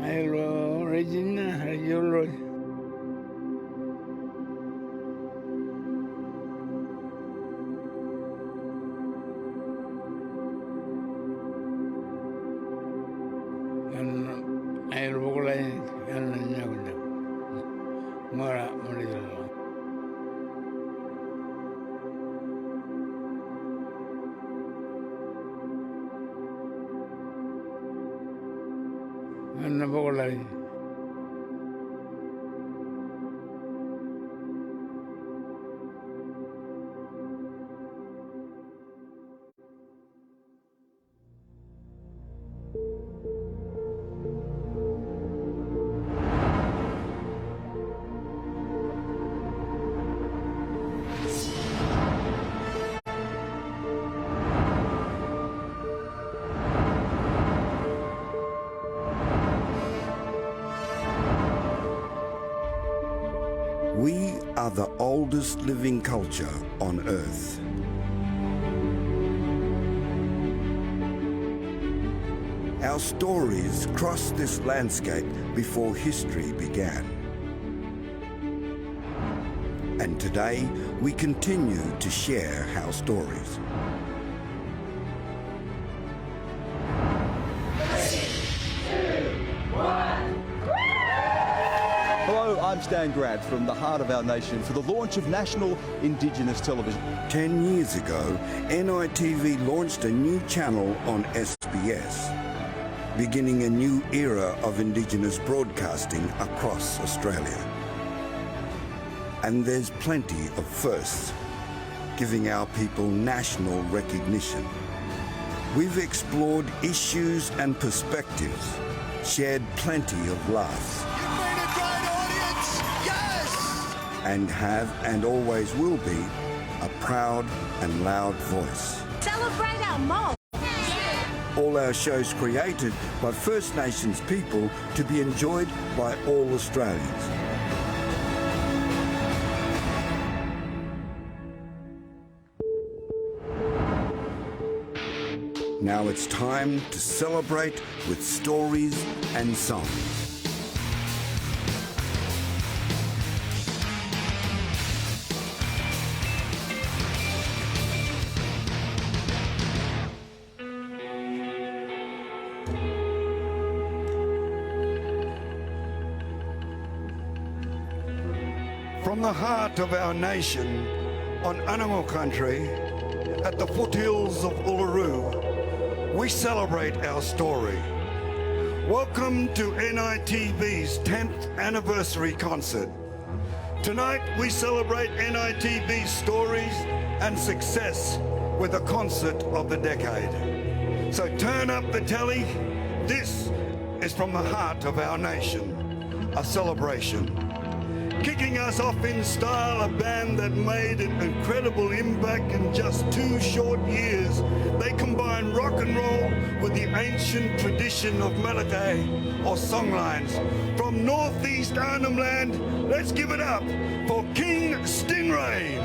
Hello, Regina, hello. Air Boglay, and Naguna. Mora, Morilla. And the Boglay. We are the oldest living culture on Earth. Our stories crossed this landscape before history began. And today, we continue to share our stories. Hello, I'm Stan Grant from the heart of our nation for the launch of national Indigenous television. 10 years ago, NITV launched a new channel on SBS, beginning a new era of Indigenous broadcasting across Australia. And there's plenty of firsts, giving our people national recognition. We've explored issues and perspectives, shared plenty of laughs. And have and always will be a proud and loud voice. Celebrate our mob! All our shows created by First Nations people to be enjoyed by all Australians. Now it's time to celebrate with stories and songs. From the heart of our nation, on animal country, at the foothills of Uluru, we celebrate our story. Welcome to NITV's 10th anniversary concert. Tonight we celebrate NITV's stories and success with a concert of the decade. So turn up the telly. This is from the heart of our nation, a celebration. Kicking us off in style, a band that made an incredible impact in just 2 short years. They combine rock and roll with the ancient tradition of melody or songlines. From northeast Arnhem Land, let's give it up for King Stingray.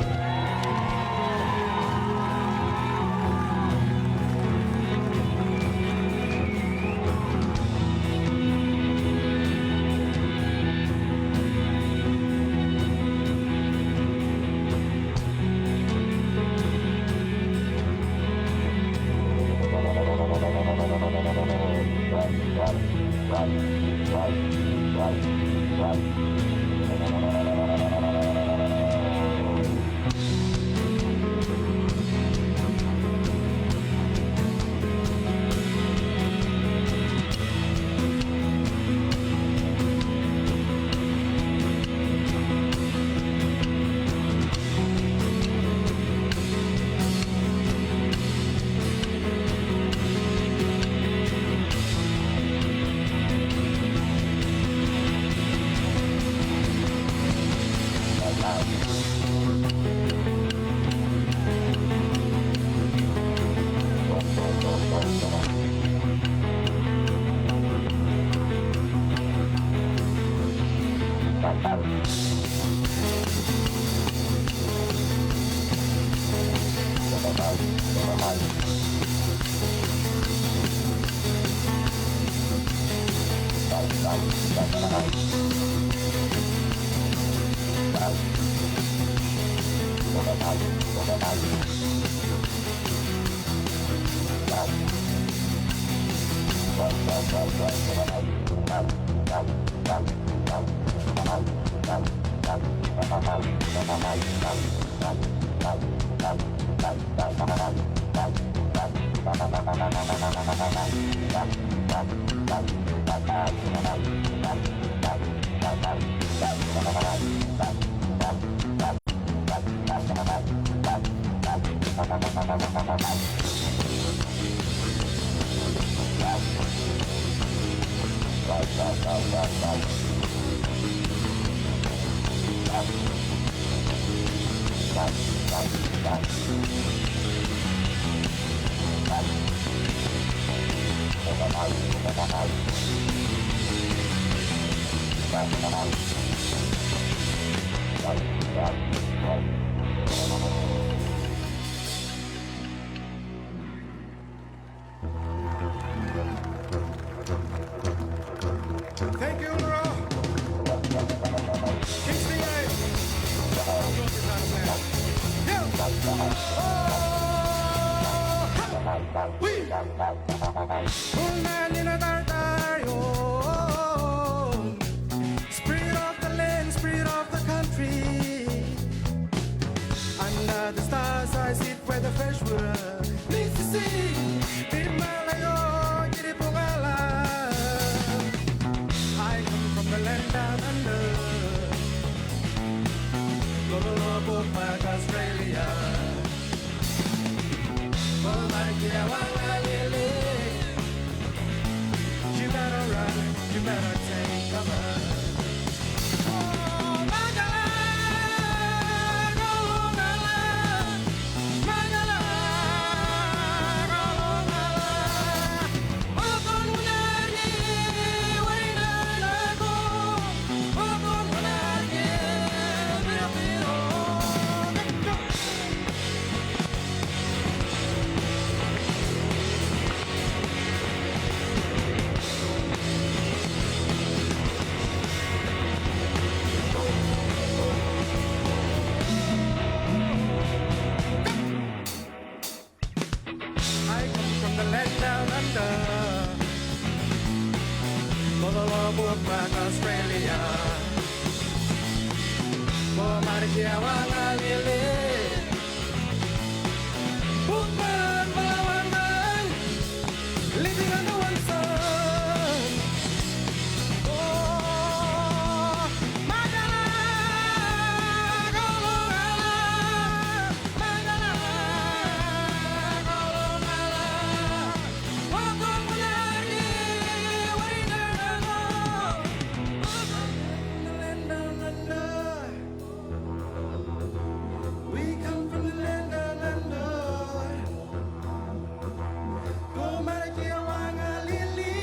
Thank you, Laura. King Stingray. Spirit of the land, spirit of the country. Under the stars I sit where the fresh water meets the sea. Himalayo, Giripogala. I come from the land down under. Go back Australia. Oh my dear, you better run, you better take cover. Oh, Magala, go Magala, Magala, go Magala. Oh, con unagi, waina go. Oh, con unagi, biro. I come from the land down under. Go back Australia. Go Marikia Wanga Lili. Bookman Malawangan. Living under one sun. Oh, Magala. Go Magala. Magala. We come from the land down under. Go Marikia Wanga Lili.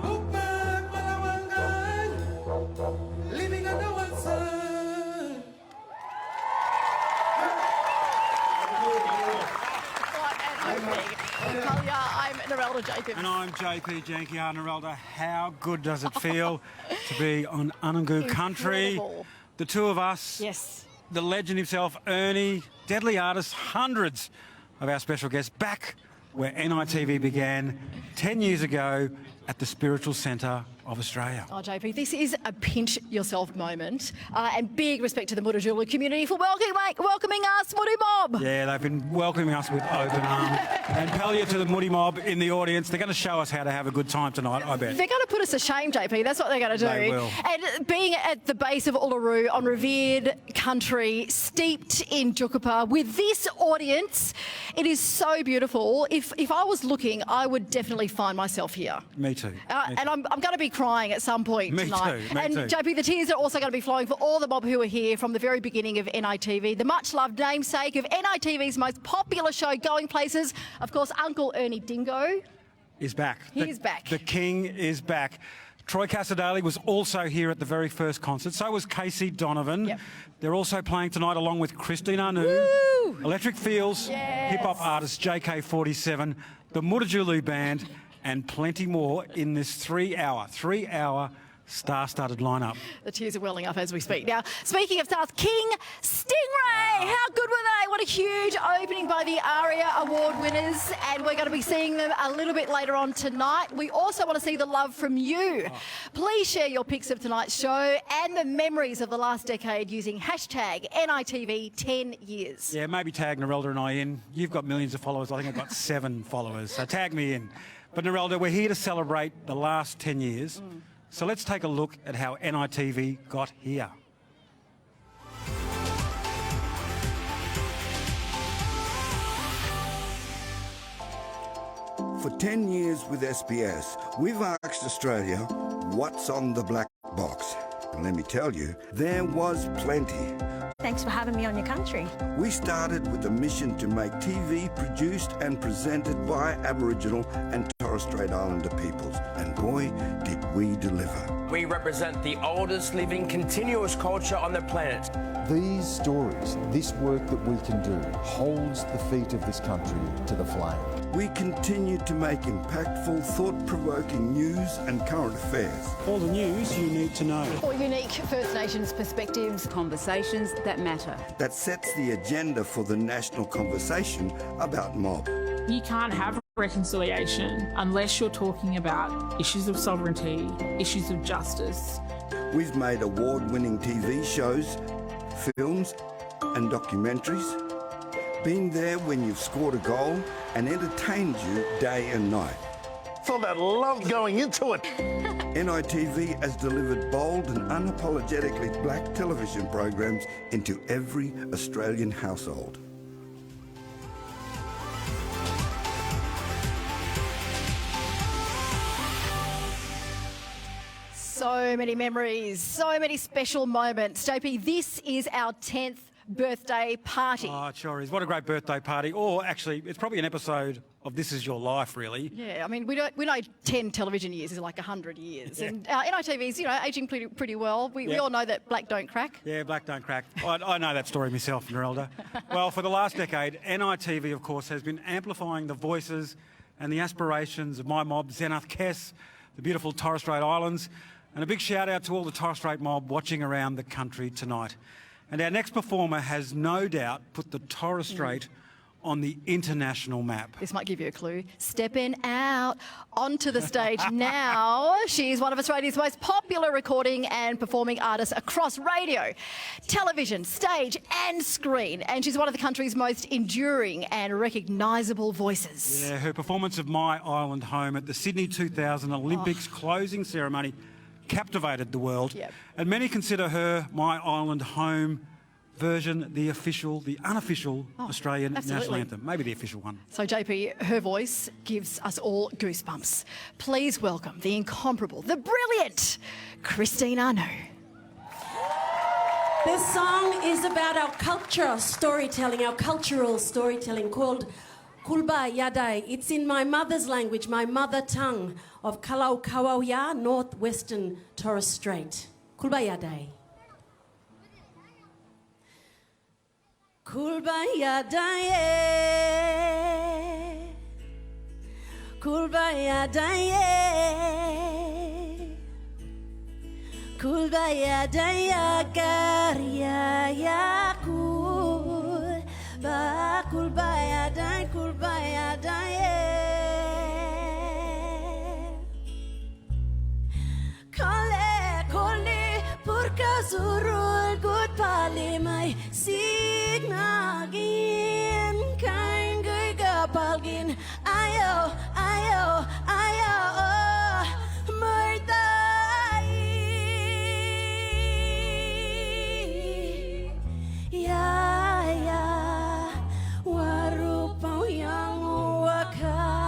Bookmark Malawangan. Living under one sun. I'm Narelda Jacob. And I'm JP Jankiar Narelda. How good does it feel to be on Anangu country? Incredible. The two of us, Yes. the legend himself, Ernie, deadly artist, hundreds of our special guests back where NITV began 10 years ago at the Spiritual Centre of Australia. Oh, JP, this is a pinch yourself moment. And big respect to the Mutitjulu community for welcoming us, Mutti Mob. Yeah, they've been welcoming us with open arms. And palliate to the Mutti Mob in the audience. They're going to show us how to have a good time tonight, I bet. They're going to put us to shame, JP. That's what they're going to do. They will. And being at the base of Uluru on revered country, steeped in Jukupa, with this audience, it is so beautiful. If I was looking, I would definitely find myself here. Me too. And I'm going to be crying at some point Me tonight. too, me and too. JP, the tears are also going to be flowing for all the mob who are here from the very beginning of NITV, the much-loved namesake of NITV's most popular show, Going Places. Of course, Uncle Ernie Dingo. Is back. He is back. The king is back. Troy Cassar-Daley was also here at the very first concert. So was Casey Donovan. Yep. They're also playing tonight along with Christine Anu, Woo! Electric Fields, Yes. hip-hop artist JK47, the Mutitjulu Band, and plenty more in this three-hour star-studded lineup. The tears are welling up as we speak. Now, speaking of stars, King Stingray, how good were they? What a huge opening by the ARIA Award winners, and we're going to be seeing them a little bit later on tonight. We also want to see the love from you. Please share your pics of tonight's show and the memories of the last decade using hashtag NITV 10 years. Yeah, maybe tag Narelda and I in. You've got millions of followers. I think I've got 7 followers, so tag me in. But Narelda, we're here to celebrate the last 10 years. So let's take a look at how NITV got here. For 10 years with SBS, we've asked Australia, what's on the black box? And let me tell you, there was plenty. Thanks for having me on your country. We started with a mission to make TV produced and presented by Aboriginal and Torres Strait Islander peoples. And boy, did we deliver. We represent the oldest living continuous culture on the planet. These stories, this work that we can do, holds the feet of this country to the flame. We continue to make impactful, thought-provoking news and current affairs. All the news you need to know. For unique First Nations perspectives. Conversations that matter. That sets the agenda for the national conversation about mob. You can't have reconciliation unless you're talking about issues of sovereignty, issues of justice. We've made award-winning TV shows, films and documentaries. Been there when you've scored a goal and entertained you day and night. Felt that love going into it. NITV has delivered bold and unapologetically black television programs into every Australian household. So many memories, so many special moments. JP, this is our 10th birthday party. Oh, it sure is. What a great birthday party. Or actually, it's probably an episode of This Is Your Life, really. Yeah, I mean, we know 10 television years is like 100 years. Yeah. And NITV's, ageing pretty well. We all know that black don't crack. Yeah, black don't crack. I know that story myself, Narelda. Well, for the last decade, NITV, of course, has been amplifying the voices and the aspirations of my mob, Zenith Kess, the beautiful Torres Strait Islands, and a big shout out to all the Torres Strait mob watching around the country tonight. And our next performer has no doubt put the Torres Strait on the international map. This might give you a clue. Stepping out onto the stage now. She's one of Australia's most popular recording and performing artists across radio, television, stage and screen. And she's one of the country's most enduring and recognisable voices. Yeah, her performance of My Island Home at the Sydney 2000 Olympics closing ceremony captivated the world. Yep. And many consider her My Island Home version the unofficial Australian national anthem. Maybe the official one. So JP, her voice gives us all goosebumps. Please welcome the incomparable, the brilliant Christine Anu. This song is about our cultural storytelling called Kulba Yadai. It's in my mother's language, my mother tongue of Kalau Kawauya, northwestern Torres Strait. Kulba Yadai. Kulba Yadai. Kulba Yadai. Kulba Yadai Karya Yakul. Ba kulba yadai Kole purka zurul good pale mai signagin kain gui gapalgin ayo merdai ya warupau yang wakai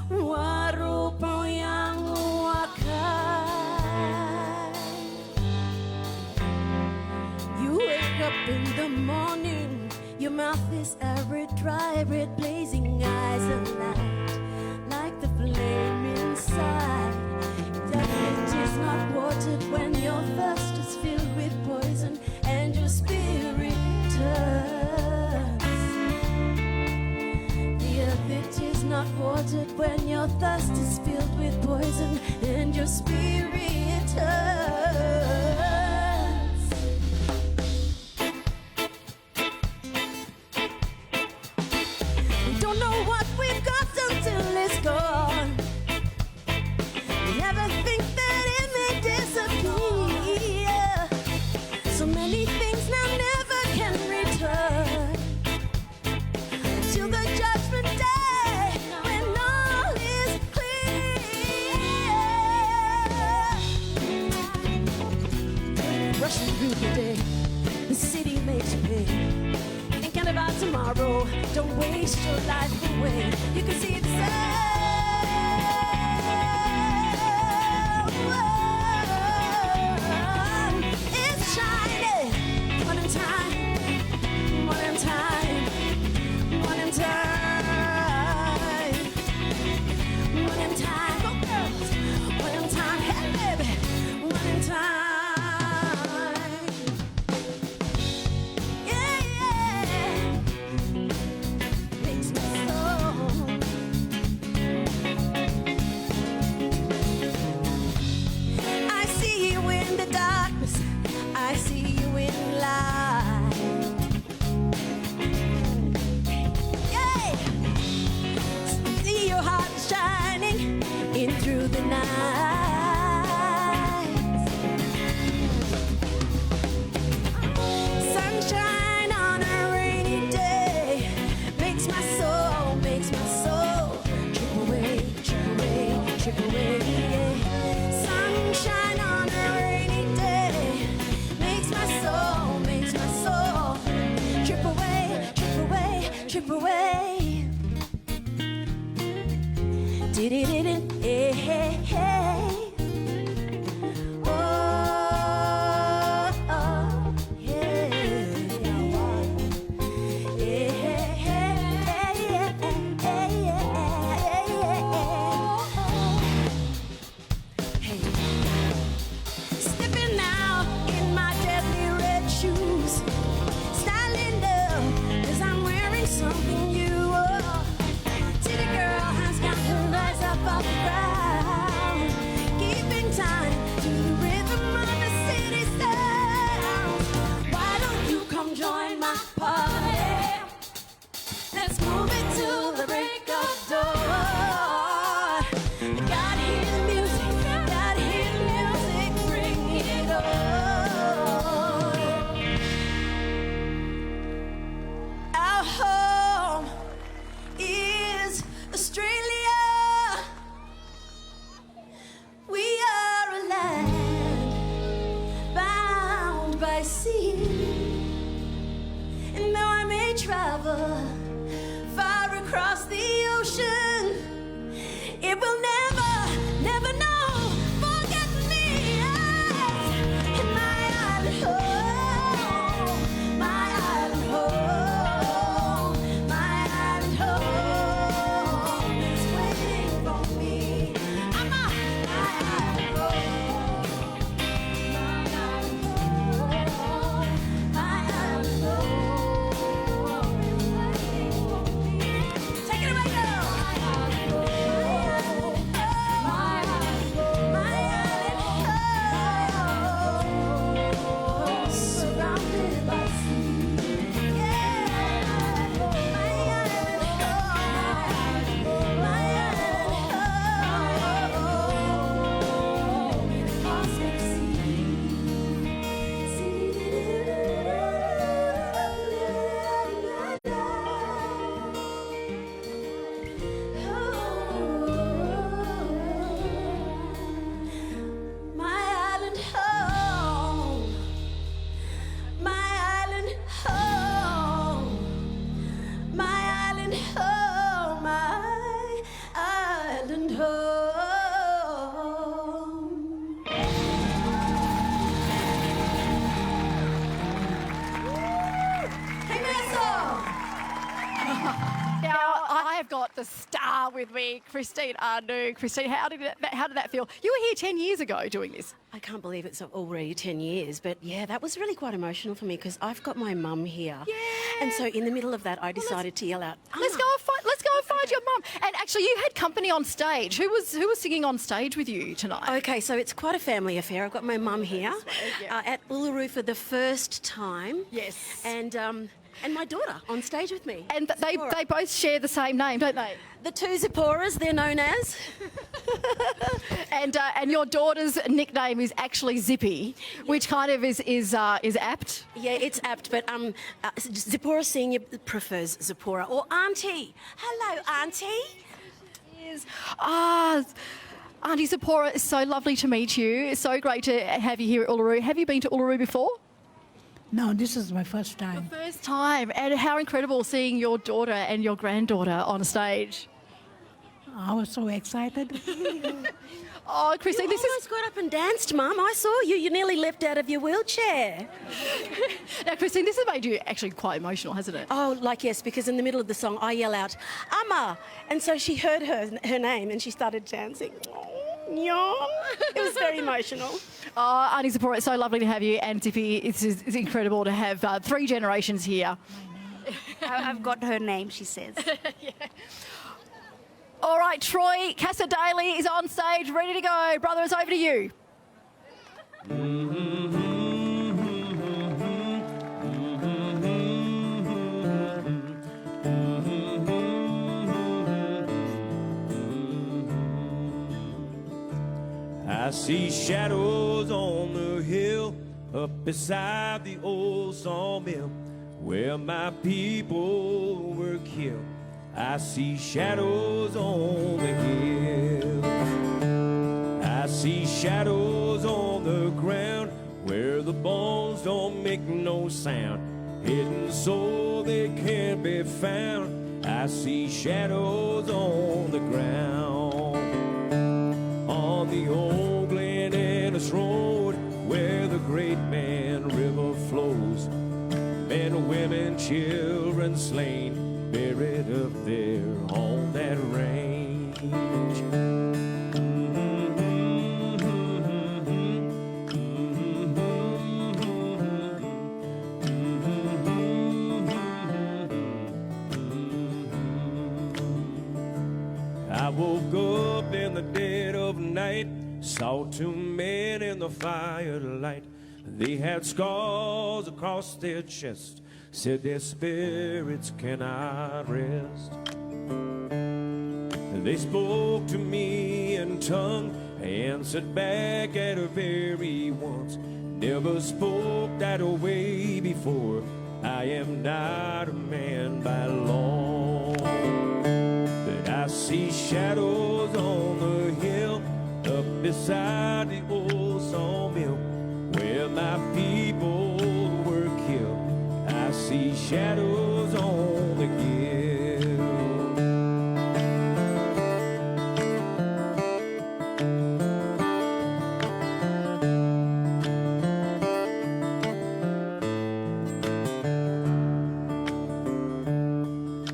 warupau yang wakai. You wake up in the morning, your mouth is arid, dry, red blazing eyes alight like the flame inside. That it is not watered when your thirst is filled with poison and your spirit turns. The earth, it is not watered when your thirst is filled with poison and your spirit turns. We don't know what we've got until it's gone. We never think that it may disappear. So many things now never can return till the judgment day when all is clear. Rushing through the day, the city makes you pay. Thinking about tomorrow, don't waste your life away. You can see the sun is shining. One in time, one in time, one in time, one in time. Go girls, one in time. Hey baby, one in time. I see you in light. Yeah. See your heart shining in through the night. Sunshine on a rainy day makes my soul trip away, trip away, trip away. Yeah. Sunshine on a rainy day makes my soul trip away, trip away, trip away. Did hey, hey, hey. Oh, oh, yeah. Hey, hey, hey, hey, hey. Stepping out in my deadly red shoes, styling up 'cause I'm wearing something new. Oh, city girl has got her eyes up off the ground, keeping time to the rhythm of the city sound. Why don't you come join my party? Let's move it till the break of dawn. Gotta hear the music, gotta hear the music, bring it on. Our home is Australia. We are a land bound by sea. And though I may travel far across the ocean, it will never, never know, forget me. And my island home, my island home, my island home is waiting for me. I'm a my island home, my island home, my island home is waiting for me. Take it away, girl. My island home, my island home, my island home, surrounded by sea. Yeah, my island home, my island home, in the cosmic My island home, my island home, my island home, my island home. Hey, Now, I have got the star with me, Christine Arnoux. Christine, how did that feel? You were here 10 years ago doing this. I can't believe it's already 10 years, but yeah, that was really quite emotional for me because I've got my mum here. Yeah. And so in the middle of that, I decided to yell out, Let's go and find your mum. And actually, Actually, you had company on stage. Who was singing on stage with you tonight? Okay, so it's quite a family affair. I've got my mum here at Uluru for the first time. Yes. And my daughter on stage with me. And they both share the same name, don't they? The two Zipporas, they're known as. And your daughter's nickname is actually Zippy, which kind of is apt. Yeah, it's apt, but Zippora Senior prefers Zippora or Auntie. Hello, Auntie. Yes. Auntie Zippora, it's so lovely to meet you. It's so great to have you here at Uluru. Have you been to Uluru before? No, this is my first time. The first time. And how incredible seeing your daughter and your granddaughter on stage. I was so excited. Oh, Christine, you almost got up and danced, Mum. I saw you. You nearly leapt out of your wheelchair. Now, Christine, this has made you actually quite emotional, hasn't it? Oh, yes, because in the middle of the song, I yell out, Amma! And so she heard her name and she started dancing. It was very emotional. Oh, Auntie Zippora, it's so lovely to have you. And Zippy, it's incredible to have 3 generations here. I've got her name, she says. Yeah. All right, Troy Cassar-Daley is on stage, ready to go. Brother, it's over to you. I see shadows on the hill up beside the old sawmill where my people were killed. I see shadows on the hill. I see shadows on the ground where the bones don't make no sound, hidden so they can't be found. I see shadows on the ground. On the old Glen Ennis Road where the Great Man River flows, men, women, children slain, buried up there on that range. I woke up in the dead of night, saw 2 men in the firelight. They had scars across their chest, said their spirits cannot rest. They spoke to me in tongue, answered back at a very once. Never spoke that way before. I am not a man by law. But I see shadows on the hill up beside the old sawmill where my people were killed. I see shadows on the hill.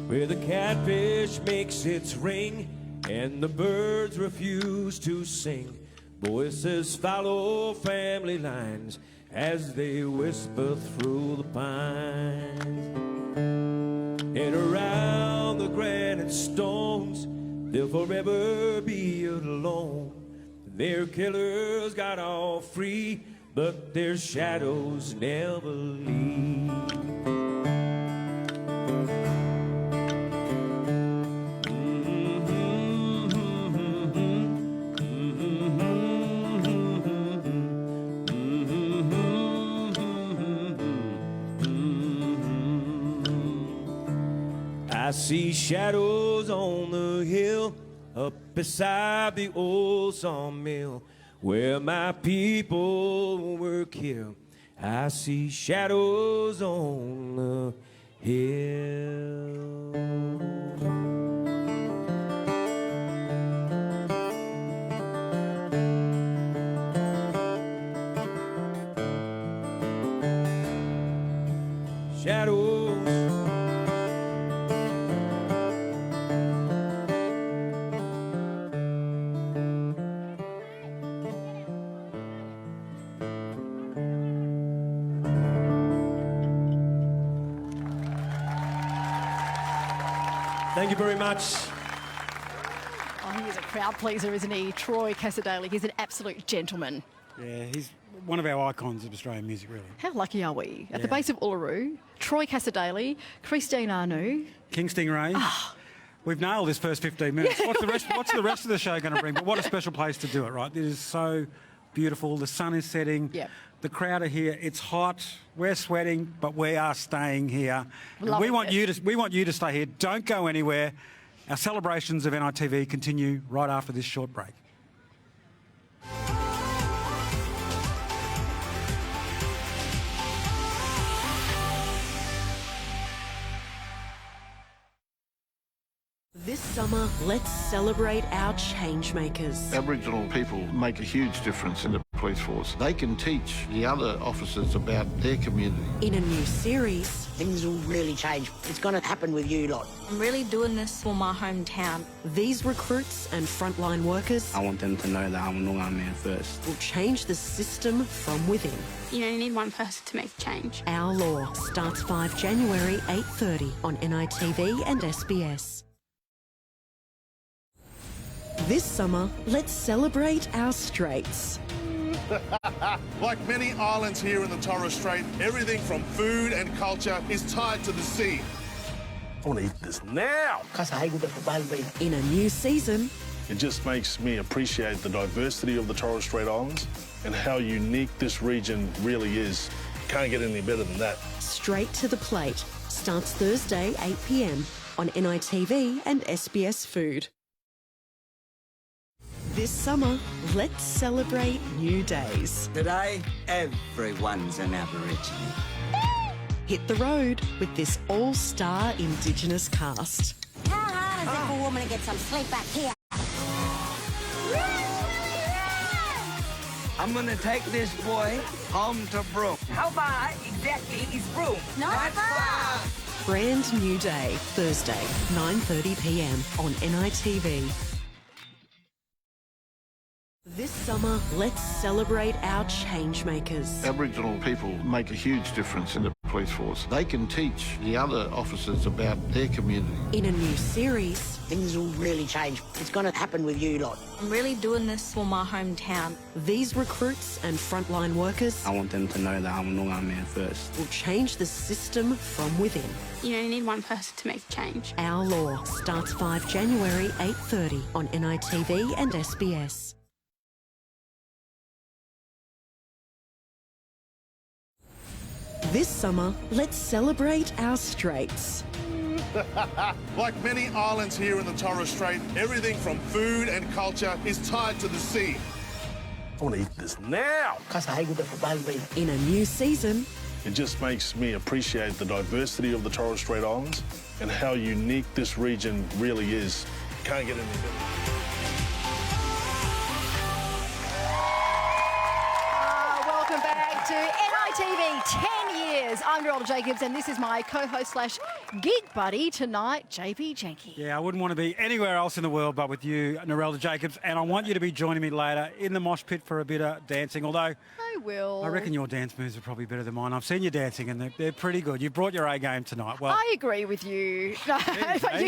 Where the catfish makes its ring and the birds refuse to sing, voices follow family lines as they whisper through the pines. And around the granite stones, they'll forever be alone. Their killers got off free, but their shadows never leave. I see shadows on the hill up beside the old sawmill where my people were killed. I see shadows on the hill. Shadows. Thank you very much. a crowd pleaser, isn't he? Troy Cassar-Daley, he's an absolute gentleman. Yeah, he's one of our icons of Australian music, really. How lucky are we? At the base of Uluru, Troy Cassar-Daley, Christine Arnoux. King Stingray. Oh. We've nailed this first 15 minutes. What's the rest of the show going to bring? But what a special place to do it, right? It is so beautiful. The sun is setting. Yep. The crowd are here. It's hot. We're sweating, but we are staying here. And we want you to stay here. Don't go anywhere. Our celebrations of NITV continue right after this short break. This summer, let's celebrate our changemakers. Aboriginal people make a huge difference in the police force. They can teach the other officers about their community. In a new series, things will really change. It's going to happen with you lot. I'm really doing this for my hometown. These recruits and frontline workers, I want them to know that I'm a Noongar man first. will change the system from within. You only need one person to make change. Our Law starts 5 January, 8:30 on NITV and SBS. This summer, let's celebrate our straits. Like many islands here in the Torres Strait, everything from food and culture is tied to the sea. I want to eat this now. In a new season, It just makes me appreciate the diversity of the Torres Strait Islands and how unique this region really is. Can't get any better than that. Straight to the Plate starts Thursday, 8 p.m. on NITV and SBS Food. This summer, let's celebrate new days. Today, everyone's an Aborigine. Hit the road with this all-star Indigenous cast. How hard is it for a woman to get some sleep back here? I'm gonna take this boy home to Broome. How far exactly is Broome? Not far. Brand new day, Thursday, 9:30 p.m. on NITV. This summer, let's celebrate our changemakers. Aboriginal people make a huge difference in the police force. They can teach the other officers about their community. In a new series, things will really change. It's going to happen with you lot. I'm really doing this for my hometown. These recruits and frontline workers, I want them to know that I'm a Noongar man first. will change the system from within. You only need one person to make change. Our Law starts 5 January, 8:30 on NITV and SBS. This summer, let's celebrate our straits. Like many islands here in the Torres Strait, everything from food and culture is tied to the sea. I want to eat this now. In a new season, It just makes me appreciate the diversity of the Torres Strait Islands and how unique this region really is. Can't get any better. Welcome back to NITV 10 years. I'm Nerolda Jacobs and this is my co-host / gig buddy tonight, JB Janky. Yeah, I wouldn't want to be anywhere else in the world but with you, Nerolda Jacobs, and I want you to be joining me later in the mosh pit for a bit of dancing, although I will. I reckon your dance moves are probably better than mine. I've seen you dancing and they're pretty good. You brought your A game tonight. Well, I agree with you. No, but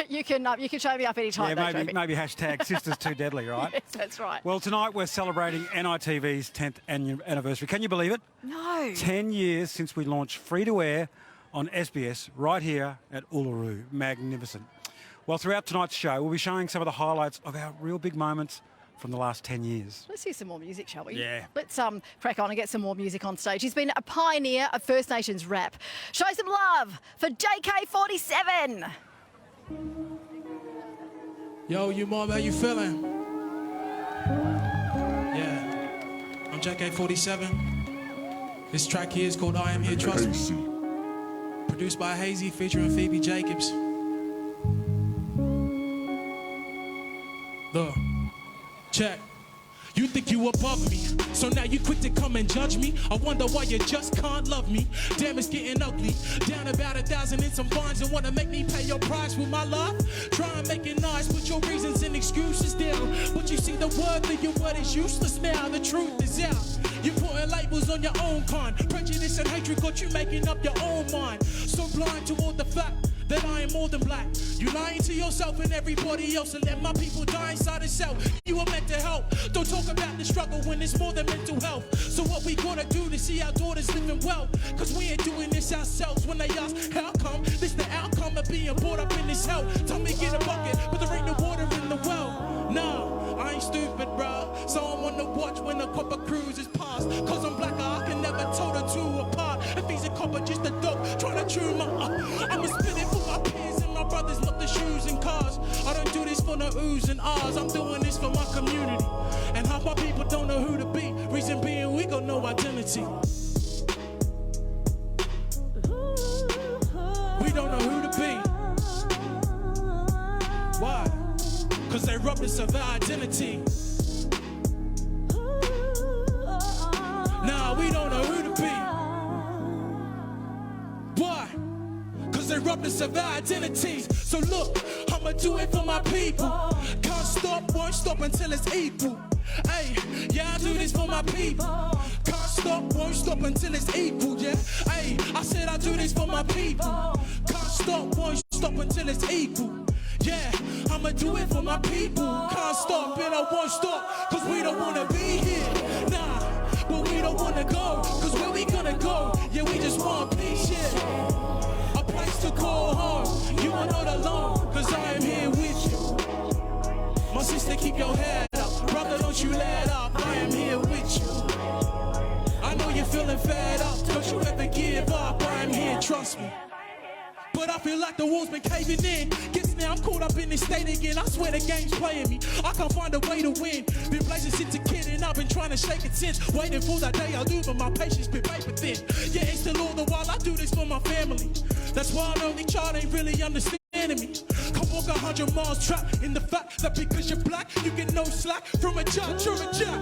you can show me up any time. yeah, maybe hashtag Sisters Too Deadly, right? Yes, that's right. Well, tonight we're celebrating NITV's 10th anniversary. Can you believe it? No. 10 years since we launched free-to-air on SBS right here at Uluru. Magnificent. Well, throughout tonight's show, we'll be showing some of the highlights of our real big moments from the last 10 years. Let's hear some more music, shall we? Yeah. Let's crack on and get some more music on stage. He's been a pioneer of First Nations rap. Show some love for JK47. Yo, you mom, how you feeling? Yeah, I'm JK47. This track here is called I Am Here, Trust Me. Produced by Hazy, featuring Phoebe Jacobs. Look, check. You think you above me, so now you quick to come and judge me. I wonder why you just can't love me. Damn, it's getting ugly. Down about 1,000 in some fines and wanna make me pay your price with my love. Try and make it nice, put your reasons and excuses down. But you see the word that your word is useless now. The truth is out. You putting labels on your own kind. Prejudice and hatred got you making up your own mind. So blind to all the fact that I am more than black. You lying to yourself and everybody else and let my people die inside a cell. You were meant to help. Don't talk about the struggle when it's more than mental health. So what we gonna do to see our daughters living well? Cause we ain't doing this ourselves. When they ask how come, this the outcome of being brought up in this hell. Tell me get a bucket, but there ain't no water in the well. Nah, I ain't stupid, bruh. So I'm on the watch when the copper cruise is past. Cause I'm black, I can never tell the two apart. If he's a copper, just a dog trying to chew my I'ma spit it for my peers and my brothers, not the shoes and cars. I don't do this for no oohs and ahs. I'm doing this for my community. And half my people don't know who to be. Reason being, we got no identity. We don't know who to be. Why? Cause they robbed us of our identity. Nah, we don't know who to be. Why? Cause they robbed us of our identities. So look, I'ma do it for my people. Can't stop, won't stop until it's equal. Hey, yeah, I do this for my people. Can't stop, won't stop until it's equal, yeah. Hey, I said I do this for my people. Can't stop, won't stop until it's equal. Yeah, I'ma do it for my people. Can't stop and I won't stop. Cause we don't wanna be here. Nah, but we don't wanna go. Cause where we gonna go? Yeah, we just want peace, yeah. A place to call home. You are not alone. Cause I am here with you. My sister, keep your head up. Brother, don't you let up. I am here with you. I know you're feeling fed up. Don't you ever give up. I am here, trust me. But I feel like the wall's been caving in. Guess now I'm caught up in this state again. I swear the game's playing me. I can't find a way to win. Been blazing since a kid and I've been trying to shake it since. Waiting for that day I'll do, but my patience been paper thin. Yeah, it's still all the while I do this for my family. That's why an only child ain't really understanding me. Can't walk 100 miles trapped in the fact that because you're black, you get no slack from a judge or a jack.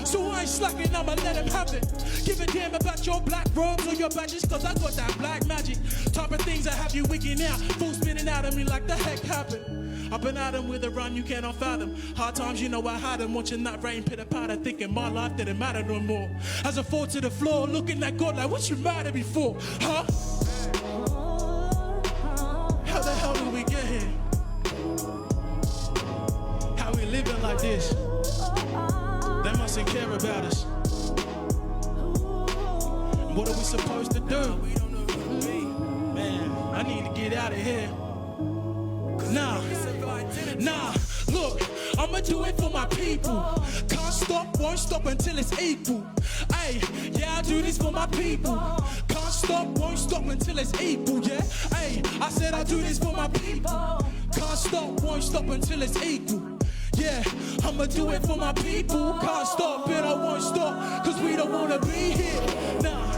So I ain't slacking, I'ma let him have it. Give a damn about your black robes or your badges, cause I got that black magic. Type of things that have you wigging out, full spinning out of me like the heck happened. I've been at him with a run you cannot fathom. Hard times, you know I had them, watching that rain pitter patter, thinking my life didn't matter no more. As I fall to the floor, looking at God like, what you mad at me for, huh? How the hell did we get here? How we living like this? They mustn't care about us. What are we supposed to do? We don't know who to be. Man, I need to get out of here. Nah, look, I'ma do it for my people. Can't stop, won't stop until it's equal. Hey, yeah, I do this for my people. Can't stop, won't stop until it's equal, yeah. Hey, I said I do this for my people. Can't stop, won't stop until it's equal. Yeah, I'ma do it for my people. Can't stop and I won't stop. Cause we don't wanna be here. Nah,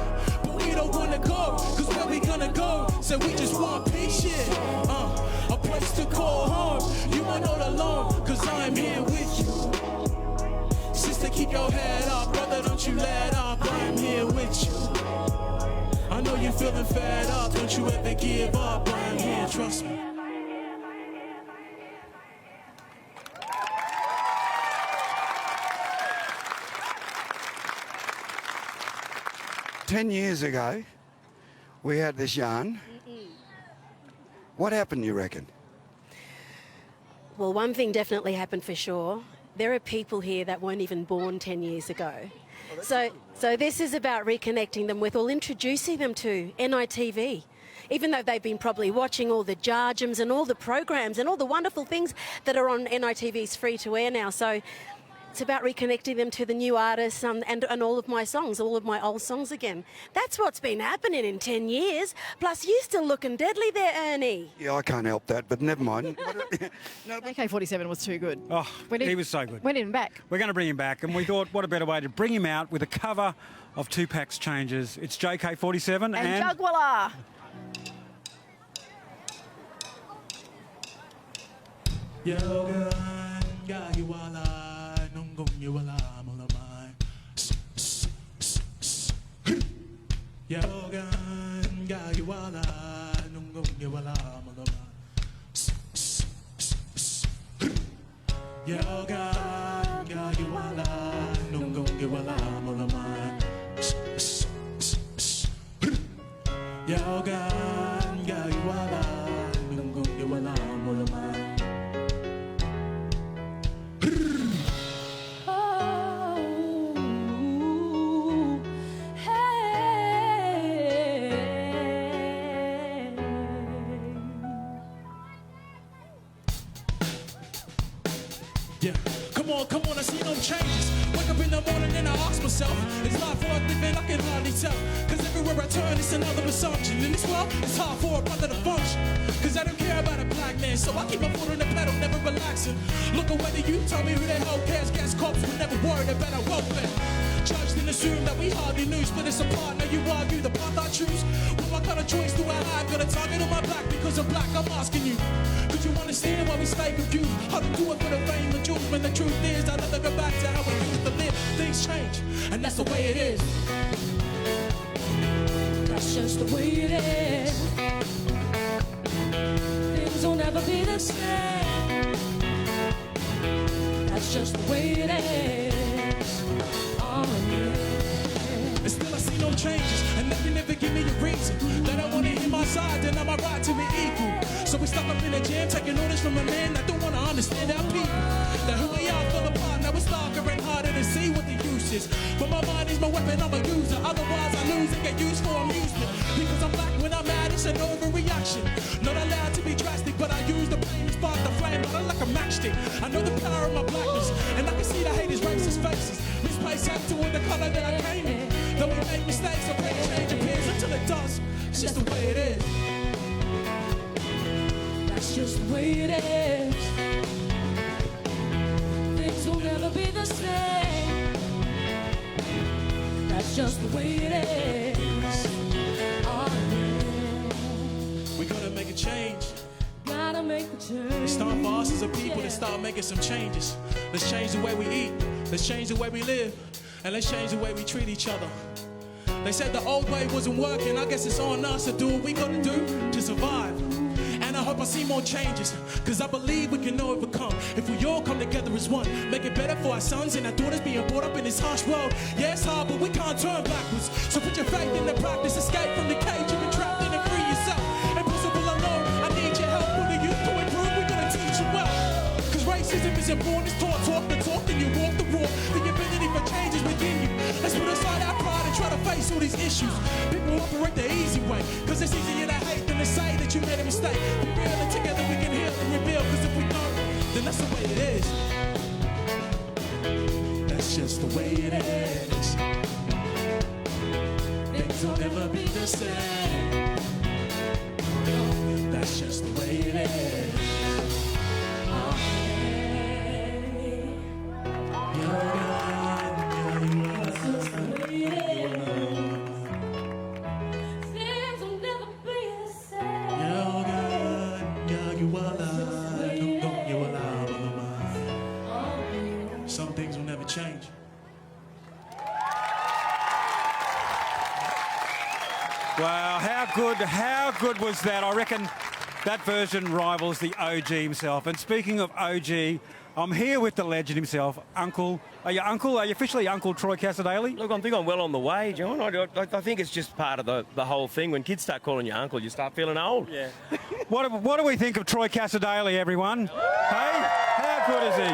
but we don't wanna go. Cause where we gonna go? So we just want peace, yeah. A place to call home. You are not alone. Cause I am here with you. Sister, keep your head up. Brother, don't you let up. I am here with you. I know you're feeling fed up. Don't you ever give up. I am here, trust me. 10 years ago, we had this yarn. What happened, you reckon? Well, one thing definitely happened for sure. There are people here that weren't even born 10 years ago. So this is about reconnecting them with, or introducing them to NITV. Even though they've been probably watching all the jarjums and all the programs and all the wonderful things that are on NITV's free-to-air now. So it's about reconnecting them to the new artists and all of my songs, all of my old songs again. That's what's been happening in 10 years. Plus, you still looking deadly there, Ernie. Yeah, I can't help that, but never mind. AK-47 was too good. Oh, he was so good. We need him back. We're going to bring him back, and we thought, what a better way to bring him out with a cover of Tupac's Changes. It's JK-47 and Jugwalla. Yeah, come on, I see no changes. Wake up in the morning and I ask myself, is life worth living? I can hardly tell. Cause everywhere I turn, it's another assumption. In this world, it's hard for a brother to function. Cause I don't care about a black man, so I keep my foot on the pedal, never relaxing. Look away to you, tell me who the hell cares. Gas cops were never worried about our welfare. Judged and assumed that we hardly knew. Split us apart, now you argue the path I choose. What kind of choice do I have? Got a target on my back because I'm black, I'm asking you. Could you understand why we stay confused? I don't do it for the fame and jewels, when the truth is I'd rather go back to how we used to live. Things change, and that's the way it is. That's just the way it is. Things will never be the same. That's just the way it is. Oh, yeah. And still I see no changes, and they can never give me a reason. They don't want to hear my side, then I'm right to be equal. So we stuck up in a jam, taking orders from a man that don't want to understand our people. That who we are fell apart, now it's darker and harder to see what the use is. But my mind is my weapon, I'm a user. Otherwise I lose and get used for amusement. Because I'm black when I'm mad, it's an overreaction. Not allowed to be drastic, but I use the pain to spark the flame, but I like a matchstick. I know the power of my blackness, and I can see the haters' racist faces. Misplaced act toward the color that I came in. Though we make mistakes, I pray change appears until it does. It's just the way it is. That's just the way it is. Things will never be the same. That's just the way it is. Oh, yeah. We gotta make a change. Gotta make the change. It's time for us as a people to start making some changes. Let's change the way we eat. Let's change the way we live. And let's change the way we treat each other. They said the old way wasn't working. I guess it's on us to do what we gotta do to survive. And I hope I see more changes, cause I believe we can overcome if we all come together as one. Make it better for our sons and our daughters being brought up in this harsh world. Yeah, it's hard, but we can't turn backwards. So put your faith in the practice, escape from the cage you've been trapped in and free yourself. Impossible alone, I need your help. For the youth to improve, we're gonna teach you well. Cause racism isn't born, it's taught. Talk the talk, then you walk the walk. The ability for change is within you. Let's put aside our pride and try to face all these issues. People operate the easy way, cause it's easier to hate than to say that you made a mistake. Be real and together we can heal and rebuild, cause if we don't, then that's the way it is. That's just the way it is. Things will never be the same. That's just the way it is. Some things will never change. Wow, how good was that? I reckon that version rivals the OG himself. And speaking of OG, I'm here with the legend himself, Uncle. Are you officially Uncle Troy Cassar-Daley? Look, I think I'm well on the way, John. I think it's just part of the whole thing. When kids start calling you uncle, you start feeling old. Yeah. What do we think of Troy Cassar-Daley, everyone? Hey? How good is he?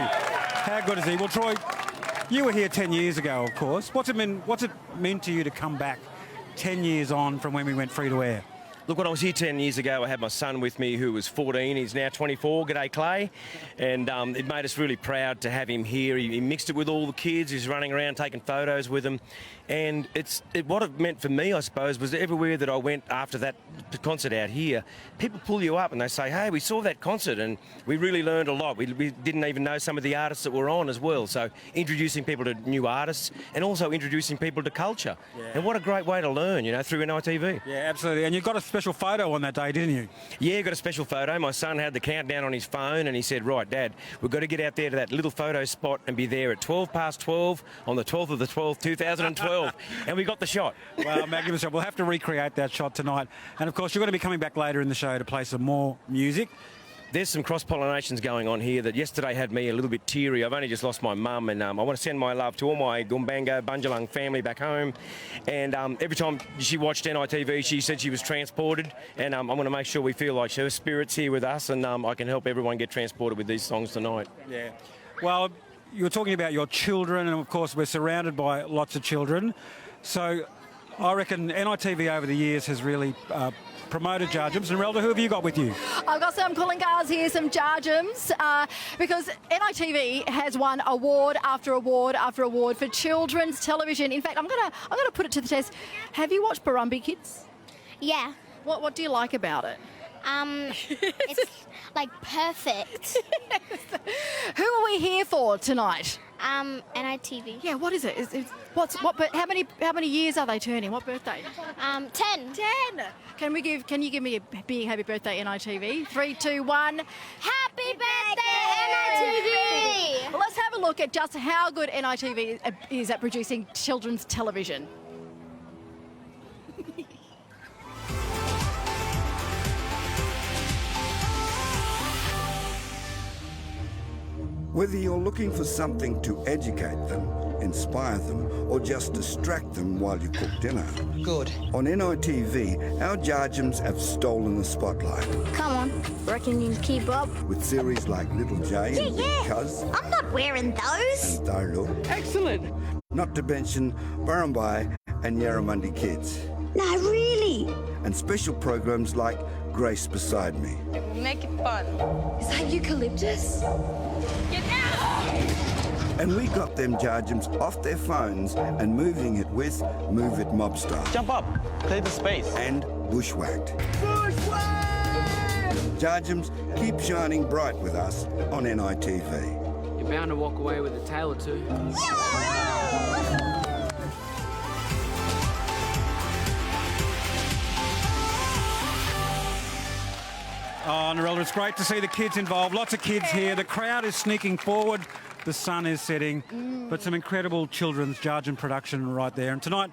How good is he? Well, Troy, you were here 10 years ago, of course. What's it meant to you to come back 10 years on from when we went free to air? Look, when I was here 10 years ago, I had my son with me who was 14. He's now 24. G'day, Clay. And it made us really proud to have him here. He mixed it with all the kids. He's running around taking photos with them. And what it meant for me, I suppose, was everywhere that I went after that concert out here, people pull you up and they say, hey, we saw that concert and we really learned a lot. We didn't even know some of the artists that were on as well. So introducing people to new artists and also introducing people to culture. Yeah. And what a great way to learn, you know, through NITV. Yeah, absolutely. And you got a special photo on that day, didn't you? Yeah, got a special photo. My son had the countdown on his phone and he said, right, Dad, we've got to get out there to that little photo spot and be there at 12:12 on the 12th of the 12th, 2012. And we got the shot. Well, magnificent. We'll have to recreate that shot tonight. And, of course, you're going to be coming back later in the show to play some more music. There's some cross-pollinations going on here that yesterday had me a little bit teary. I've only just lost my mum, and I want to send my love to all my Gumbango, Bunjalung family back home. And every time she watched NITV, she said she was transported, and I want to make sure we feel like her spirit's here with us, and I can help everyone get transported with these songs tonight. Yeah. Well, you were talking about your children, and, of course, we're surrounded by lots of children. So I reckon NITV over the years has really promoted Jarjums. And Relda, who have you got with you? I've got some Coolangaras here, some Jarjums, because NITV has won award after award after award for children's television. In fact, I'm gonna put it to the test. Have you watched Burrumbi Kids? Yeah. What do you like about it? It's like perfect. Who are we here for tonight? NITV. Yeah, what is it? How many years are they turning? What birthday? 10. 10. Can you give me a big happy birthday, NITV? 3, 2, 1. Happy birthday, NITV! Well, let's have a look at just how good NITV is at producing children's television. Whether you're looking for something to educate them, inspire them, or just distract them while you cook dinner. Good. On NITV, our Jarjums have stolen the spotlight. Come on, reckon you can keep up? With series like Little J and Big Cuz I'm not wearing those. and Tharlu. Excellent. Not to mention Burrumbi and Yarramundi Kids. No, really. And special programs like Grace Beside Me. Make it fun. Is that eucalyptus? Get out! And we got them Jarjums off their phones and moving it with Move It Mob Style. Jump up. Clear the space. And Bushwhacked. Jarjums keep shining bright with us on NITV. You're bound to walk away with a tale or two. Oh, Narella, it's great to see the kids involved. Lots of kids here. The crowd is sneaking forward. The sun is setting. But some incredible children's Jarjum production right there. And tonight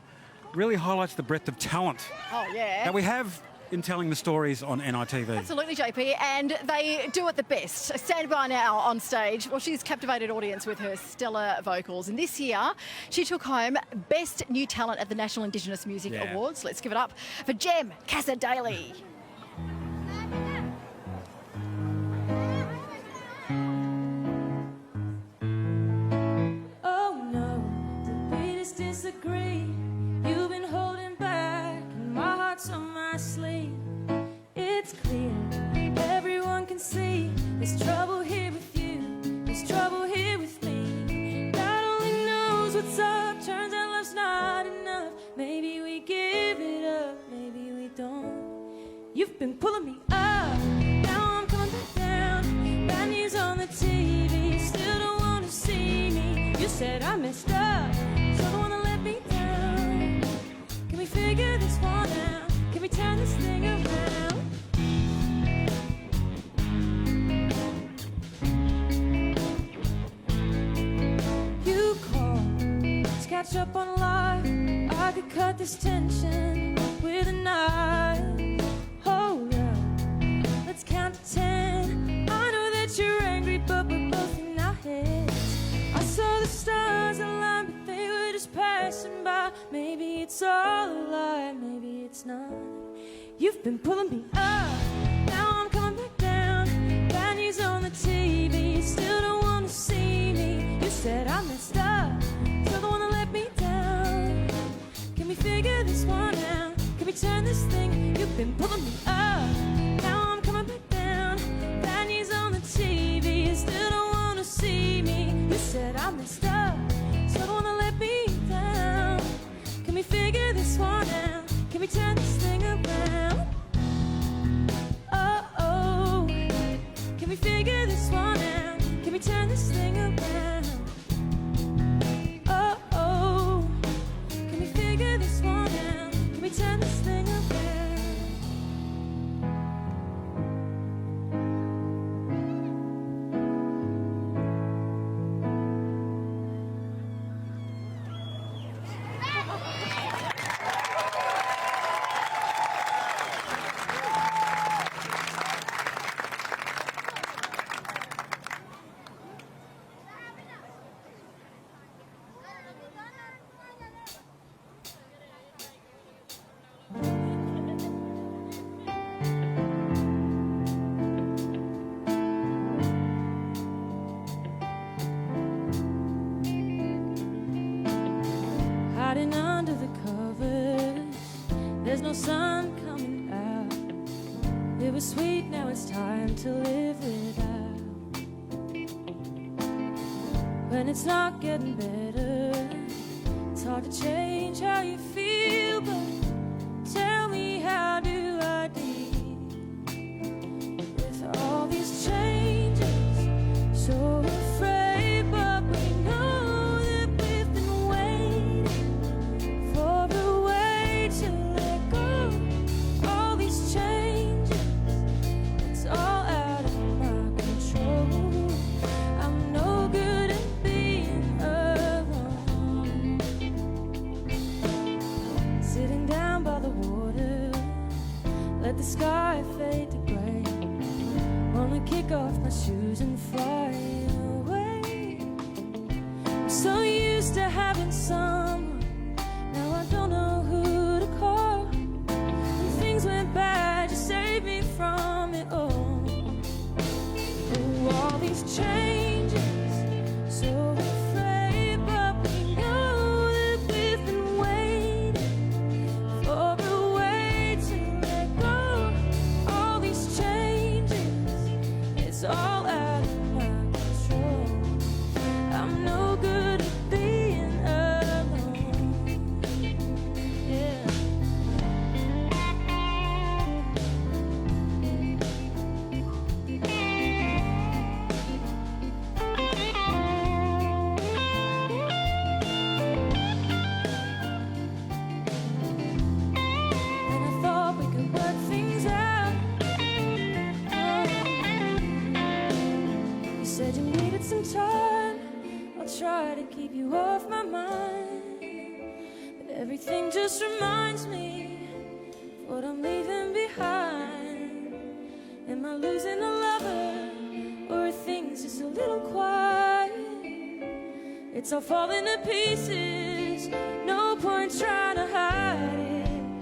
really highlights the breadth of talent Oh, yeah. that we have in telling the stories on NITV. Absolutely, JP, and they do it the best. Stand by now on stage. Well, she's captivated audience with her stellar vocals. And this year, she took home Best New Talent at the National Indigenous Music Awards. Let's give it up for Jem Cassar-Daley. Oh no, the beaters disagree. You've been holding back, and my heart's on my sleeve. It's clear, everyone can see. There's trouble here with you, there's trouble here with me. God only knows what's up, turns out love's not enough. Maybe we give it up, maybe we don't. You've been pulling me up, now I'm coming back down. Bad news on the TV, still don't want to see me. You said I messed up, so don't want to let me down. Can we figure this one out? Can we turn this thing around? You called to catch up on life. I could cut this tension with a knife. Hold up, let's count to 10. I know that you're angry, but we're both in our heads. I saw the stars align, but they were just passing by. Maybe it's all a lie, maybe it's not. You've been pulling me up, now I'm coming back down. Bad news on the TV, still don't want to see me. You said I messed up, still don't want to let me down. Can we figure this one out? Can we turn this thing? You've been pulling me up, now I'm coming back down. Bad news on the TV, still don't want to see me. You said I messed up, still don't want to let me down. Can we figure this one out? Can we turn this thing around? Oh, oh. Can we figure this one out? Can we turn this thing around? Oh, oh. Can we figure this one out? Can we turn this thing around? Hiding under the covers, there's no sun coming out. was sweet, now it's time to live without. When it's not getting better, it's hard to change how you feel, but tell me, how do I deal with all these changes? So afraid, but we know that we've been waiting for a way to let go. All these changes, it's all out of my control. I'm no good at being alone. Sitting down by the water, let the sky fade to grey. Wanna kick off my shoes and fly away. I'm so used to having someone, now I don't know who to call. When things went bad, you saved me from it all. Oh, all these changes, so afraid, but we know that we've been waiting for a way to let go. All these changes, it's all out of my control. I'm no good at being alone. Yeah. And I thought we could work things out. You said you needed some time. I'll try to keep you off my mind, but everything just reminds me of what I'm leaving behind. Am I losing a lover, or are things just a little quiet? It's all falling to pieces, no point trying to hide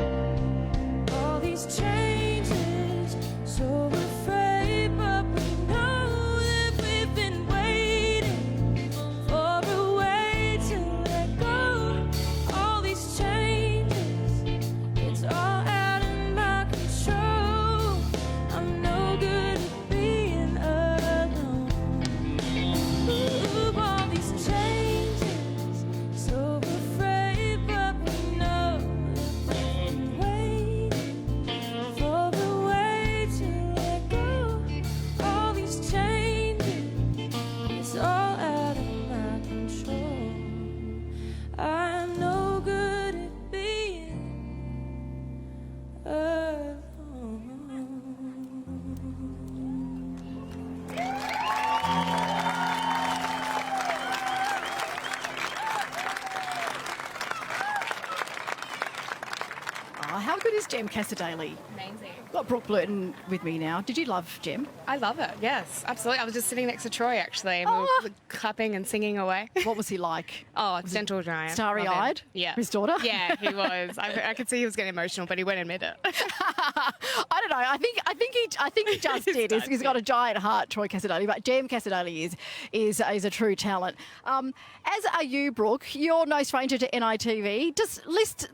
it. All these changes, so afraid, but we know that we've been waiting for a way to let go. All these changes, it's all out of my control. I'm no good at being alone. Ooh, all these changes, so afraid, but we know that we've been waiting for a way to let go. All these changes, it's all out of my control. I'm no good at being alone. Oh, how good is Jem Cassar-Daley? Amazing. Got Brooke Blurton with me now. Did you love Jem? I love it, yes, absolutely. I was just sitting next to Troy, actually, and we were clapping and singing away. What was he like? Oh, gentle giant. Starry-eyed? Yeah. His daughter? Yeah, he was. I could see he was getting emotional, but he wouldn't admit it. I don't know. I think he just did. He's got a giant heart, Troy Cassar-Daley. But Jem Cassar-Daley is a true talent. As are you, Brooke. You're no stranger to NITV. Just list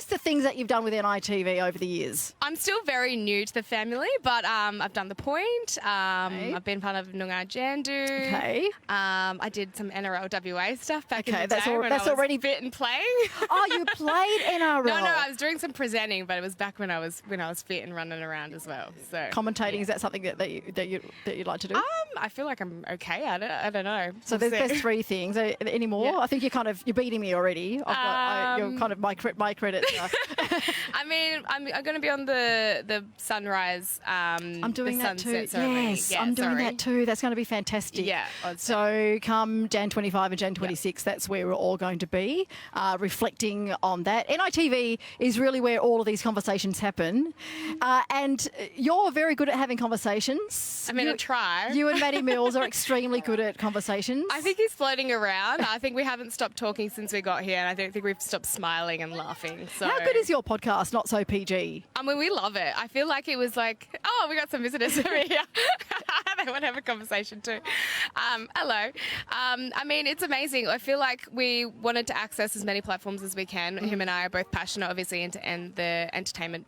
the things that you've done with NITV over the years. I'm still very new to the family, but I've done The Point. I've been part of Noongar Jandu. Okay. I did some NRL WA stuff back in the that's day when I was already fit and playing. Oh, you played NRL? No, I was doing some presenting, but it was back when I was fit and running around as well. So commentating, is that something that you'd like to do? I feel like I'm okay at it. I don't know. So there's three things. Any more? Yeah. I think you're beating me already. You're kind of my credit. I mean, I'm going to be on the sunrise. I'm doing that too. Ceremony. Yes, yeah, I'm doing that too. That's going to be fantastic. Yeah. So come Jan 25 and Jan 26, that's where we're all going to be, reflecting on that. NITV is really where all of these conversations happen, and you're very good at having conversations. I'm going to try. You and Maddie Mills are extremely good at conversations. I think he's floating around. I think we haven't stopped talking since we got here, and I don't think we've stopped smiling and laughing. So. How good is your podcast, Not So PG? I mean, we love it. I feel like it was like, oh, we got some visitors over here. They want to have a conversation too. Hello. I mean, it's amazing. I feel like we wanted to access as many platforms as we can. Him and I are both passionate, obviously, into the entertainment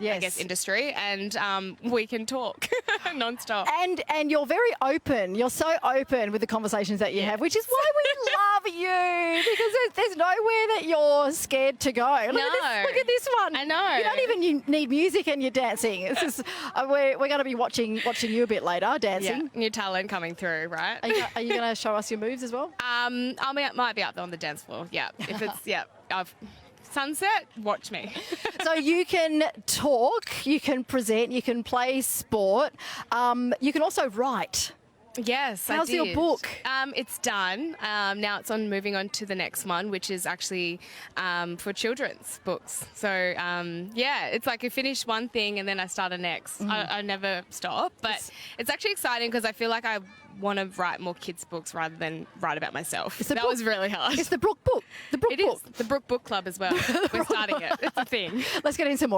I guess, industry, and we can talk non-stop. And you're very open. You're so open with the conversations that you have, which is why we love you, because there's nowhere that you're scared to go. Look at this one. I know. You don't even need music and you're dancing. This is, we're going to be watching you a bit later, dancing. Yeah, new talent coming through, right? Are you going to show us your moves as well? I might be up there on the dance floor. Yeah, if it's sunset, watch me. So you can talk, you can present, you can play sport, you can also write. Yes, How's I did. your book? It's done. Now it's moving on to the next one, which is actually for children's books. So, it's like I finish one thing and then I start a next. I never stop. But it's actually exciting because I feel like I want to write more kids' books rather than write about myself. That was really hard. It's the Brook book. The Brook book. Is. The Brook Book Club as well. We're starting it. It's a thing. Let's get into some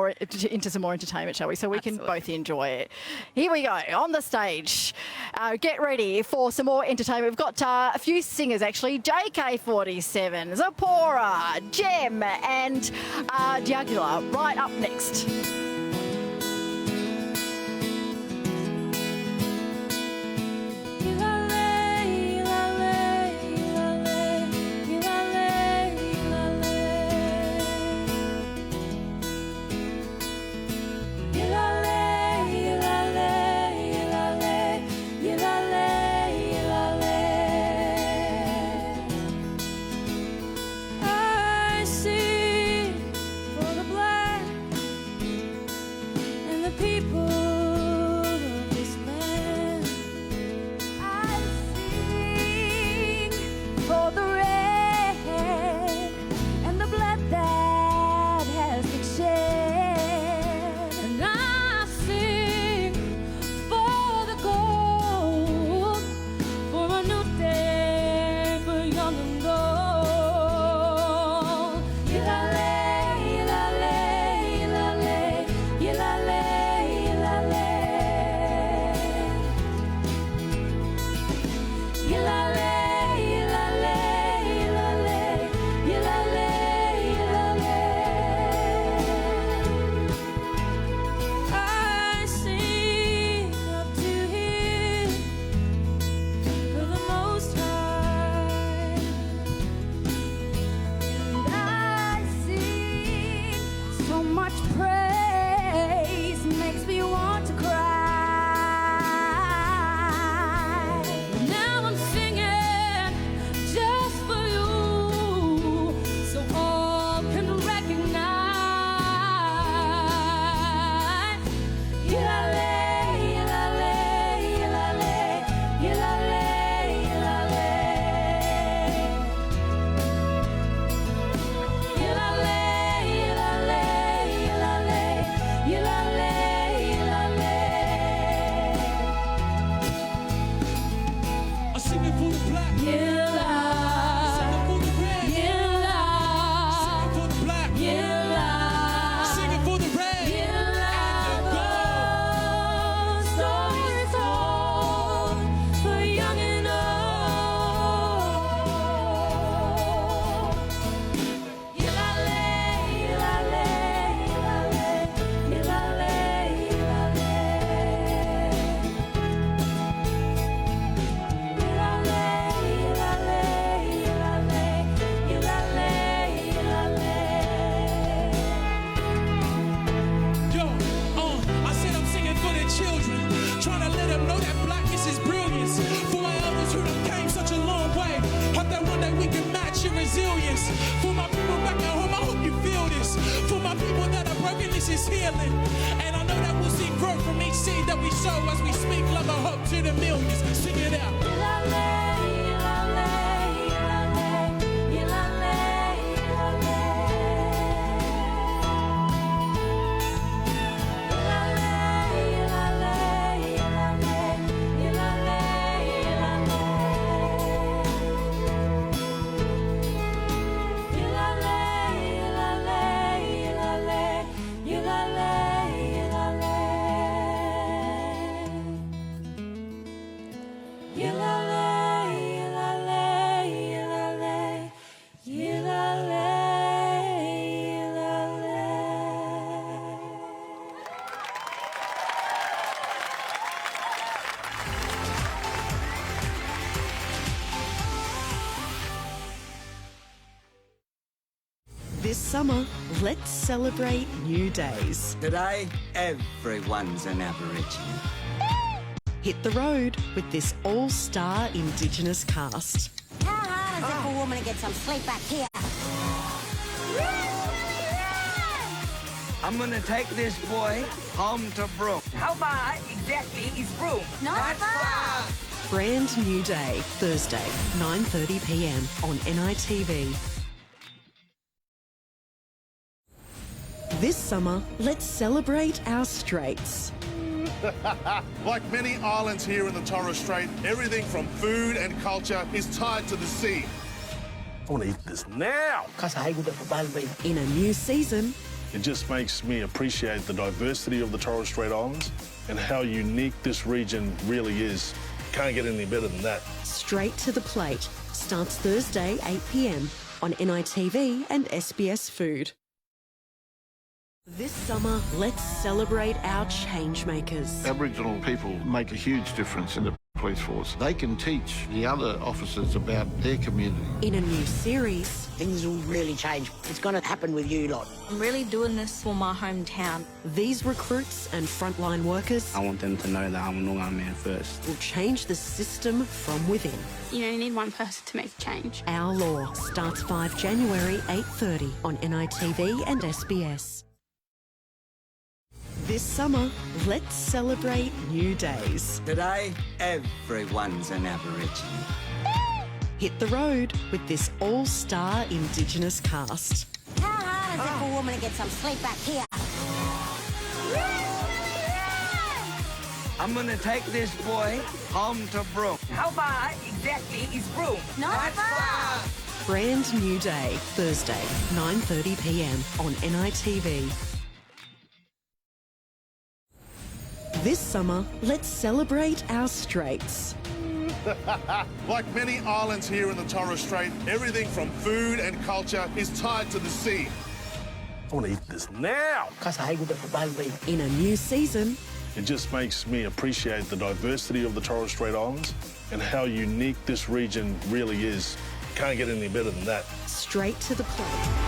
more entertainment, shall we? So we can both enjoy it. Here we go, on the stage. Get ready for some more entertainment. We've got a few singers, actually. JK47, Zipporah, Jem and Diagula right up next. I sing for the black is healing. And I know that we'll see growth from each seed that we sow as we speak love and hope to the millions. Sing it out. Yilale, This summer, let's celebrate new days. Today, everyone's an Aborigine. Hit the road with this all-star Indigenous cast. How hard is it for a woman to get some sleep back here? I'm gonna take this boy home to Broome. How far exactly is Broome? Not far. Brand new day, Thursday, 9:30 p.m. on NITV. This summer, let's celebrate our straits. Like many islands here in the Torres Strait, everything from food and culture is tied to the sea. I want to eat this now. In a new season, It just makes me appreciate the diversity of the Torres Strait Islands and how unique this region really is. Can't get any better than that. Straight to the Plate starts Thursday, 8 p.m. on NITV and SBS Food. This summer, let's celebrate our changemakers. Aboriginal people make a huge difference in the police force. They can teach the other officers about their community. In a new series, things will really change. It's going to happen with you lot. I'm really doing this for my hometown. These recruits and frontline workers I want them to know that I'm a Noongar man first. will change the system from within. You only need one person to make a change. Our Law starts 5 January, 8:30 on NITV and SBS. This summer, let's celebrate new days. Today, everyone's an Aborigine. Hit the road with this all-star Indigenous cast. How hard is it for a woman to get some sleep back here? I'm gonna take this boy home to Broome. How far exactly is Broome? Not far. Brand new day, Thursday, 9:30 p.m. on NITV. This summer, let's celebrate our straits. Like many islands here in the Torres Strait, everything from food and culture is tied to the sea. I want to eat this now. In a new season, It just makes me appreciate the diversity of the Torres Strait Islands and how unique this region really is. Can't get any better than that. straight to the plate.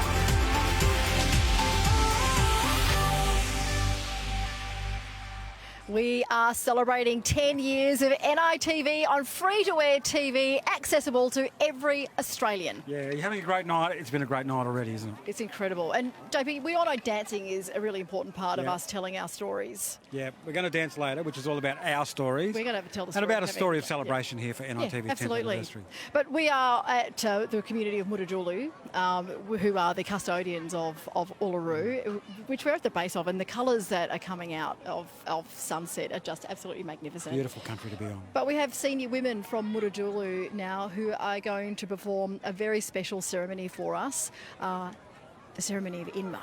We are celebrating 10 years of NITV on free-to-air TV, accessible to every Australian. Yeah, you're having a great night. It's been a great night already, isn't it? It's incredible. And JP, we all know dancing is a really important part of Yeah. us telling our stories. Yeah, we're going to dance later, which is all about our stories. We're going to tell the And story. about a story of celebration here for NITV's 10th absolutely. anniversary. But we are at the community of Mutitjulu, who are the custodians of Uluru, which we're at the base of, and the colours that are coming out of sunset are just absolutely magnificent. Beautiful country to be on. But we have senior women from Mutitjulu now who are going to perform a very special ceremony for us, the ceremony of Inma.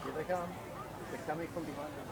Here they come. They're coming from behind them.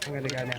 I'm going to go now.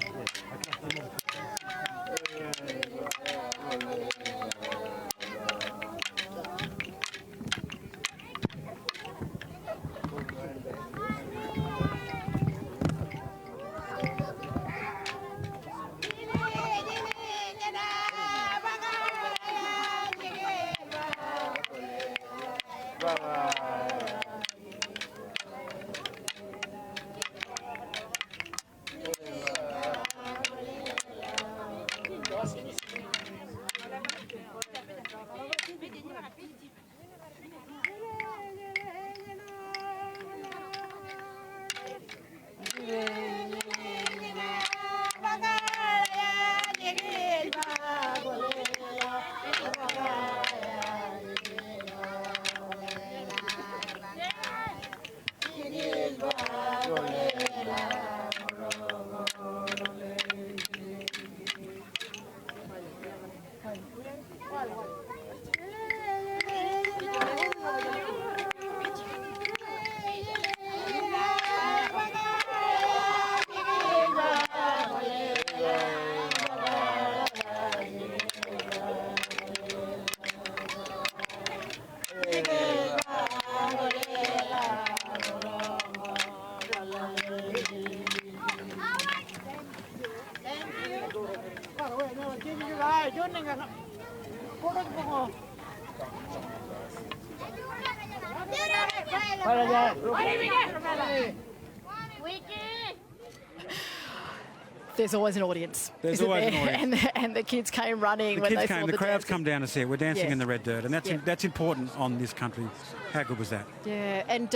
There's always an audience. There's isn't always there? an audience. And the kids came running when they saw the crowds dancing. come down to see it. We're dancing Yes. in the red dirt, and Yeah. that's important on this country. How good was that? Yeah, and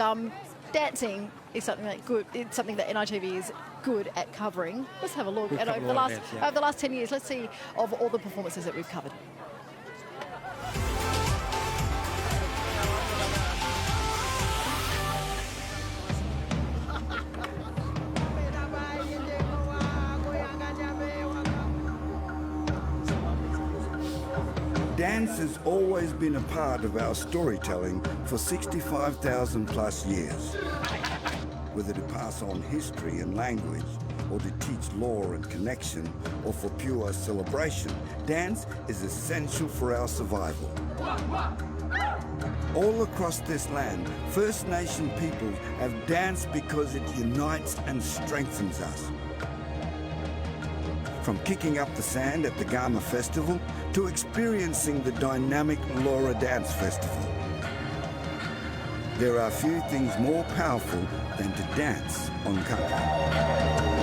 dancing is something that good. It's something that NITV is good at covering. Let's have a look. We've And covered over a the lot last of dance, yeah. over the last 10 years, let's see of all the performances that we've covered. Dance has always been a part of our storytelling for 65,000 plus years. Whether to pass on history and language, or to teach lore and connection, or for pure celebration, dance is essential for our survival. All across this land, First Nation people have danced because it unites and strengthens us. From kicking up the sand at the Gama Festival to experiencing the dynamic Laura Dance Festival. There are few things more powerful than to dance on country.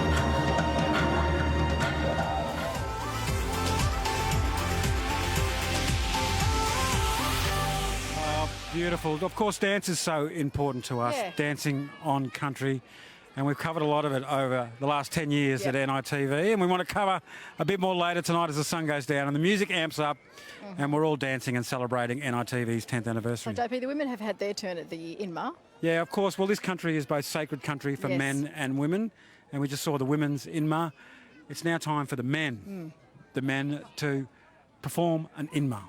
Beautiful. Of course, dance is so important to us, Yeah. dancing on country. And we've covered a lot of it over the last 10 years at NITV. And we want to cover a bit more later tonight as the sun goes down and the music amps up. And we're all dancing and celebrating NITV's 10th anniversary. So, JP, the women have had their turn at the Inma. Yeah, of course. Well, this country is both sacred country for Yes. men and women. And we just saw the women's Inma. It's now time for the men to perform an Inma.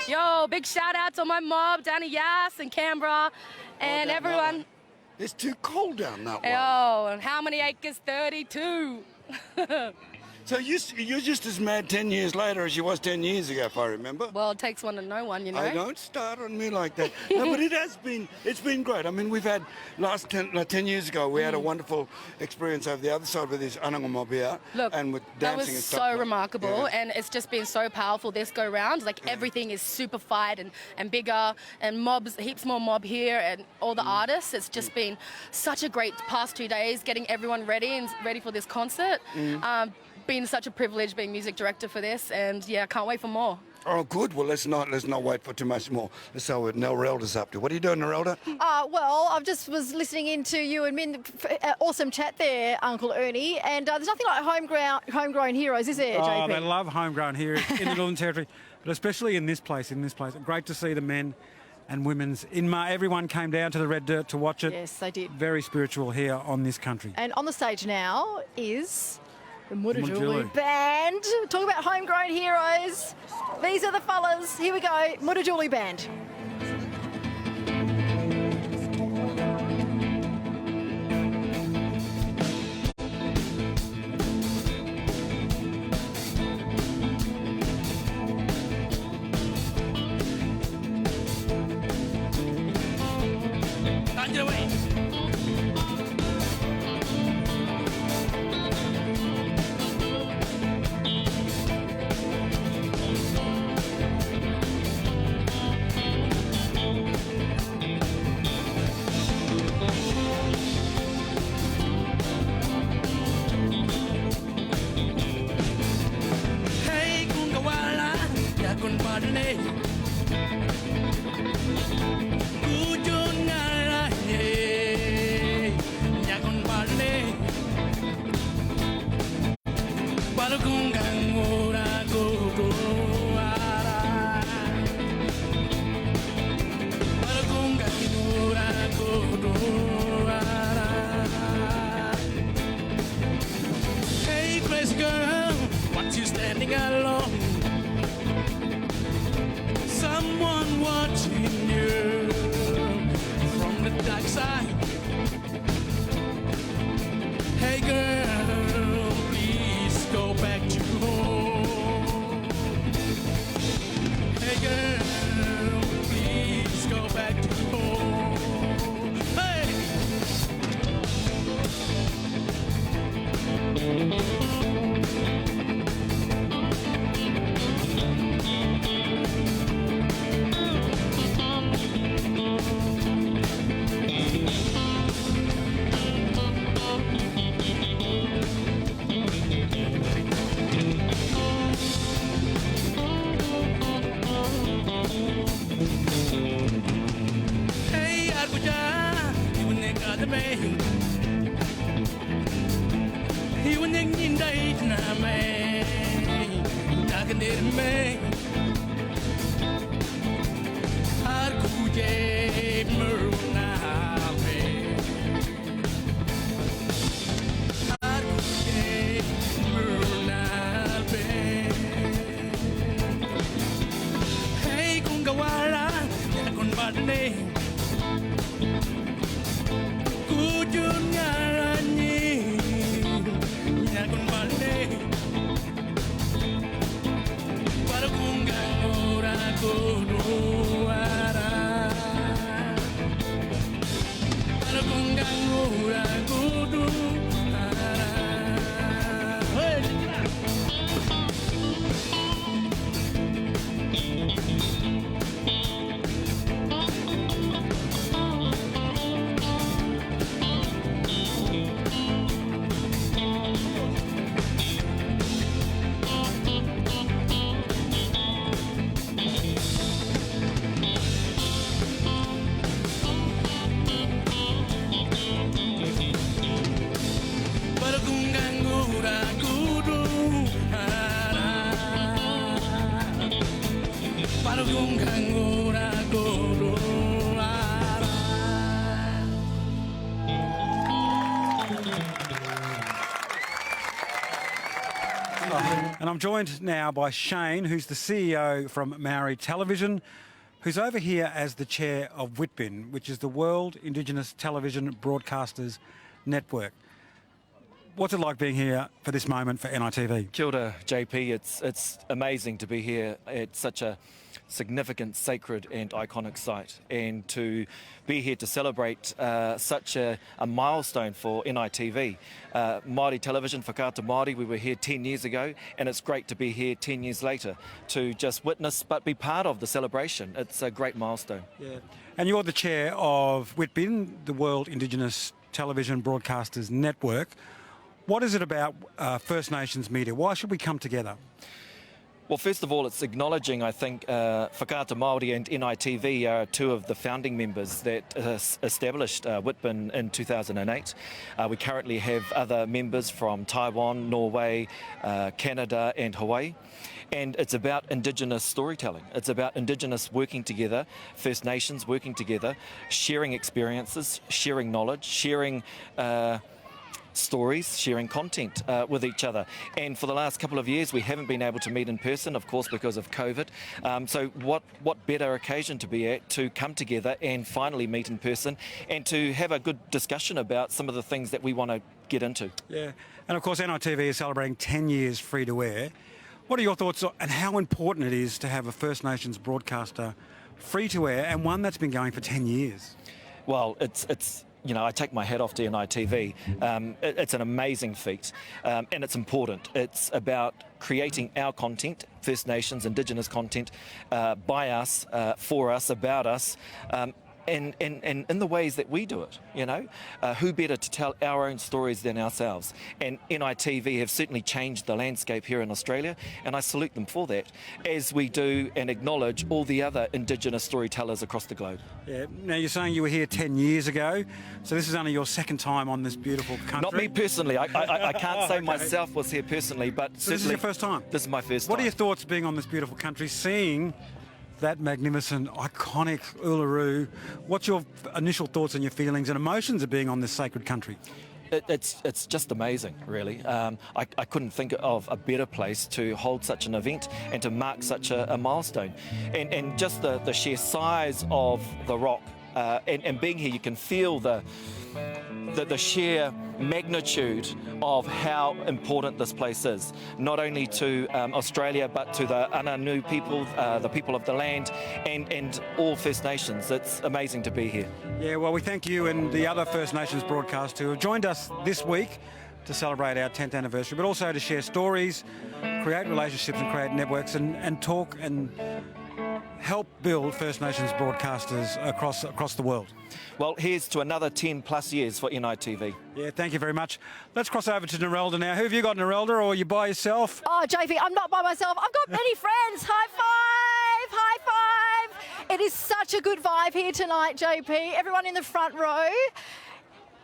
Yo, big shout out to my mob down in Yass and Canberra and everyone. It's too cold down that way. Yo, and how many acres? 32. So you're just as mad 10 years later as you was 10 years ago, if I remember. Well, it takes one to know one, you know. I don't start on me like that. No, but it's been great. I mean, we've had 10 years ago, we had a wonderful experience over the other side with this Ananga mob here. Look, and with dancing that was and so stuff. remarkable, and it's just been so powerful this go round. Like everything is super fight and bigger, and mobs, heaps more mob here, and all the artists. It's just been such a great past 2 days, getting everyone ready for this concert. Been such a privilege being music director for this, and yeah, I can't wait for more. Oh, good. Well, let's not wait for too much more. Let's see what Nerelda's up to. What are you doing, Nerelda? Well, I just was listening into you and Min. Awesome chat there, Uncle Ernie. And there's nothing like homegrown heroes, is there, JP? Oh, they love homegrown heroes in the Northern Territory, but especially in this place. Great to see the men and women's Inma. Everyone came down to the red dirt to watch it. Yes, they did. Very spiritual here on this country. And on the stage now is the Mutitjulu Band. Talk about homegrown heroes. These are the fellas. Here we go, Mutitjulu Band. Hey, crazy girl, what you standing alone? And I'm joined now by Shane, who's the CEO from Maori Television, who's over here as the chair of WITBIN, which is the World Indigenous Television Broadcasters Network. What's it like being here for this moment for NITV? Kia ora, JP. It's amazing to be here at such a significant, sacred and iconic site, and to be here to celebrate such a milestone for NITV. Māori Television, Whakaata Māori, we were here 10 years ago, and it's great to be here 10 years later to just witness but be part of the celebration. It's a great milestone. Yeah. And you're the chair of WITBIN, the World Indigenous Television Broadcasters Network. What is it about First Nations media? Why should we come together? Well, first of all, it's acknowledging, I think, Whakaata Māori and NITV are two of the founding members that established WITBIN in 2008. We currently have other members from Taiwan, Norway, Canada and Hawaii. And it's about Indigenous storytelling. It's about Indigenous working together, First Nations working together, sharing experiences, sharing knowledge, sharing stories, sharing content with each other. And for the last couple of years we haven't been able to meet in person, of course, because of COVID. So what better occasion to be at to come together and finally meet in person and to have a good discussion about some of the things that we want to get into. Yeah, and of course NITV is celebrating 10 years free to air. What are your thoughts on how important it is to have a First Nations broadcaster free to air, and one that's been going for 10 years? Well, it's you know, I take my hat off to NITV. It's an amazing feat, and it's important. It's about creating our content, First Nations, Indigenous content, by us, for us, about us, and in the ways that we do it, you know. Who better to tell our own stories than ourselves? And NITV have certainly changed the landscape here in Australia, and I salute them for that, as we do and acknowledge all the other Indigenous storytellers across the globe. Yeah. Now, you're saying you were here 10 years ago, so this is only your second time on this beautiful country? Not me personally. I can't say myself was here personally, but so this is your first time? This is my first time. What are your thoughts being on this beautiful country, seeing that magnificent, iconic Uluru? What's your initial thoughts and your feelings and emotions of being on this sacred country? It's just amazing, really. I couldn't think of a better place to hold such an event and to mark such a milestone. And just the sheer size of the rock, and being here, you can feel the sheer magnitude of how important this place is, not only to Australia but to the Ananu people, the people of the land, and all First Nations. It's amazing to be here. Yeah, well, we thank you and the other First Nations broadcasters who have joined us this week to celebrate our 10th anniversary, but also to share stories, create relationships and create networks, and talk and help build First Nations broadcasters across the world. Well, here's to another 10 plus years for NITV. Yeah, thank you very much. Let's cross over to Narelda now. Who have you got, Narelda, or are you by yourself? Oh, JV, I'm not by myself. I've got many friends. High five! High five! It is such a good vibe here tonight, JP. Everyone in the front row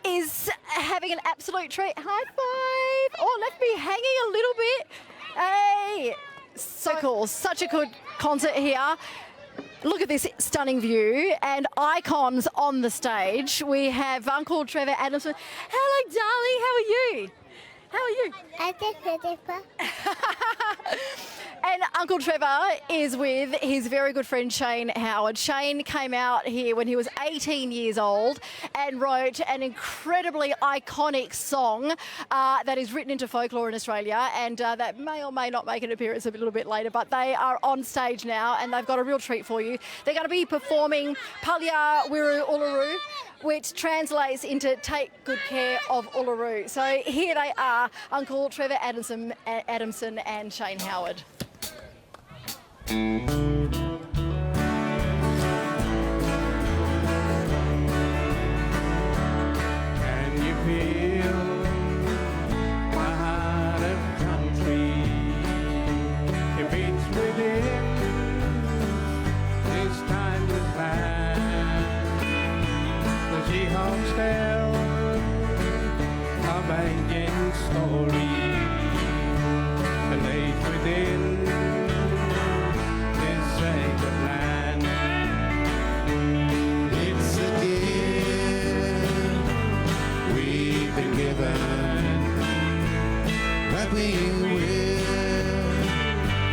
is having an absolute treat. High five! Oh, left me hanging a little bit. Hey! So cool. Such a good concert here. Look at this stunning view and icons on the stage. We have Uncle Trevor, Adamson. Hello, darling. How are you? How are you? And Uncle Trevor is with his very good friend Shane Howard. Shane came out here when he was 18 years old and wrote an incredibly iconic song that is written into folklore in Australia, and that may or may not make an appearance a little bit later, but they are on stage now and they've got a real treat for you. They're going to be performing Palya Wiru Uluru, which translates into Take Good Care of Uluru. So here they are, Uncle Trevor Adamson and Shane Howard. Can you feel my heart of country? It beats within this timeless land. The She-Hulks tell a banking story, and laid within sacred land. It's a gift we've been given that we will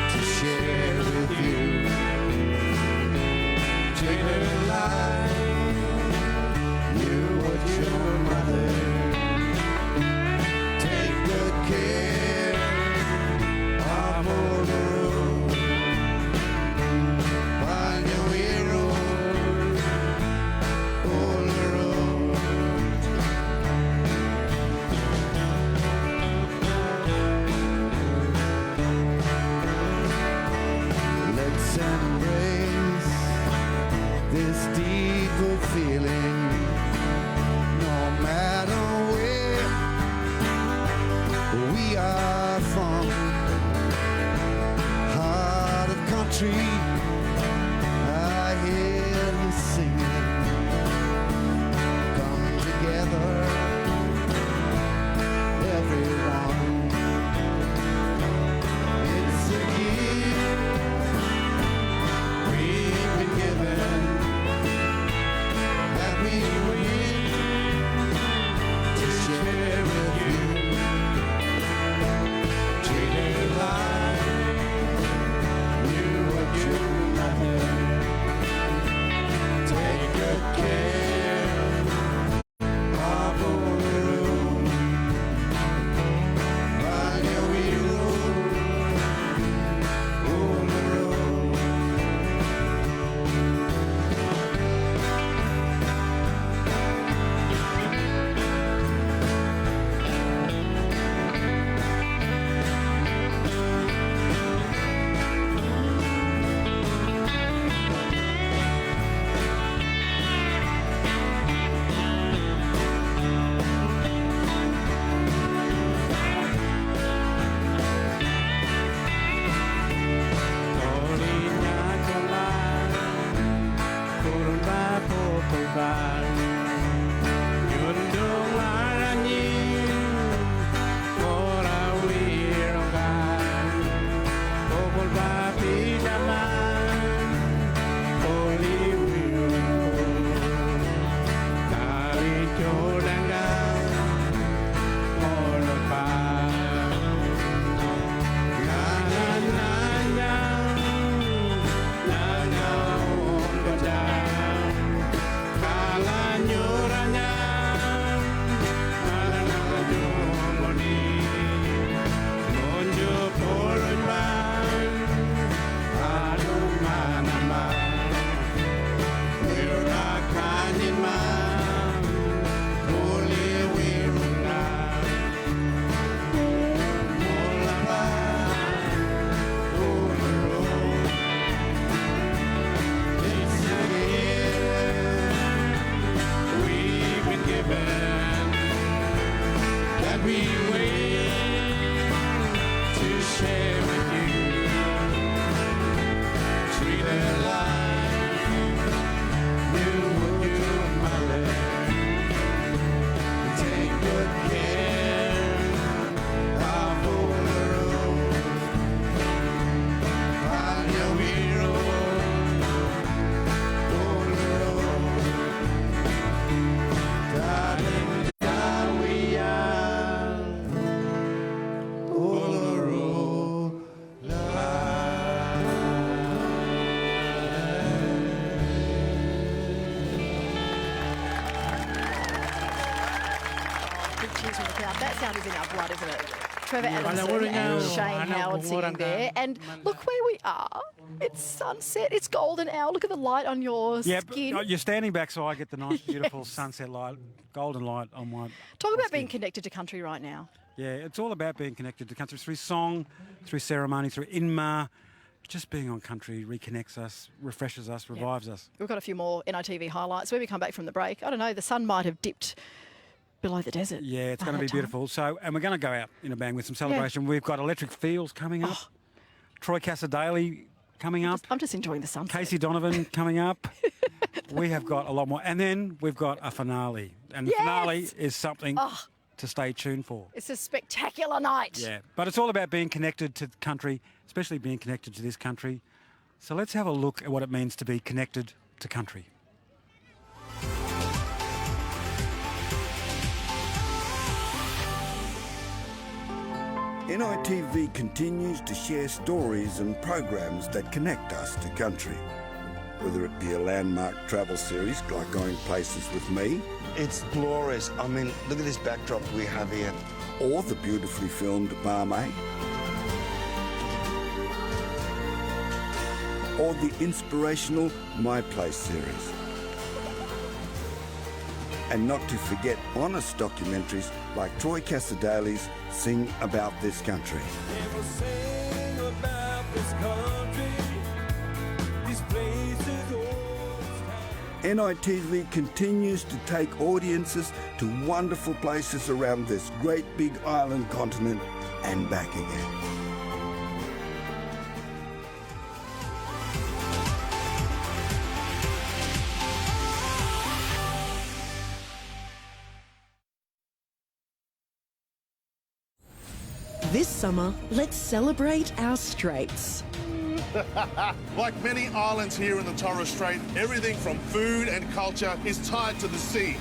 to share with you. Treat her like you would your mother. Take good care of Uluru. Embrace this deeper feeling, no matter where we are from. Heart of country, I hear you singing. Come together, everyone. It's a gift we've been given that we will to share with you. Treat it like you would your Cheers from the crowd. That sound is in our blood, isn't it? Trevor Yeah. Adamson and Shane Howard singing there. And look where we are. It's sunset. It's golden hour. Look at the light on your skin. You're standing back so I get the nice, beautiful sunset light, golden light on my Talk about being connected to country right now. Yeah, it's all about being connected to country through song, through ceremony, through Inma. Just being on country reconnects us, refreshes us, revives us. We've got a few more NITV highlights. When we come back from the break, I don't know, the sun might have dipped below the desert. Yeah, it's going to be beautiful. So, and we're going to go out in a bang with some celebration. We've got Electric Fields coming up. Troy Cassar-Daley coming up. I'm just enjoying the sunset. Casey Donovan coming up. We have got a lot more. And then we've got a finale. And the finale is something to stay tuned for. It's a spectacular night. Yeah, but it's all about being connected to the country, especially being connected to this country. So let's have a look at what it means to be connected to country. NITV continues to share stories and programs that connect us to country. Whether it be a landmark travel series like Going Places with Me. It's glorious. I mean, look at this backdrop we have here. Or the beautifully filmed Barmaid. Or the inspirational My Place series. And not to forget honest documentaries like Troy Cassar-Daley's Sing About This Country. NITV continues to take audiences to wonderful places around this great big island continent and back again. This summer, let's celebrate our straits. Like many islands here in the Torres Strait, everything from food and culture is tied to the sea.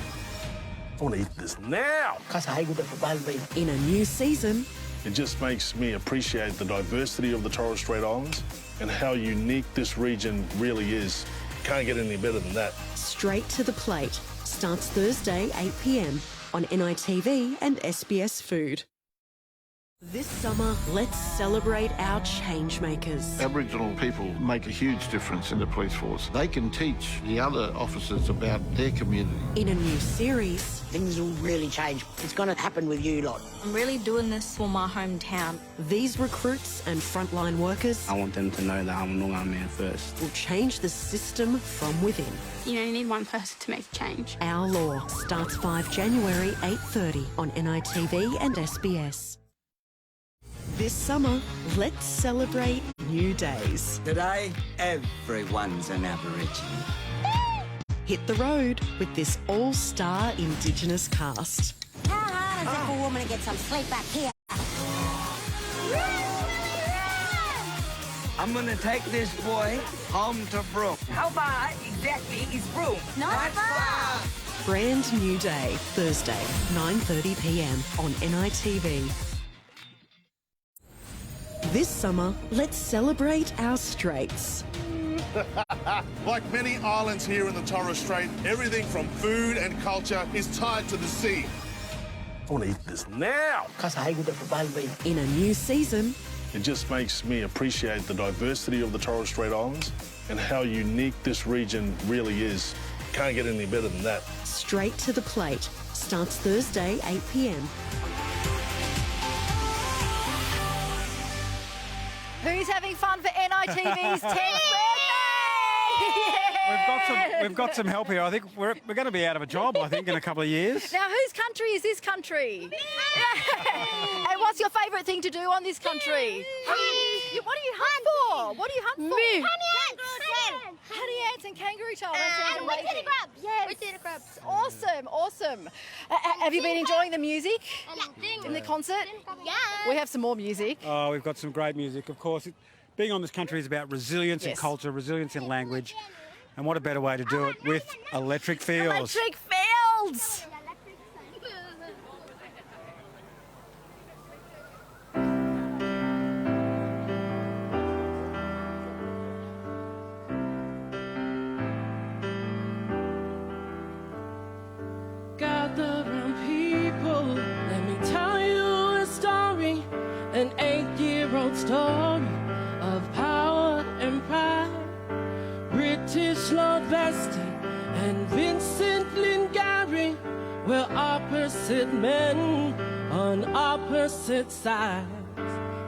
I want to eat this now. In a new season, It just makes me appreciate the diversity of the Torres Strait Islands and how unique this region really is. Can't get any better than that. Straight to the Plate starts Thursday, 8 p.m. on NITV and SBS Food. This summer, let's celebrate our changemakers. Aboriginal people make a huge difference in the police force. They can teach the other officers about their community. In a new series, things will really change. It's going to happen with you lot. I'm really doing this for my hometown. These recruits and frontline workers I want them to know that I'm a Noongar man first. will change the system from within. You only need one person to make a change. Our Law starts 5 January, 8:30 on NITV and SBS. This summer, let's celebrate new days. Today, everyone's an Aborigine. Hit the road with this all-star Indigenous cast. How hard is it for a woman to get some sleep back here? I'm gonna take this boy home to Broome. How far exactly is Broome? Not far. Brand new day, Thursday, 9:30 p.m. on NITV. This summer, let's celebrate our straits. Like many islands here in the Torres Strait, everything from food and culture is tied to the sea. I want to eat this now. In a new season, It just makes me appreciate the diversity of the Torres Strait Islands and how unique this region really is. Can't get any better than that. Straight to the Plate starts Thursday, 8 p.m. Who's having fun for NITV's 10th birthday? We've got some help here. I think we're going to be out of a job, I think, in a couple of years. Now, whose country is this country? And what's your favourite thing to do on this country? What do you hunt for? What do you hunt for? Honey ants and kangaroo tail. And Mutitjulu grubs. Yes. Mutitjulu grubs. Awesome, awesome. Have you been enjoying the music in the concert? Yeah. We have some more music. Oh, we've got some great music, of course. Being on this country is about resilience in culture, resilience in language. And what a better way to do it with Electric Fields. Electric Fields! Gather round people, Lord Vesti and Vincent Lingari were opposite men on opposite sides.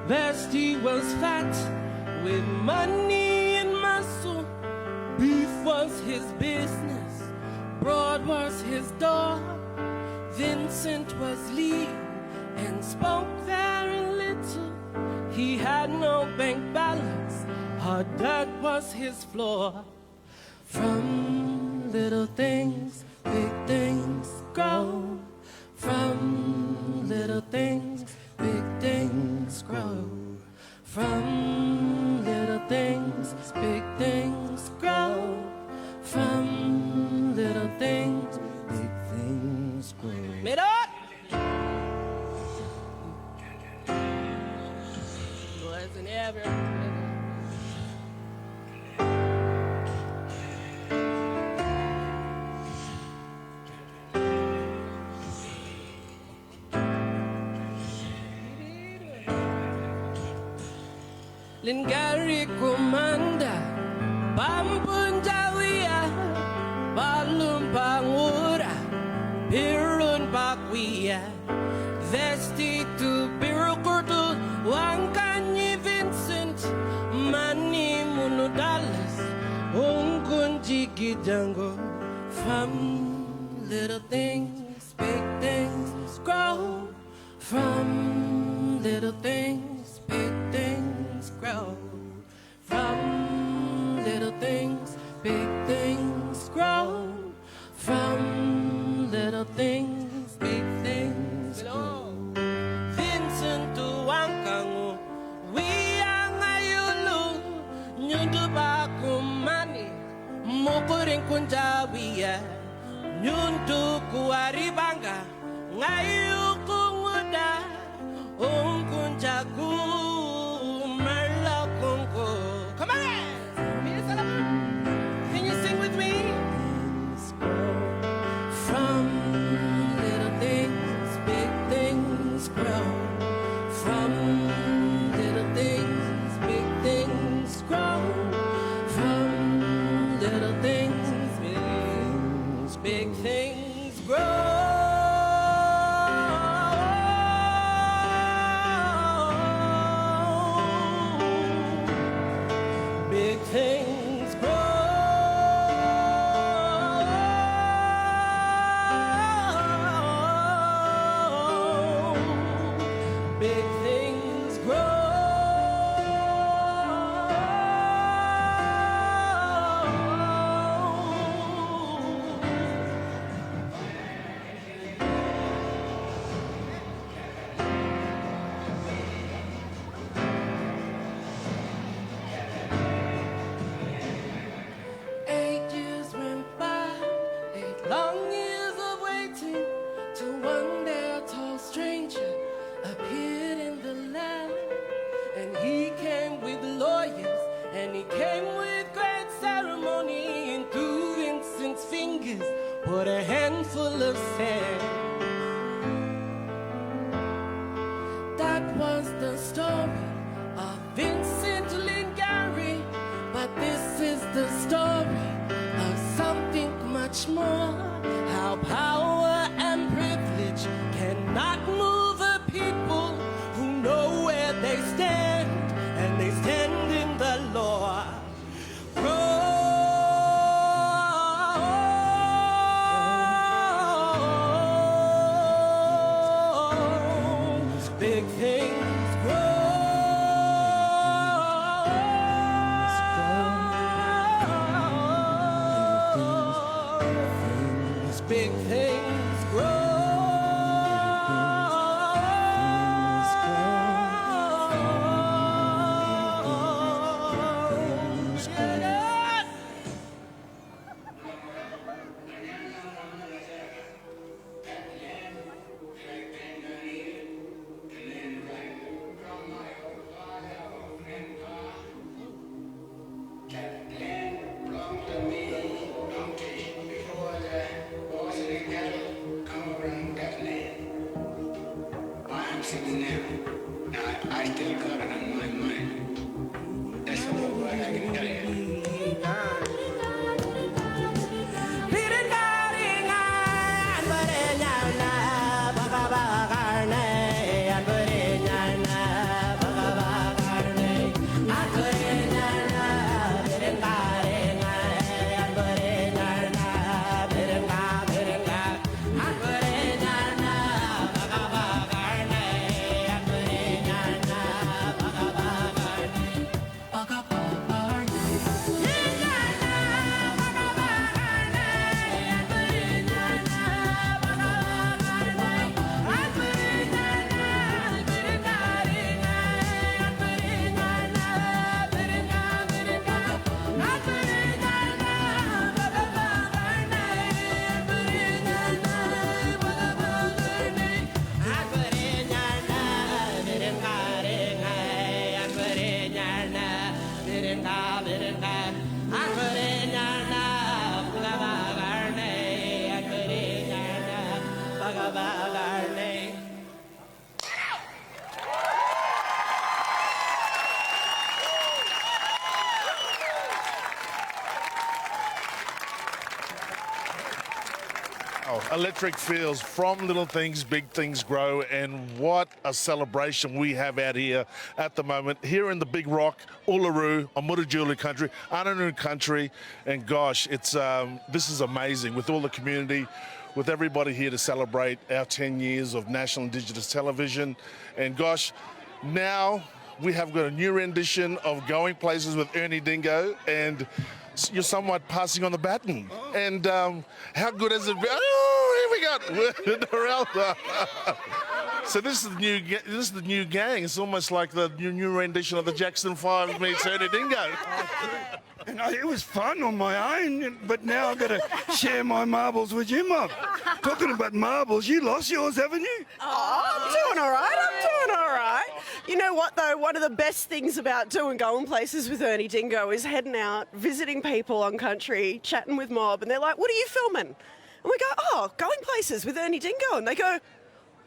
Vesti was fat with money and muscle. Beef was his business, broad was his door. Vincent was lean and spoke very little. He had no bank balance, hard dirt was his floor. From little things, big things grow. From little things, big things grow. From little things, big things grow. From little things, big things grow. Made up! Wasn't ever. Lingari Kumanda Bambun Jawia Balum Bangura Pirun Bakwia Vesti to Birukurtu Wankanyi Vincent Mani Munudalas Unkunji Gijango. From little things, big things grow. From little things, big things grow. From little things, big things grow. From little things, big things grow. Vincent to Wankangu, we are Ayulu, Nyudubakumani, Mokurin Kunjawia, Nyundu Kuaribanga, Ngayukunguda, Unkunjagu, Merlakungu. Come on! Can you sing with me? From little things, big things grow. From little things, big things grow. From little things, big things grow. Big things grow. Big things grow. Long years of waiting till one day a tall stranger appeared in the land. And he came with lawyers and he came with great ceremony. And through Vincent's fingers put a handful of sand. That was the story of Vincent Lingari. But this is the story of something much more. How power and privilege cannot move a people who know where they stand, and they stand in the law. Big things grow. Big things grow. Electric feels, from little things, big things grow, and what a celebration we have out here at the moment, here in the Big Rock, Uluru, on Mutitjulu country, Ananu country, and gosh, it's this is amazing with all the community, with everybody here to celebrate our 10 years of national Indigenous television, and gosh, now we have got a new rendition of Going Places with Ernie Dingo, and you're somewhat passing on the baton. And how good has it been? Oh, here we go. Norelda. So this is the new gang. It's almost like the new rendition of the Jackson 5 meets Ernie Dingo. And it was fun on my own, but now I've got to share my marbles with you, Mum. Talking about marbles, you lost yours, haven't you? Oh, I'm doing all right. You know what, though? One of the best things about doing Going Places with Ernie Dingo is heading out, visiting people on country, chatting with mob, and they're like, what are you filming? And we go, oh, Going Places with Ernie Dingo. And they go,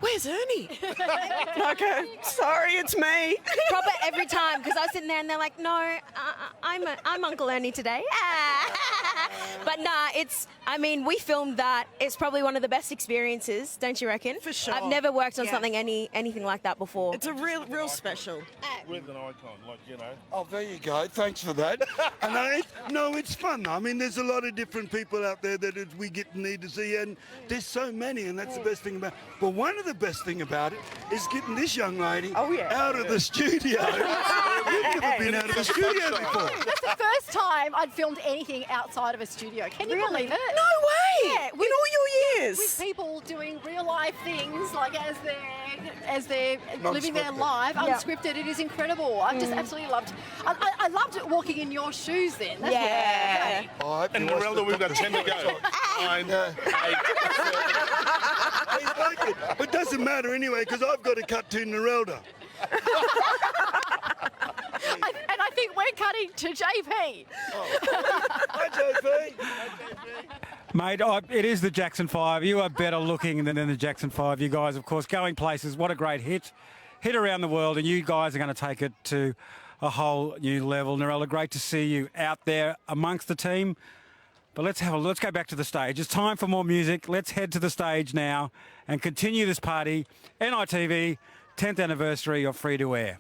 where's Ernie? And I go, sorry, it's me. Proper every time, because I was sitting there and they're like, no, I'm Uncle Ernie today. But nah, we filmed that. It's probably one of the best experiences, don't you reckon? For sure. I've never worked on something anything like that before. It's a real special. With an icon, like, you know. Oh, there you go. Thanks for that. And it's fun. I mean, there's a lot of different people out there that we need to see, and there's so many, and that's the best thing about it. But one of the best thing about it is getting this young lady out of the studio. We've never been out of the studio before. That's the first time I'd filmed anything outside of a studio. Can you believe it? No way! Yeah, in all your years. With people doing real life things, like as they're living their life, unscripted. It is incredible. I've just absolutely loved. I loved it walking in your shoes. Then. That's yeah. And Norelda, we've got 10 to go. 9, 8. It doesn't matter anyway, because I've got to cut to Norelda. And I think we're cutting to JP. Hi, JP. Mate, it is the Jackson 5. You are better looking than the Jackson 5. You guys, of course, Going Places. What a great hit around the world, and you guys are going to take it to a whole new level. Norelda, great to see you out there amongst the team. But let's go back to the stage. It's time for more music. Let's head to the stage now and continue this party. NITV, 10th anniversary of Free to Air.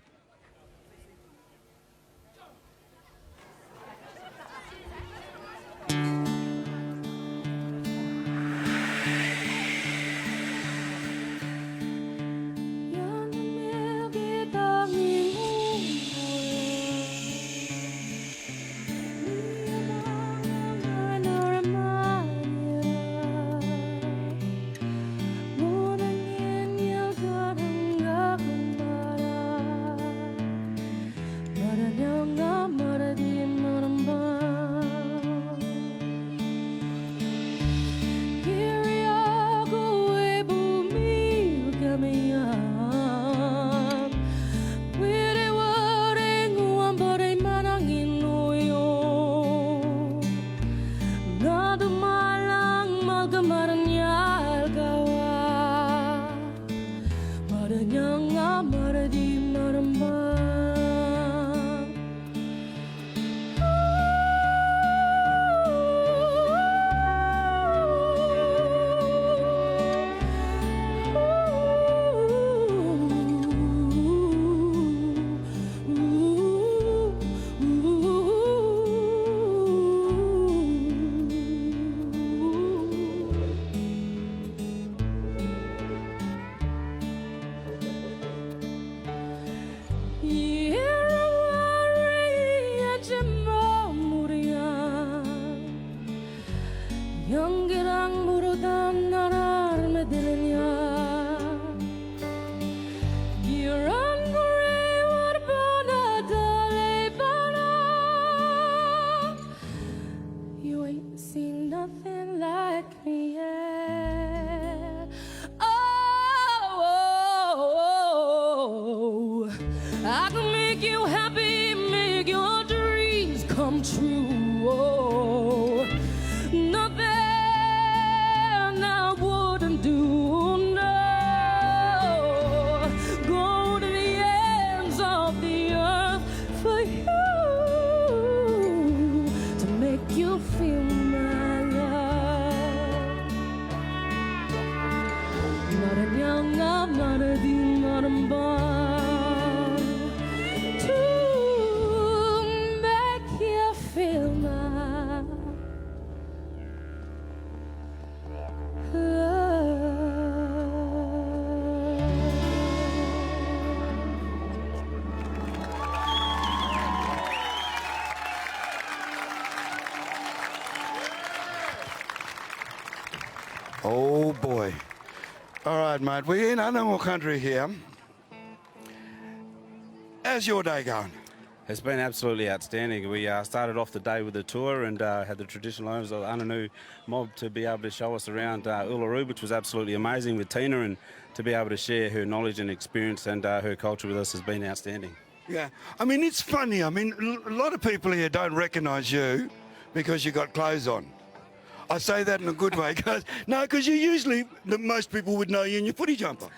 Oh boy. All right, mate. We're in animal country here. How's your day going? It's been absolutely outstanding. We started off the day with a tour and had the traditional owners of the Ananu mob to be able to show us around Uluru, which was absolutely amazing with Tina, and to be able to share her knowledge and experience and her culture with us has been outstanding. Yeah. I mean, it's funny. I mean, a lot of people here don't recognise you because you got clothes on. I say that in a good way. Because you usually, most people would know you in your footy jumper.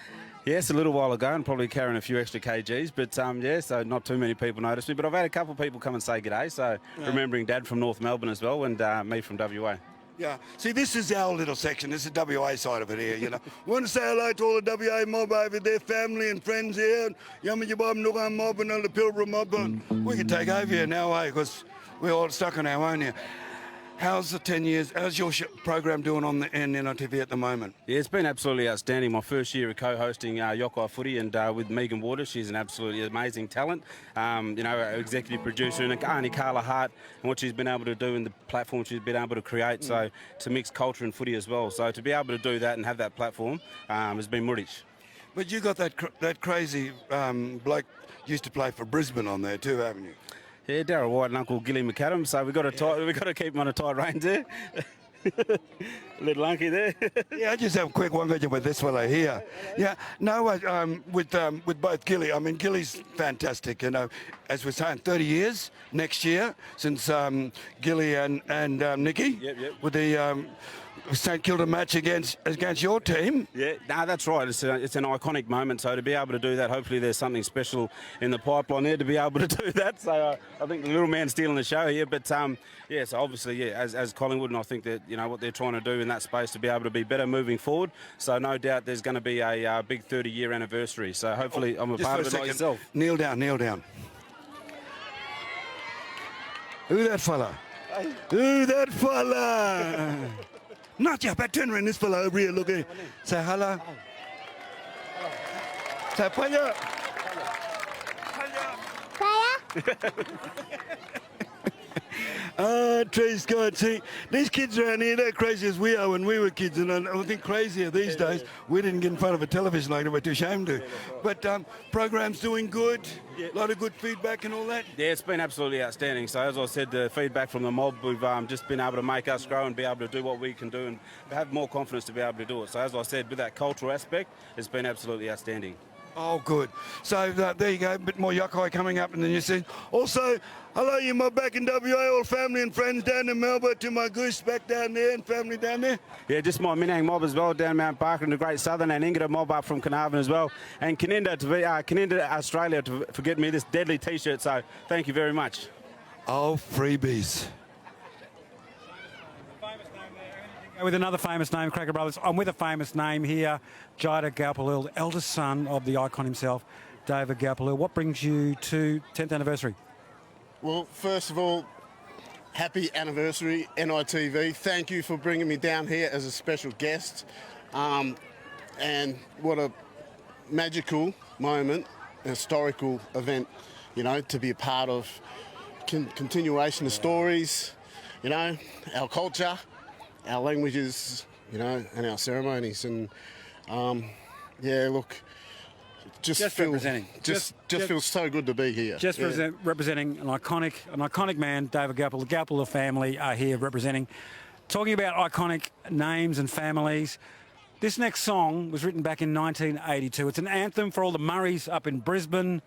Yes, a little while ago, and probably carrying a few extra kgs, but yeah, so not too many people noticed me. But I've had a couple of people come and say g'day, so remembering Dad from North Melbourne as well, and me from WA. Yeah. See, this is our little section. This is the WA side of it here, you know. We want to say hello to all the WA mob over there, family and friends here, Yamajabob, Nugan mob and all the Pilbara mob. We can take over here now, because we're all stuck on our own here. How's the 10 years, how's your program doing on the NITV at the moment? Yeah, it's been absolutely outstanding. My first year of co-hosting Yokai Footy and with Megan Waters. She's an absolutely amazing talent. You know, our executive producer and Auntie Carla Hart, and what she's been able to do in the platform she's been able to create. So to mix culture and footy as well. So to be able to do that and have that platform has been Mutitjulu. But you got that crazy bloke used to play for Brisbane on there too, haven't you? Yeah, Darryl White and Uncle Gilly McAdam, so we've got to keep him on a tight rein there. Little Unky there. Yeah, I just have a quick one with this fella here. Yeah, no, with both Gilly, I mean, Gilly's fantastic, you know, as we're saying, 30 years next year since Gilly and Nicky with the St Kilda match against your team. Yeah, no, that's right. It's an iconic moment. So to be able to do that, hopefully there's something special in the pipeline there to be able to do that. So I think the little man's stealing the show here. But yeah, so obviously, yeah, as Collingwood, and I think that, you know, what they're trying to do in that space to be able to be better moving forward. So no doubt there's going to be a big 30-year anniversary. So hopefully I'm a part of it like yourself. Kneel down, kneel down. Who that fella? Who that fella? Not your back, turn around, this fella over here, look at him. Say hello. Say paya. Praise God. See, these kids around here, they're crazy as we are when we were kids, and I think crazier these days. We didn't get in front of a television like that, we're too ashamed to. But program's doing good, a lot of good feedback and all that. Yeah, it's been absolutely outstanding. So as I said, the feedback from the mob, we've just been able to make us grow and be able to do what we can do and have more confidence to be able to do it. So as I said, with that cultural aspect, it's been absolutely outstanding. Oh, good. So there you go, a bit more yokai coming up in the new season. Also, hello, you mob back in WA, all family and friends down in Melbourne, to my goose back down there and family down there. Yeah, just my Minang mob as well, down Mount Barker and the Great Southern, and Ingrid mob up from Carnarvon as well. And Caninda Australia to forget me this deadly T-shirt, so thank you very much. Oh, freebies. With another famous name, Cracker Brothers. I'm with a famous name here, Jada Gaupalil, the eldest son of the icon himself, David Gaupalil. What brings you to 10th anniversary? Well, first of all, happy anniversary, NITV. Thank you for bringing me down here as a special guest. And what a magical moment, a historical event, you know, to be a part of. Continuation of stories, you know, our culture, our languages, you know, and our ceremonies, and yeah, look, just representing. Just feels so good to be here. Just representing an iconic man, David Gaupalil. The Gaupalil family are here representing. Talking about iconic names and families, this next song was written back in 1982. It's an anthem for all the Murrays up in Brisbane.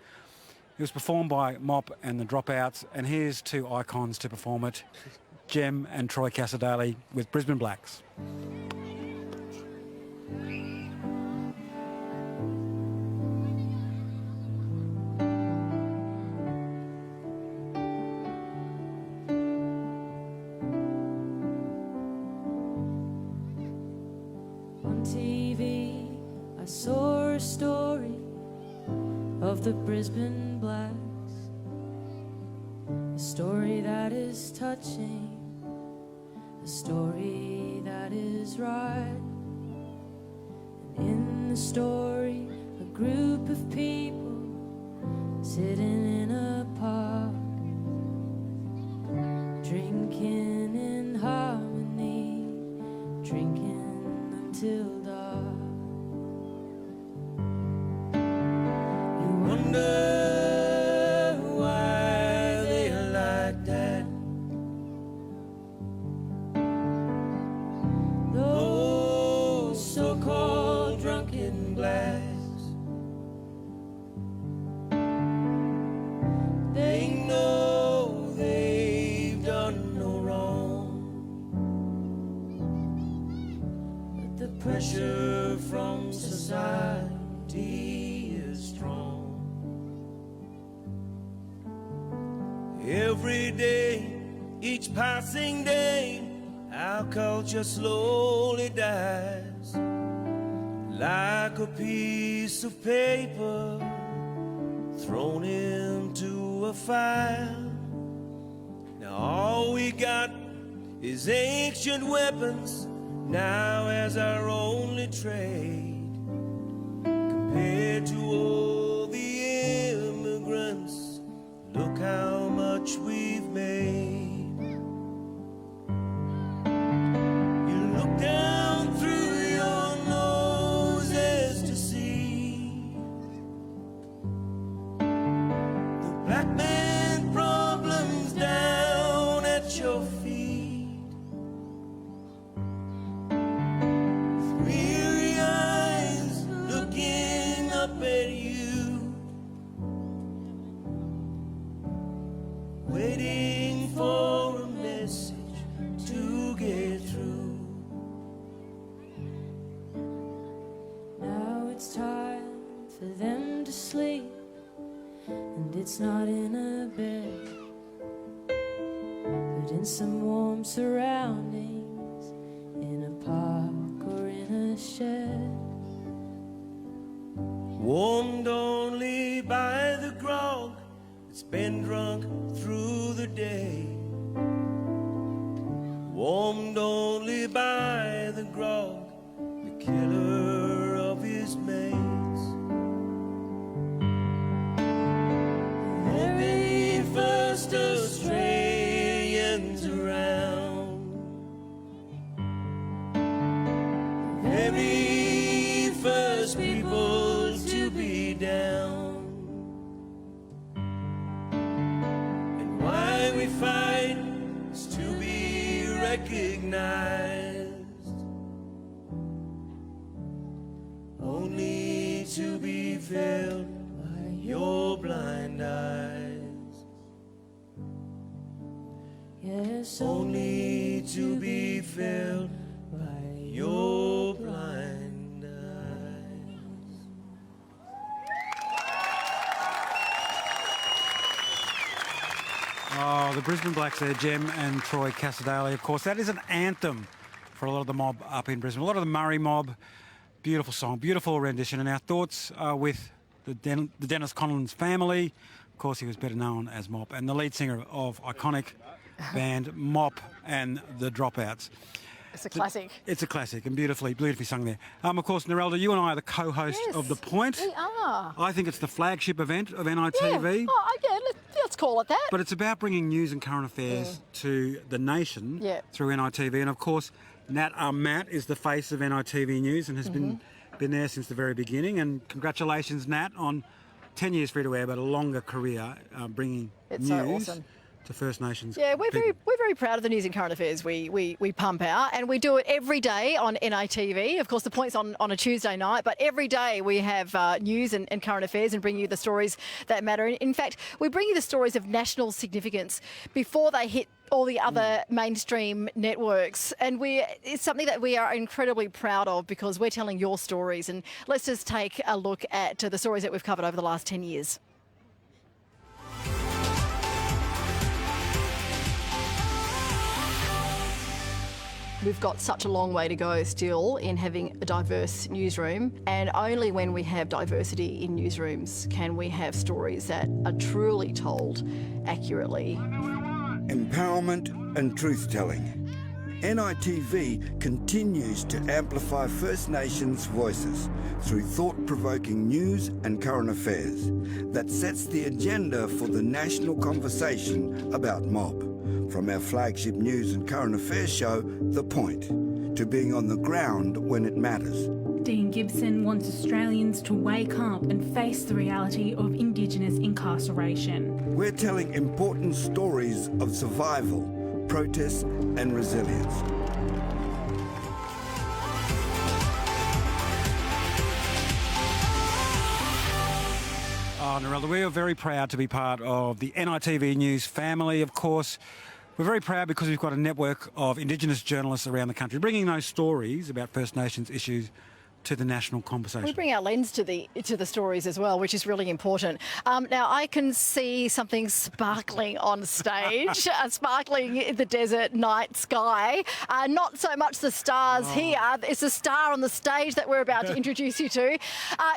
It was performed by Mop and the Dropouts, and here's two icons to perform it. Jem and Troy Cassar-Daley with Brisbane Blacks. On TV, I saw a story of the Brisbane Blacks, a story that is touching, a story that is right. And in the story, a group of people sitting in a park, drinking in harmony, drinking till dark. You wonder why they're like that. Those so-called drunken blacks, they know they've done no wrong, but the pressure from society is strong. Every day, each passing day, our culture slowly dies like a piece of paper thrown into a fire. Now all we got is ancient weapons now as our only trade, compared to all the immigrants. Look how much we've made. You look down through your noses to see the black man problems down at your feet. With weary eyes looking up at you, waiting for a message to get through. Now it's time for them to sleep, and it's not in a bed, but in some warm surroundings, in a park or in a shed. Warmed only by the grog that's been drunk through the day, warmed only by the grog, the killer of his mates. The very first Australians around, the very first people to be down. And why we fight is to be recognized, only to be felt by your blind eyes. Yes, only to be felt by your blind eyes. Oh, the Brisbane Blacks there, Jem and Troy Cassar-Daley. Of course, that is an anthem for a lot of the mob up in Brisbane. A lot of the Murray mob. Beautiful song, beautiful rendition. And our thoughts are with the Dennis Conlon's family. Of course, he was better known as Mop, and the lead singer of iconic band Mop and the Dropouts. It's a classic. It's a classic and beautifully sung there. Of course, Nerelda, you and I are the co-host of The Point. We are. I think it's the flagship event of NITV. Yeah. Oh, yeah, let's call it that. But it's about bringing news and current affairs to the nation through NITV. And of course, Nat Matt is the face of NITV News and has been there since the very beginning. And congratulations, Nat, on 10 years free to air, but a longer career bringing news so awesome to First Nations. Yeah, we're people. very proud of the news and current affairs we pump out, and we do it every day on NITV. Of course, the Point's on a Tuesday night, but every day we have news and current affairs and bring you the stories that matter. In fact, we bring you the stories of national significance before they hit all the other mainstream networks, and it's something that we are incredibly proud of because we're telling your stories. And let's just take a look at the stories that we've covered over the last 10 years. We've got such a long way to go still in having a diverse newsroom, and only when we have diversity in newsrooms can we have stories that are truly told accurately. Empowerment and truth-telling. NITV continues to amplify First Nations voices through thought-provoking news and current affairs that sets the agenda for the national conversation about mob. From our flagship news and current affairs show, The Point, to being on the ground when it matters. Dean Gibson wants Australians to wake up and face the reality of Indigenous incarceration. We're telling important stories of survival, protest and resilience. Oh, Narelda, we are very proud to be part of the NITV News family, of course. We're very proud because we've got a network of Indigenous journalists around the country bringing those stories about First Nations issues to the national conversation. We bring our lens to the stories as well, which is really important. Now, I can see something sparkling on stage, sparkling in the desert night sky. Not so much the stars here. It's a star on the stage that we're about to introduce you to.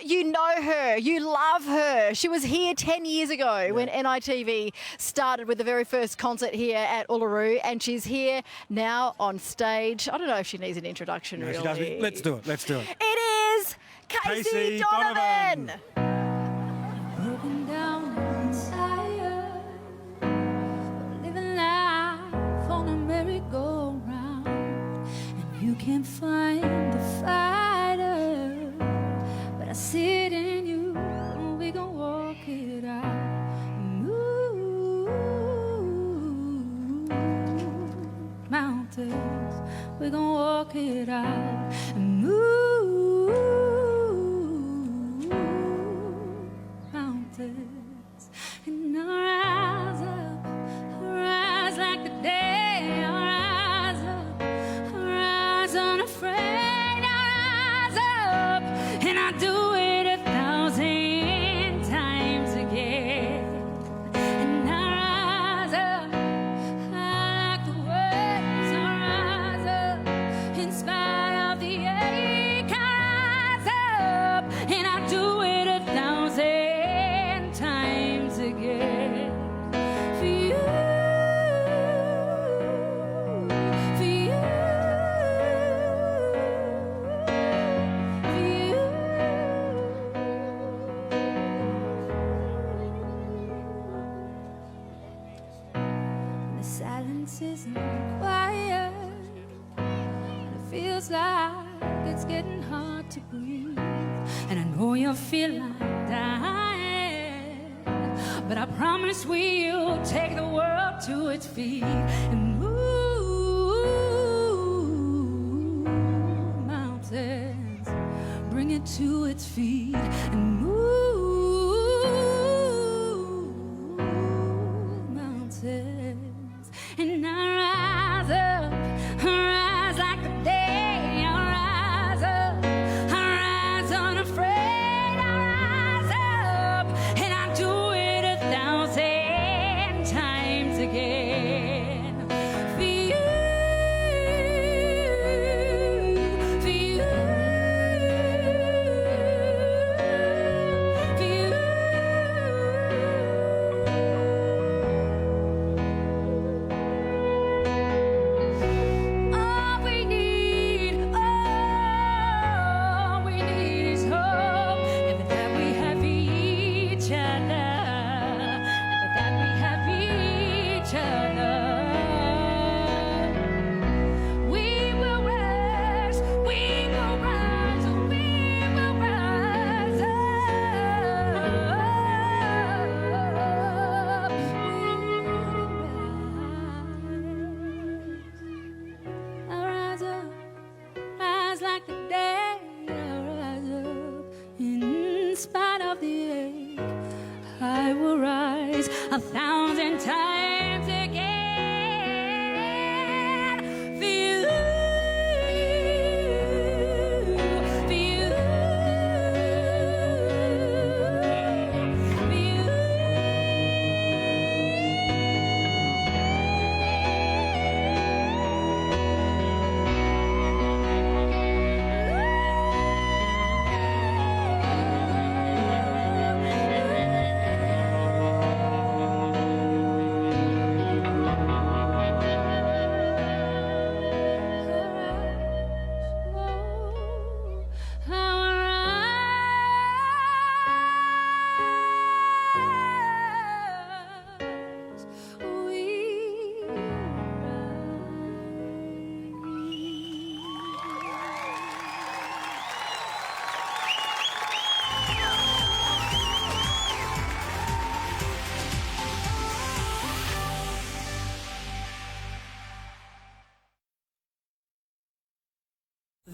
You know her. You love her. She was here 10 years ago when NITV started with the very first concert here at Uluru, and she's here now on stage. I don't know if she needs an introduction, really. She does. Let's do it. Let's do it. It is Casey Donovan. Broken down and tired, living life on a merry-go-round, and you can't find the fighter, but I see it in you, and we gon' walk it out. Move mountains, we gon' walk it out. Move mountains, and I'll rise like the day. I'll rise unafraid. I'll rise up, and I'll do it 1,000 times again. And I'll rise up like the waves. I'll rise up in spite of the ache. I'll rise up, and I'll do it 1,000 times again. For you, for you, for you. The silence isn't quiet, and it feels like it's getting hard to breathe. And I know you feel like dying, but I promise we'll take the world to its feet and move mountains, bring it to its feet and move mountains. And I rise up, I rise like the day. I rise up, I rise unafraid. I rise up, and I do it 1,000 times again. For you, for you, for you. All we need is hope, and for that we have each other, and for that we have each other. We will rise, we will rise, we will rise up. I rise up, rise like the day. I rise up in spite of the ache. I will rise 1,000 times again. For you, for you, for you.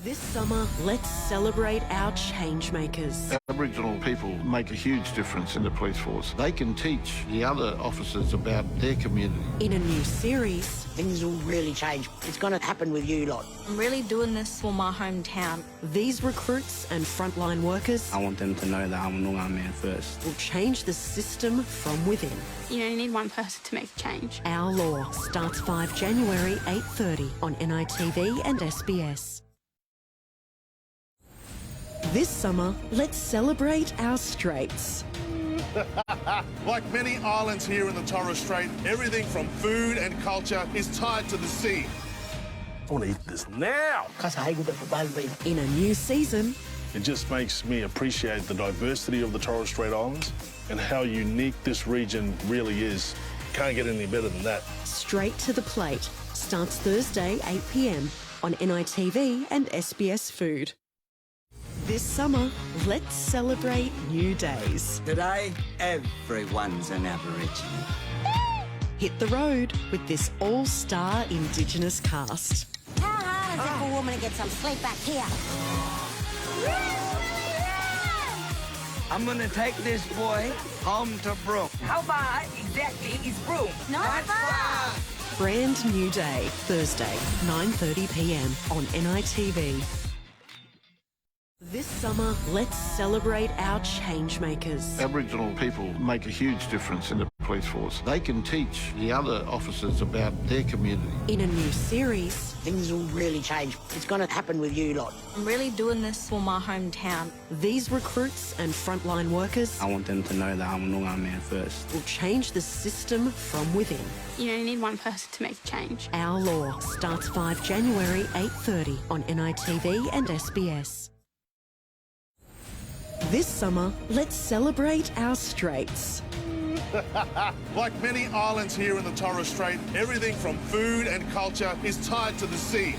This summer, let's celebrate our changemakers. Aboriginal people make a huge difference in the police force. They can teach the other officers about their community. In a new series, things will really change. It's going to happen with you lot. I'm really doing this for my hometown. These recruits and frontline workers, I want them to know that I'm a Noongar man first. will change the system from within. You only need one person to make a change. Our Law starts 5 January, 8:30 on NITV and SBS. This summer, let's celebrate our straits. Like many islands here in the Torres Strait, everything from food and culture is tied to the sea. I want to eat this now. In a new season, It just makes me appreciate the diversity of the Torres Strait Islands and how unique this region really is. Can't get any better than that. Straight to the Plate starts Thursday, 8 p.m. on NITV and SBS Food. This summer, let's celebrate new days. Today, everyone's an Aborigine. Hit the road with this all-star Indigenous cast. How hard is it for a woman to get some sleep back here? I'm gonna take this boy home to Brook. How far exactly is Broome? Not far. Brand new day, Thursday, 9:30 p.m. on NITV. This summer, let's celebrate our changemakers. Aboriginal people make a huge difference in the police force. They can teach the other officers about their community. In a new series, things will really change. It's going to happen with you lot. I'm really doing this for my hometown. These recruits and frontline workers, I want them to know that I'm a Noongar man first. will change the system from within. You only need one person to make a change. Our Law starts 5 January, 8:30 on NITV and SBS. This summer, let's celebrate our straits. Like many islands here in the Torres Strait, everything from food and culture is tied to the sea.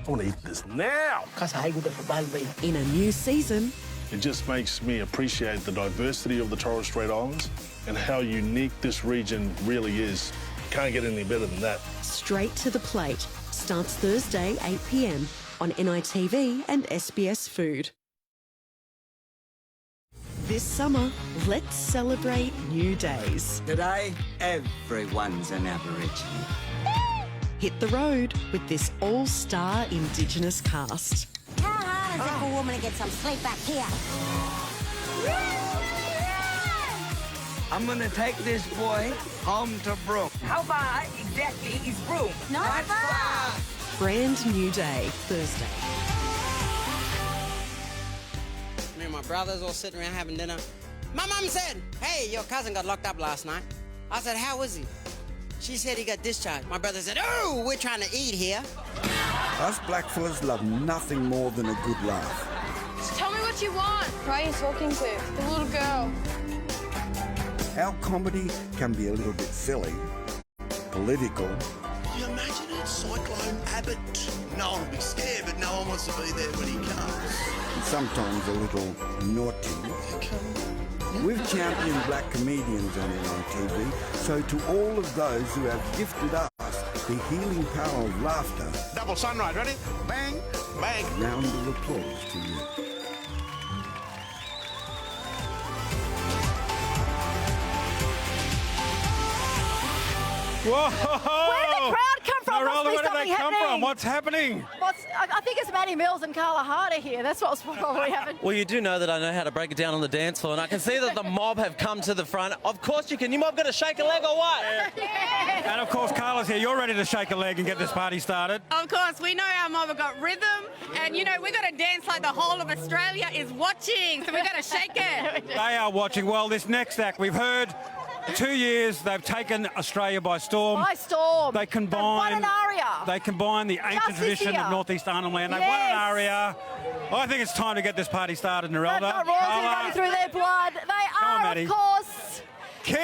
I want to eat this now. In a new season, It just makes me appreciate the diversity of the Torres Strait Islands and how unique this region really is. Can't get any better than that. Straight to the Plate starts Thursday, 8 p.m. on NITV and SBS Food. This summer, let's celebrate new days. Today, everyone's an Aborigine. Hit the road with this all-star Indigenous cast. How hard is it for a woman to get some sleep back here? I'm gonna take this boy home to Brook. How far exactly is Broome? Not far. Brand new day, Thursday. Me and my brothers all sitting around having dinner. My mum said, "Hey, your cousin got locked up last night." I said, "How was he?" She said he got discharged. My brother said, "Oh, we're trying to eat here." Us blackfellas love nothing more than a good laugh. Tell me what you want. Who are you talking to? The little girl. Our comedy can be a little bit silly, political, Can you imagine it? Cyclone Abbott. No one will be scared, but no one wants to be there when he comes. and sometimes a little naughty. We've championed black comedians on NITV, so to all of those who have gifted us the healing power of laughter, Double sunrise, ready? Bang, bang. a round of applause to you. Whoa! Where did the crowd come from? Merelda, Must be where did they something come happening. from? What's happening? I think it's Matty Mills and Carla Harder here. That's what's probably happened. Well, you do know that I know how to break it down on the dance floor, and I can see that the mob have come to the front. Of course you can. You mob got to shake a leg or what? And of course, Carla's here. You're ready to shake a leg and get this party started. Of course, we know our mob have got rhythm, and you know, we've got to dance like the whole of Australia is watching, so we've got to shake it. They are watching. Well, this next act, we've heard 2 years they've taken Australia by storm. By storm. They combine They've won an aria. They combine the ancient Just this tradition year. of Northeast Arnhem Land. They've Yes. won an aria. I think it's time to get this party started, Merelda. They've got royalty running through their blood. They Come on, are, Maddie. of course, King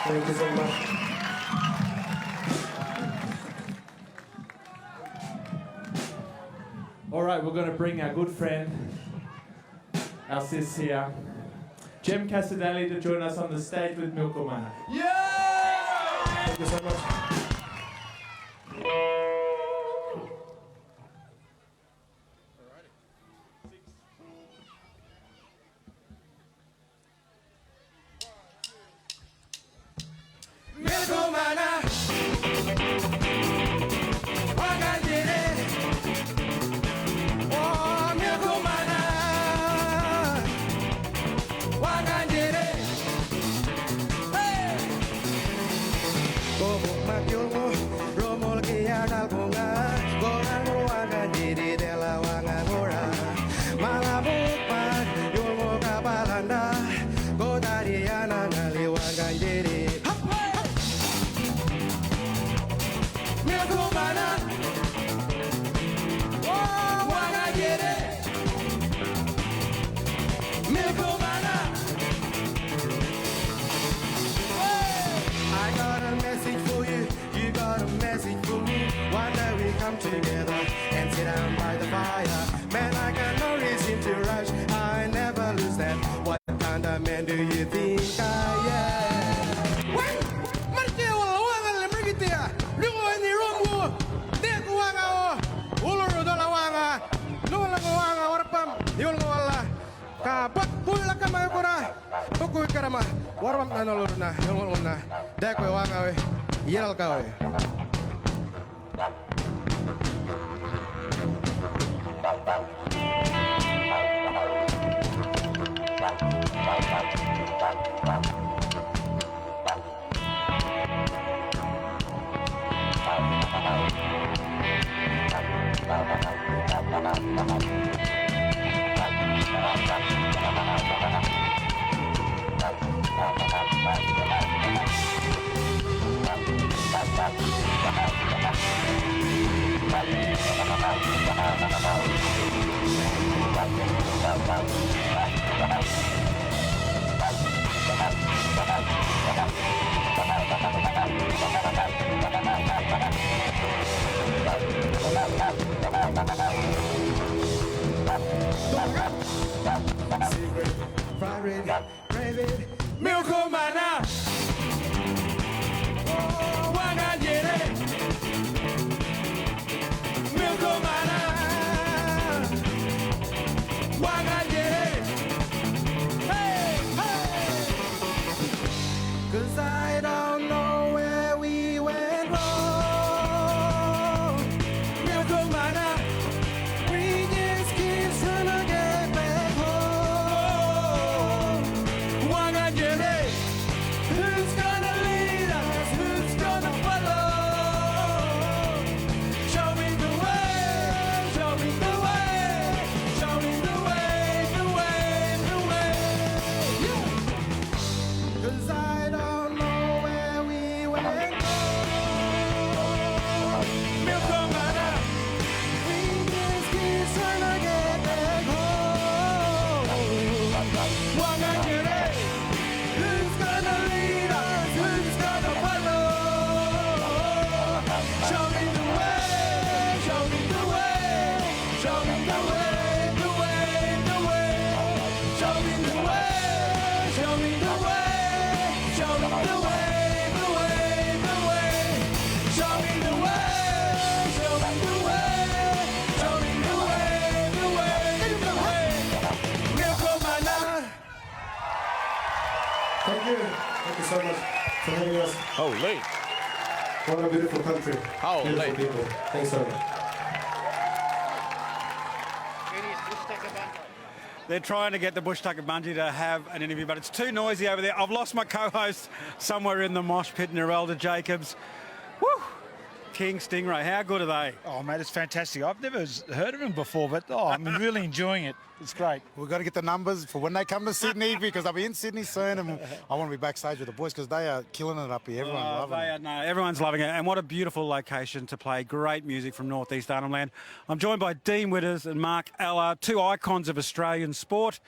Thank you so much. All right, we're going to bring our good friend, our sis here, Jem Cassar-Daley, to join us on the stage with Milkomana. Yeah! Thank you so much. Together and sit down by the fire. Man, I got no reason to rush. I never lose that. What kind of man do you think I am? When Markel Wanga Lemrigitia, Lugo in the room, Dekuanga, Uluru Dolawanga, Lulawanga, Warpam, Yulwala, Kapak Pulakamagura, Puku Karama, Warpam Nanolona, Yuluna, Dekuanga, Yelkawe. Secret, private, private, Show me the way, show me the way, show me the way, the way, the way. Show me the way, show me the way, show me the way, the way, the way. Show me the way, show me the way, show me the way, the way, the way. Miracle Mana. Thank you. Thank you so much for having us. Holy. What a beautiful country. Holy. Beautiful people. Thanks so much. They're trying to get the Bush Tucker Bungie to have an interview, but it's too noisy over there. I've lost my co-host somewhere in the mosh pit, Nerelda Jacobs. Woo! King Stingray, how good are they? Oh, mate, it's fantastic. I've never heard of him before, but I'm really enjoying it. It's great. We've got to get the numbers for when they come to Sydney because I'll be in Sydney soon and I want to be backstage with the boys because they are killing it up here. Everyone's loving it. No, everyone's loving it. And what a beautiful location to play great music from Northeast Arnhem Land. I'm joined by Dean Witters and Mark Ella, two icons of Australian sport,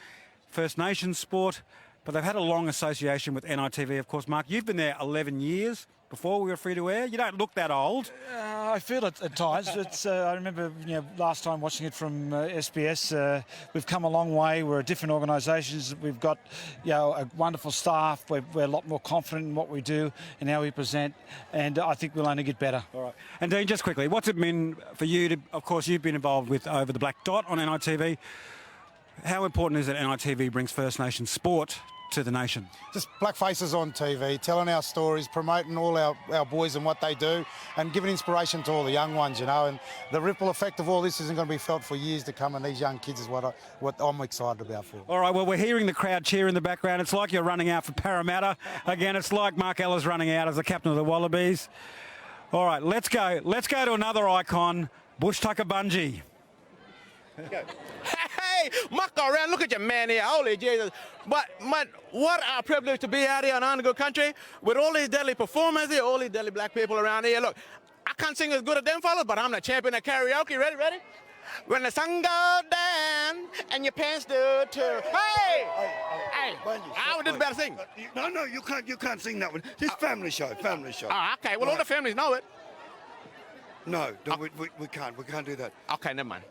First Nations sport, but they've had a long association with NITV. Of course, Mark, you've been there 11 years. Before we were free to air. You don't look that old. I feel it at times. It's, I remember last time watching it from SBS. We've come a long way. We're different organisations. We've got a wonderful staff. We're a lot more confident in what we do and how we present. And I think we'll only get better. All right. And Dean, just quickly, what's it been for you to, of course, you've been involved with Over the Black Dot on NITV. How important is it NITV brings First Nation sport to the nation? Just black faces on TV, telling our stories, promoting all our boys and what they do and giving inspiration to all the young ones, and the ripple effect of all this isn't going to be felt for years to come, and these young kids is what I'm excited about for. All right, well, we're hearing the crowd cheer in the background. It's like you're running out for Parramatta. Again, it's like Mark Ella's running out as the captain of the Wallabies. All right, let's go to another icon, Bush Tucker Bungie. Hey, muck around, look at your man here, holy Jesus. But what a privilege to be out here in Underground country with all these deadly performers here, all these deadly black people around here. Look, I can't sing as good as them fellas, but I'm the champion of karaoke. Ready? When the sun goes down and your pants do too. Hey! Bungie, I would just better sing. No, you can't sing that one. This family show. Oh, okay, well, all the families know it. No, we can't do that. Okay, never mind.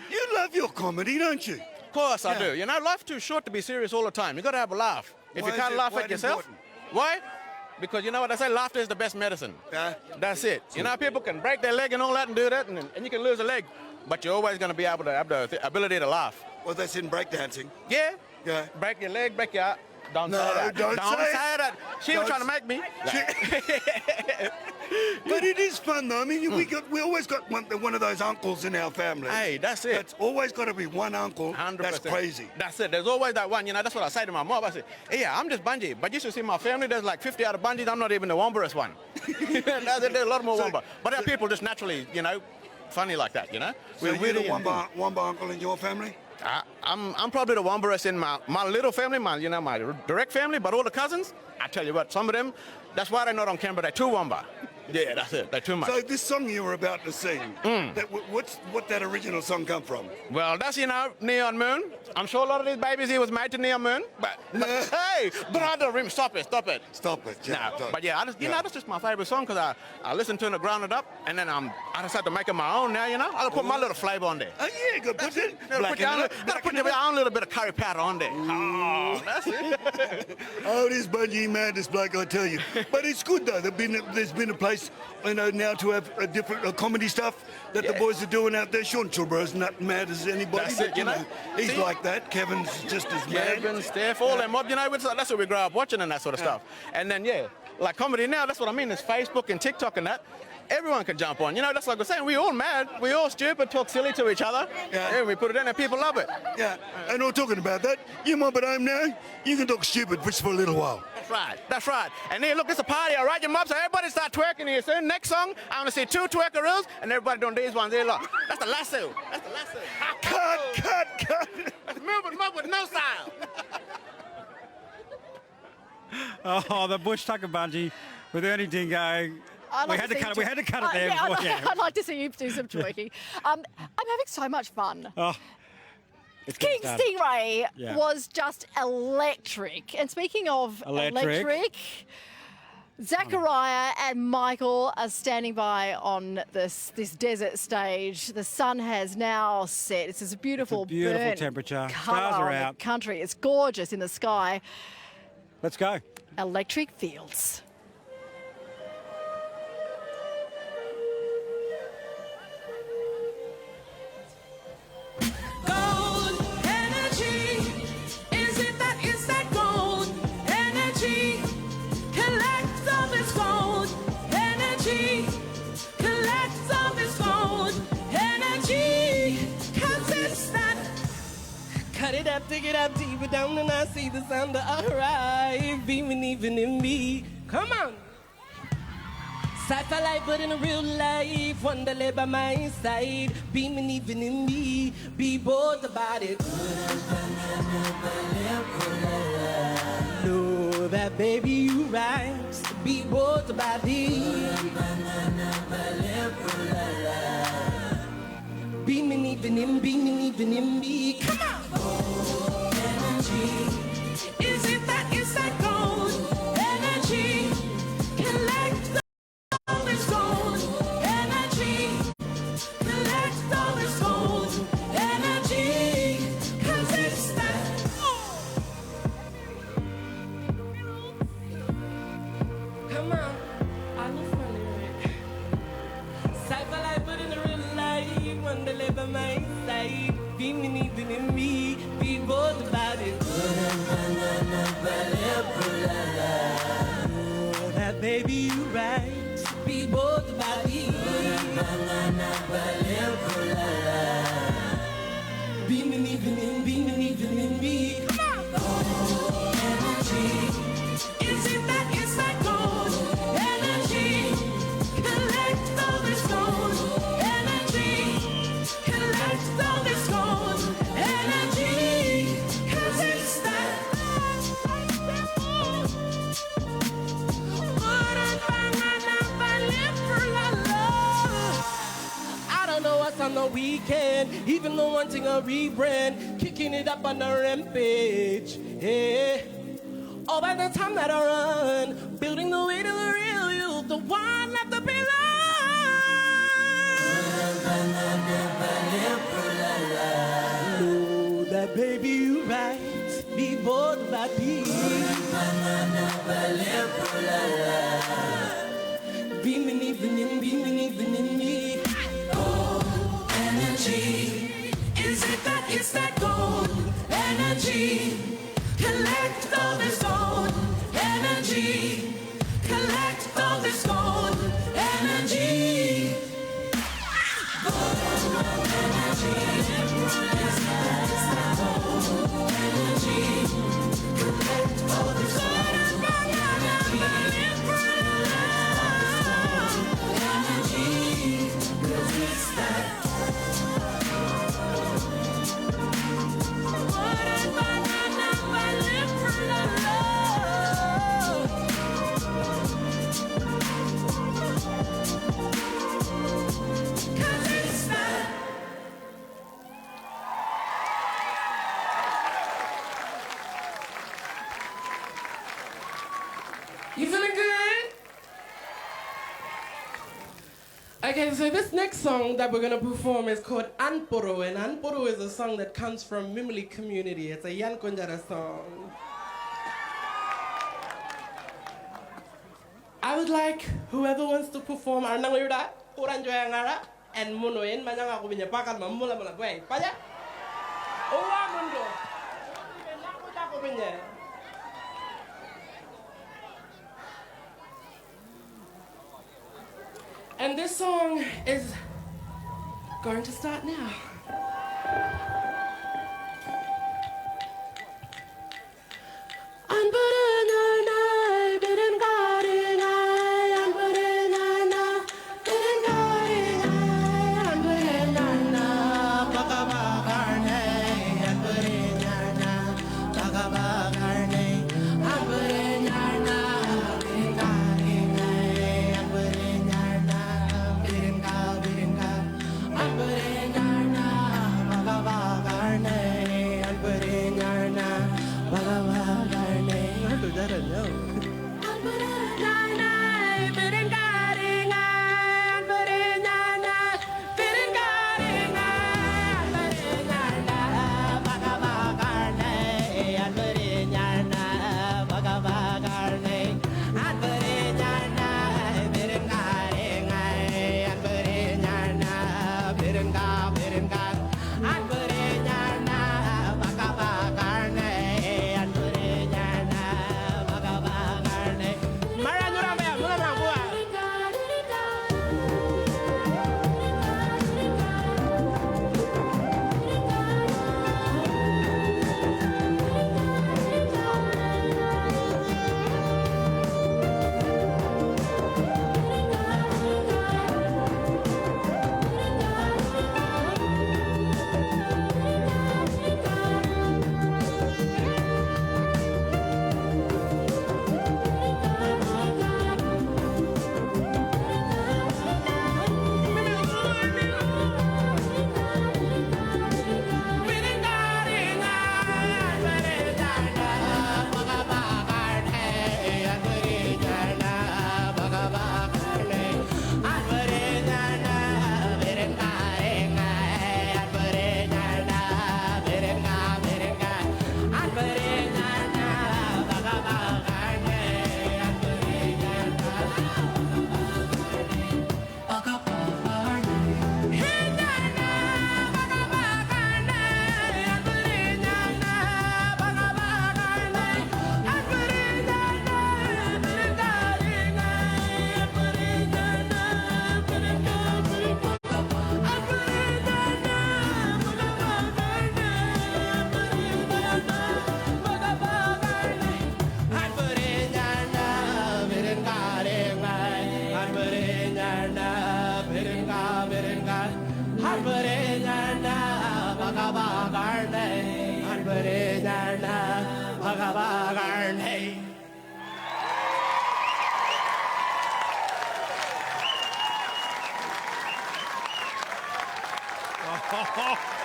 You love your comedy, don't you? Of course I do. Life's too short to be serious all the time. You got to have a laugh. If you can't laugh at yourself, why? Because you know what I say, laughter is the best medicine. That's it. People can break their leg and all that and do that, and you can lose a leg, but you're always going to be able to have the ability to laugh. Well, that's in breakdancing. Yeah. Break your leg, break your... Don't say that. Don't say that. She was trying to make me. But it is fun, though. I mean, we always got one of those uncles in our family. Hey, that's it. It's always got to be one uncle. 100%. That's crazy. That's it. There's always that one. That's what I say to my mom. I say, yeah, I'm just Bungie. But you should see my family. There's like 50 other Bungies. I'm not even the Wombarest one. There's a lot more Womba. But there are people just naturally, funny like that, So you're the Womba uncle in your family? I'm probably the Wombarest in my little family, my direct family, but all the cousins, I tell you what, some of them, that's why they're not on camera, they're too Womba. Yeah, that's it, they're too much. So this song you were about to sing, what that original song come from? Well, that's, Neon Moon. I'm sure a lot of these babies here was made to Neon Moon, but hey, brother, stop it. Yeah, no, but yeah, that's just my favorite song because I listened to it and ground it up, and then I decided to make it my own now, I'll put my little flavor on there. Oh, yeah, good. Put it. Put your own little bit of curry powder on there. Oh, that's it. Oh, this Bungie madness, bloke, I tell you. But it's good, though. There's been a place, now to have a different comedy stuff that the boys are doing out there. Sean Chilbro's not mad as anybody. That's it, He's like that. Kevin's just as mad. Kevin, Steph, all them mob, that's what we grow up watching and that sort of stuff. And then, like comedy now, that's what I mean. There's Facebook and TikTok and that. Everyone can jump on. That's like we're saying. We all mad. We all stupid, talk silly to each other. Yeah. And we put it in and people love it. Yeah. And we're talking about that. You mob at home now, you can talk stupid just for a little while. That's right. And here, look, it's a party, all right, you mobs. So everybody start twerking here soon. Next song, I want to see 2 twerkeroos and everybody doing these ones here. Look, that's the lasso. Cut. Let's move them up with no style. Oh, the Bush Tucker Bungie with Ernie Dingo. We had to cut it there. I'd like to see you do some twerking. I'm having so much fun. Oh, King Stingray was just electric. And speaking of electric, Zachariah and Michael are standing by on this desert stage. The sun has now set. It's this beautiful, beautiful burnt temperature. colour Stars are on out. the country. It's gorgeous in the sky. Let's go. Electric Fields. Gold energy, is it that is that gold energy? Collect all this gold energy, collect all this gold energy, 'cause it's that. Cut it up, dig it up deeper down, and I see the sun to arrive, beaming even in me. Come on. Sci-fi life, but in a real life, one that lay by my side, beaming even in me, be bold about it. Know that baby you right, be bold about it. Beaming even in me, come on. Energy, is it that gold energy? Collect all this gold energy, collect all this gold energy, 'cause it's that. Come on, I love my lyric. Sci-fi life, but in a real life, one to live by my side, beaming even in me, be bold about it. Oh, that baby you right. Be bold about it. Beaming even in me. Come on. Gold energy, is it that gold energy? Collect all this gold energy, collect all this gold energy, 'cause it's that. I don't know what's on the weekend, even though wanting a rebrand, kicking it up on the rampage. Yeah. All by the time that I run, building the way to the real you, the one left to be know that baby you right, be bold about it. Beaming even in me. Gold energy, is it that it's that gold energy? Collect all this gold energy, collect all this gold energy. Gold energy, is it that it's that gold energy? Collect all this gold energy, energy, 'cause it's that. You feeling good? Okay, so this next song that we're gonna perform is called Anporo, and Anporo is a song that comes from Mimili community. It's a Yan Konjara song. I would like whoever wants to perform Arnangirda, Uranjoyangara, and Munoen, Mananga Kubinya Pakan Mamula Mulagway. Paya? Owa Mundo. And this song is going to start now.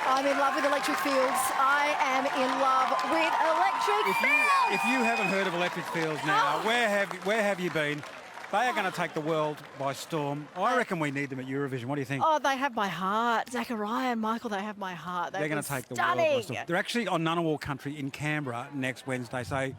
I'm in love with electric fields. I am in love with electric fields. If you haven't heard of electric fields now, where have you been? They are going to take the world by storm. I reckon we need them at Eurovision. What do you think? Oh, they have my heart. Zachariah and Michael, they have my heart. They're going to take the world by storm. They're actually on Ngunnawal country in Canberra next Wednesday. So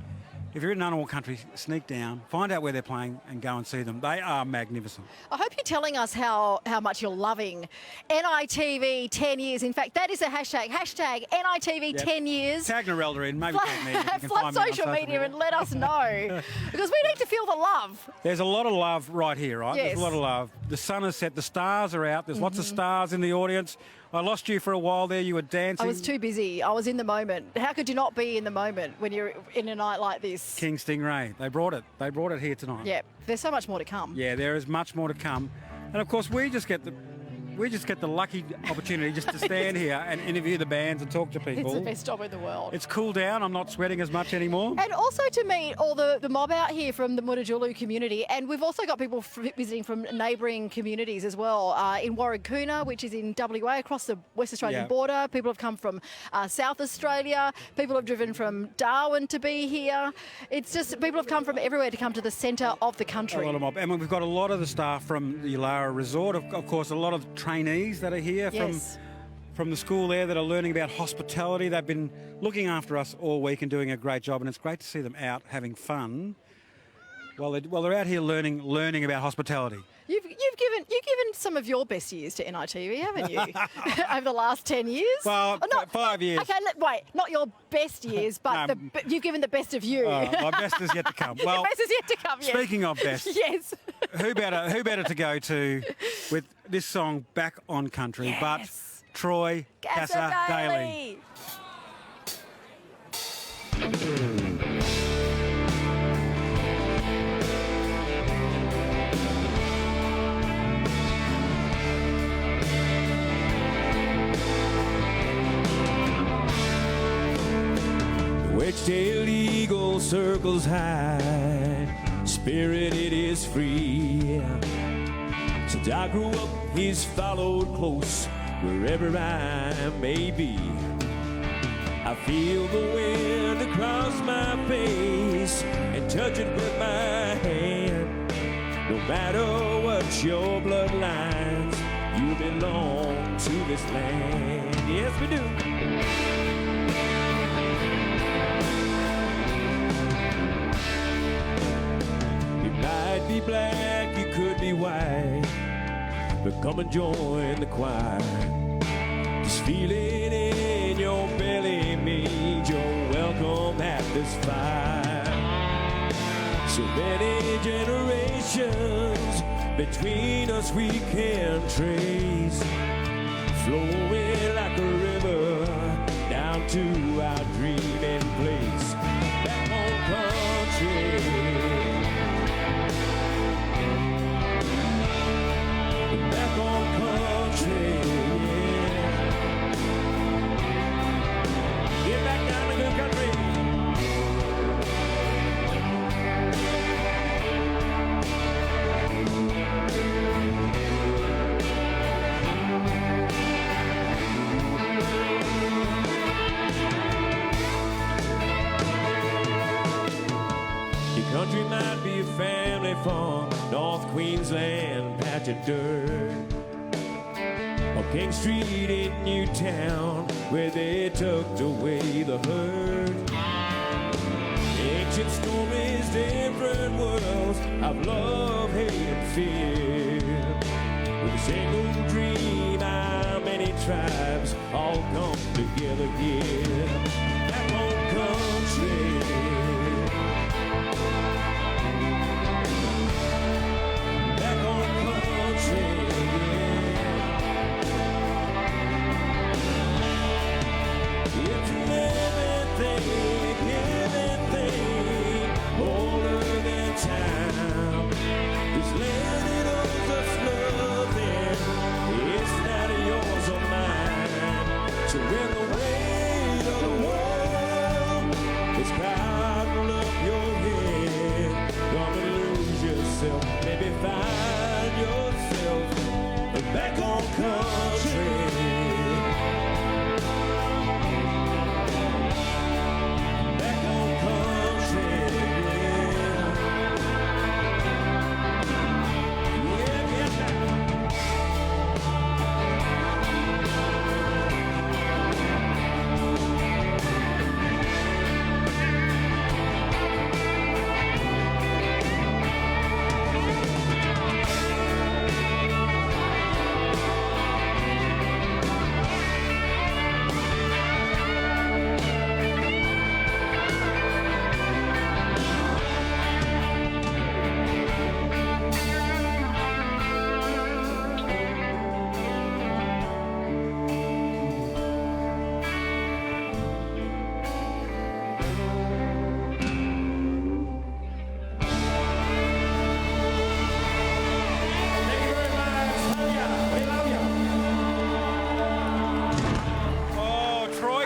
if you're in Ngunnawal country, sneak down, find out where they're playing and go and see them. They are magnificent. I hope you're telling us how much you're loving NITV 10 years. In fact, that is a hashtag. Hashtag NITV 10 years. Tag Narelda in, maybe tag me. You can Flood find me on social media and let us know. Because we need to feel the love. There's a lot of love right here, right? Yes. There's a lot of love. The sun has set. The stars are out. There's lots of stars in the audience. I lost you for a while there. You were dancing. I was too busy. I was in the moment. How could you not be in the moment when you're in a night like this? King Stingray. They brought it. They brought it here tonight. Yeah. There's so much more to come. Yeah, there is much more to come. And of course, we just get the lucky opportunity just to stand here and interview the bands and talk to people. It's the best job in the world. It's cooled down. I'm not sweating as much anymore. And also to meet all the mob out here from the Mutitjulu community. And we've also got people visiting from neighbouring communities as well. In Warragoona, which is in WA, across the West Australian border. People have come from South Australia. People have driven from Darwin to be here. It's just people have come from everywhere to come to the centre of the country. A lot of mob. And we've got a lot of the staff from the Ulara Resort. Of course, a lot of trainees that are here from the school there that are learning about hospitality. They've been looking after us all week and doing a great job, and it's great to see them out having fun while they're out here learning about hospitality. You've given some of your best years to NITV, haven't you? Over the last 10 years? Well, 5 years. Okay, wait, not your best years, but you've given the best of you. My best is yet to come. Well, your best is yet to come, yes. Speaking of best. Yes. Who better to go to with this song Back on Country but Troy Cassar-Daley. Wedge-tailed eagle circles high, spirited is free. Since I grew up, he's followed close wherever I may be. I feel the wind across my face and touch it with my hand. No matter what your bloodlines, you belong to this land. Yes, we do. Might be black, you could be white, but come and join the choir. This feeling in your belly means you're welcome at this fire. So many generations between us we can trace, flowing like a river down to our dreaming place. Back home country. Back on country, yeah. Get back down to good country. Your country might be a family farm, North Queensland patch of dirt, or King Street in Newtown where they tucked away the herd. Ancient stories, different worlds of love, hate and fear. With a single dream, how many tribes all come together here. Back home country. Older than time, this land it owes us love. country. Back home country.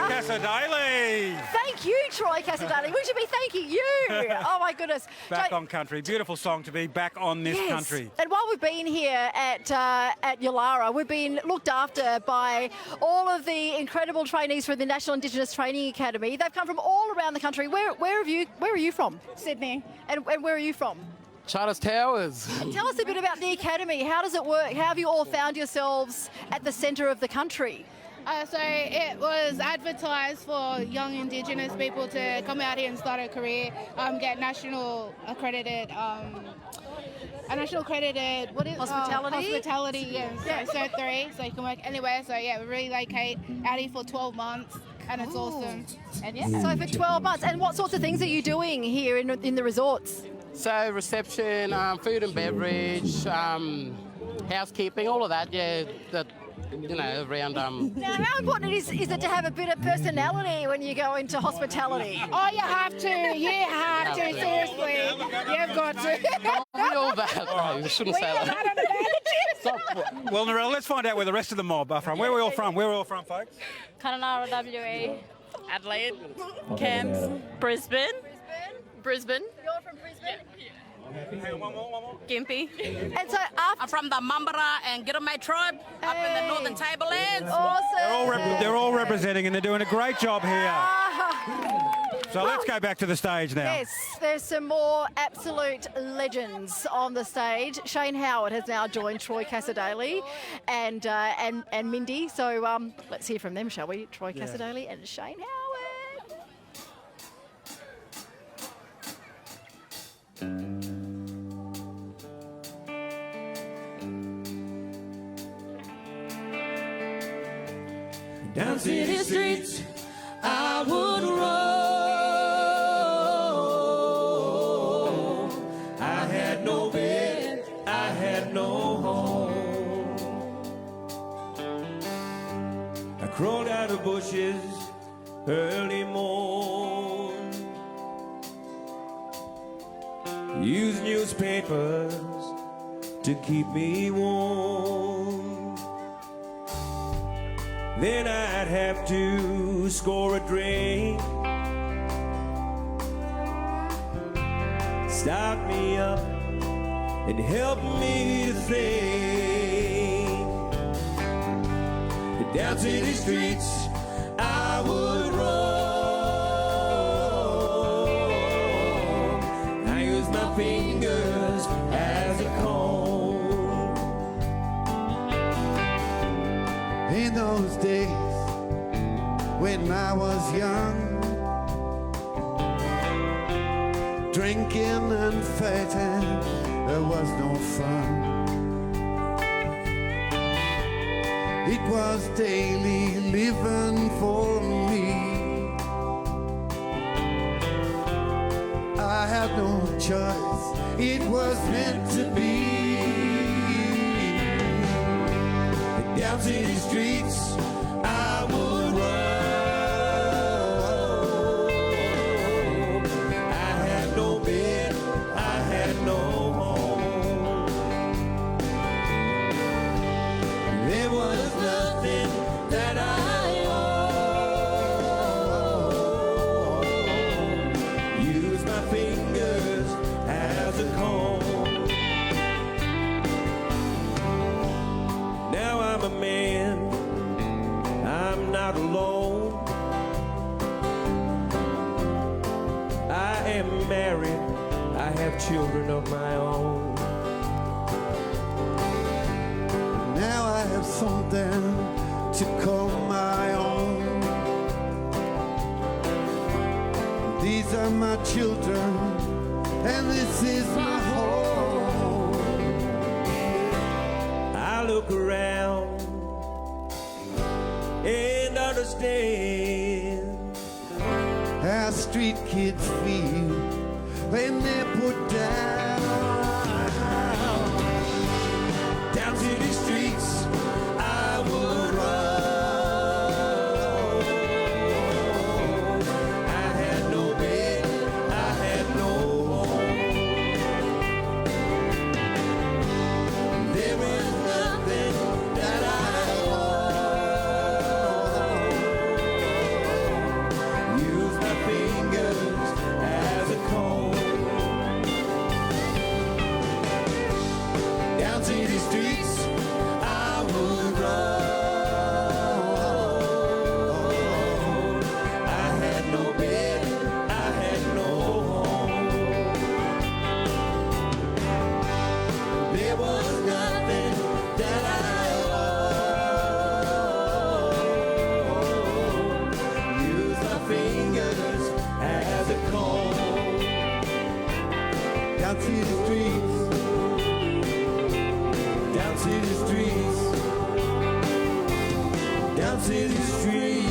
Cassar-Daley. Thank you, Troy Cassar-Daley. We should be thanking you. Oh, my goodness. Back on country. Beautiful song to be back on this country. And while we've been here at Yulara, we've been looked after by all of the incredible trainees from the National Indigenous Training Academy. They've come from all around the country. Where are you from? Sydney. And where are you from? Charters Towers. Tell us a bit about the academy. How does it work? How have you all found yourselves at the centre of the country? So it was advertised for young Indigenous people to come out here and start a career, get national accredited, what is hospitality? Hospitality, yeah. So Cert 3, so you can work anywhere. So yeah, we relocate out here for 12 months, and it's awesome. And yeah. So for 12 months, and what sorts of things are you doing here in the resorts? So reception, food and beverage, housekeeping, all of that. Yeah, around. Now, how important is it to have a bit of personality when you go into hospitality? Oh, you have to. You have to. Seriously, you've got to. All that. Oh, you shouldn't say that. Well, Narelle, let's find out where the rest of the mob are from. Where are we all from? Where are we all from, folks? Kununurra, WA. Adelaide. Cairns. Brisbane. Brisbane. You're from Brisbane? One more. Gympie. And so after... I'm from the Mambara and Girramay tribe up in the Northern Tablelands. Awesome. They're all representing, and they're doing a great job here. So let's go back to the stage now. Yes, there's some more absolute legends on the stage. Shane Howard has now joined Troy Cassar-Daley and Mindy. So let's hear from them, shall we? Troy Cassar-Daley and Shane Howard. Down city streets, I would roam. I had no bed, I had no home. I crawled out of bushes early morn. Used newspapers to keep me warm. Then I'd have to score a drink, start me up and help me to think. Down city streets I would roam. I use my fingers as a comb. In those days when I was young, drinking and fighting, there was no fun. It was daily living for me. I had no choice, it was meant to be. Down city streets I would roam. I had no bed, I had no home. There was nothing that I owned. Use my fingers as a comb. Now I'm I'm a man, I'm not alone. I am married, I have children of my own. Now I have something to call my own. These are my children, and this is my home. I look around and understand how street kids feel when they're put down. Down to the streets I would run. I had no bed, I had no home. There was nothing that I owned. Use my fingers as a comb. Down to the streets I would run. I had no bed, I had no home. There was nothing that I owned. Use my fingers as a comb. Down to the streets. Down to the streets, down to the streets.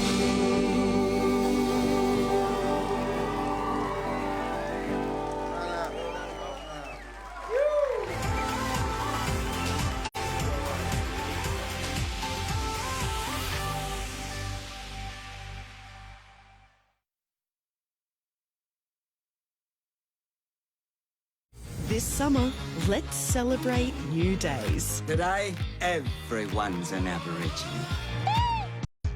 This summer, let's celebrate new days. Today, everyone's an Aborigine.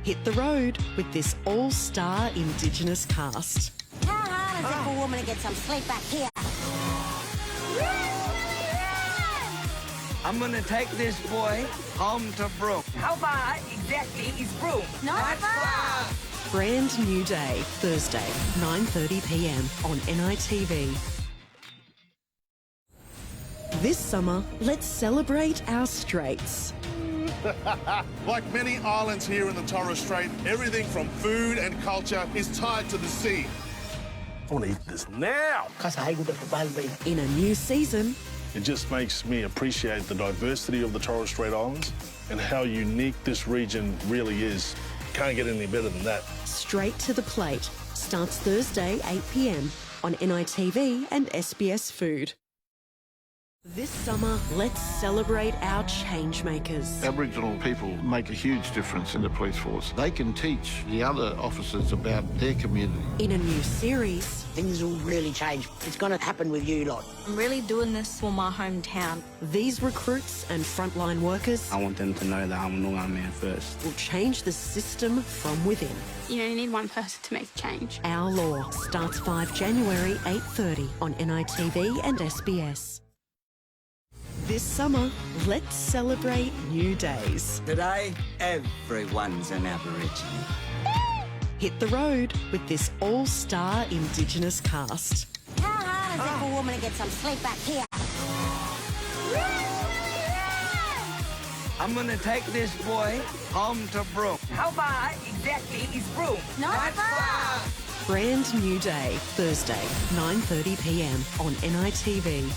Hit the road with this all-star Indigenous cast. How hard is it for a woman to get some sleep back here? I'm gonna take this boy home to Brook. How far exactly is Broome? Not far. Brand new day, Thursday, 9:30 p.m. on NITV. This summer, let's celebrate our straits. Like many islands here in the Torres Strait, everything from food and culture is tied to the sea. I want to eat this now. In a new season, It just makes me appreciate the diversity of the Torres Strait Islands and how unique this region really is. Can't get any better than that. Straight to the Plate starts Thursday, 8 p.m. on NITV and SBS Food. This summer, let's celebrate our changemakers. Aboriginal people make a huge difference in the police force. They can teach the other officers about their community. In a new series, things will really change. It's going to happen with you lot. I'm really doing this for my hometown. These recruits and frontline workers I want them to know that I'm a Noongar man first. will change the system from within. You only need one person to make the change. Our Law starts 5 January, 8:30 on NITV and SBS. This summer, let's celebrate new days. Today, everyone's an Aborigine. Hit the road with this all-star Indigenous cast. How hard is it for a woman to get some sleep back here? I'm gonna take this boy home to Brook. How far exactly is Broome? Not far. Brand new day, Thursday, 9:30 p.m. on NITV.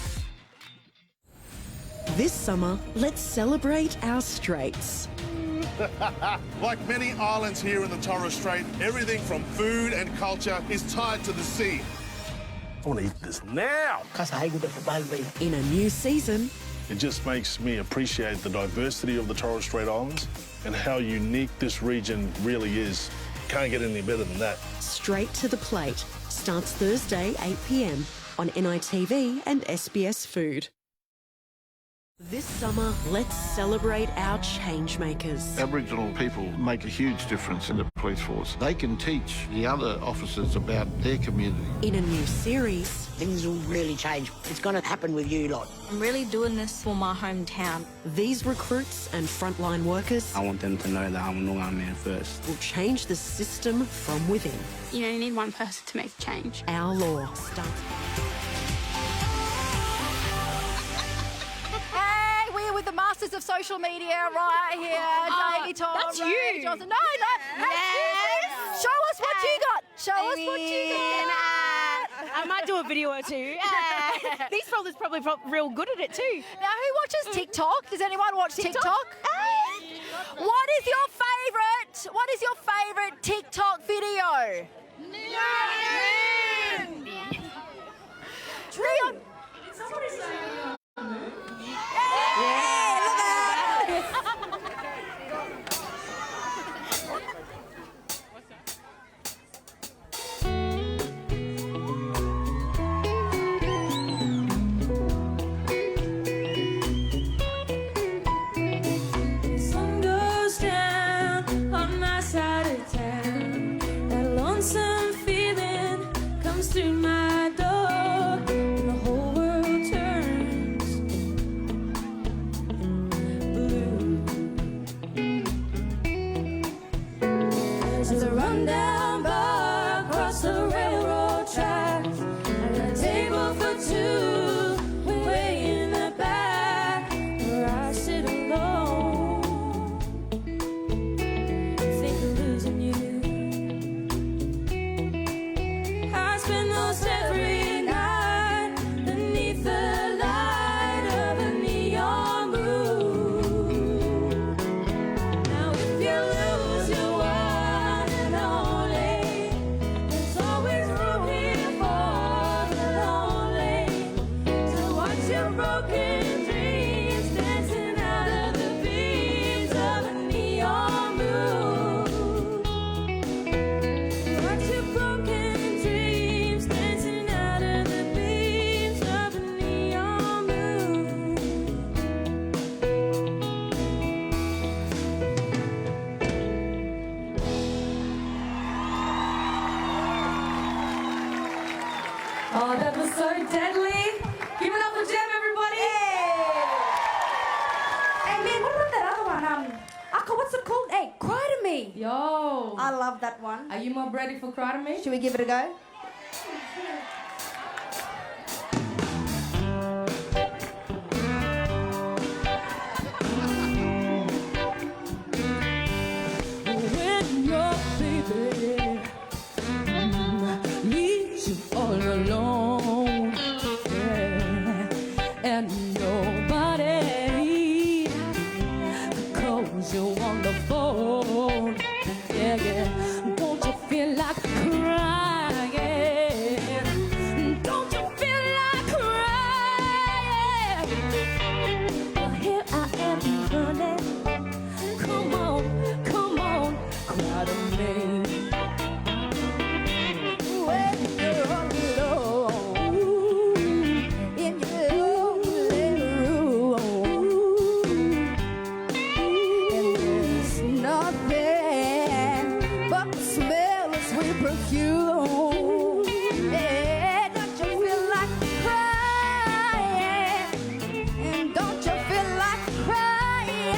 This summer, let's celebrate our straits. Like many islands here in the Torres Strait, everything from food and culture is tied to the sea. I want to eat this now. In a new season, It just makes me appreciate the diversity of the Torres Strait Islands and how unique this region really is. Can't get any better than that. Straight to the Plate starts Thursday, 8 p.m. on NITV and SBS Food. This summer, let's celebrate our changemakers. Aboriginal people make a huge difference in the police force. They can teach the other officers about their community. In a new series, things will really change. It's going to happen with you lot. I'm really doing this for my hometown. These recruits and frontline workers I want them to know that I'm a Noongar man first. will change the system from within. You only need one person to make change. Our law starts. Hey, we're with the masters of social media right here. Jamie, Tom, that's Ray, you. Johnson. No. Hey, show us what you got. Show us what you got. I might do a video or two. These fellas probably real good at it too. Now, who watches TikTok? Does anyone watch TikTok? What is your favourite TikTok video? Leon. Sun goes down on my side of town. That lonesome feeling comes through my door. And the whole world turns blue. There's a rundown bar across the railroad tracks. And a table for two way in the back where I sit alone. Think of losing you. I spend most every night beneath the light of a neon moon. Now if you lose your one and only, there's always room here for the lonely to watch your broken dreams dancing out of the beams of a neon moon. Watch your broken dreams dancing out of the beams of a neon moon. Oh, that was so deadly. Give it up for Jem, everybody. Hey man, what about that other one? Akka, what's it called? Hey, Cry to Me. Yo. I love that one. Are you more ready for Cry to Me? Should we give it a go? When your baby leaves you all alone, yeah, and nobody calls you on the phone, yeah, yeah. Don't you feel like crying? Don't you feel like crying? Well, here I am running. Come on, cry to me. When you're alone in your little room, and there's nothing but the smell of sweet perfume. Yeah, don't you feel like crying? And don't you feel like crying?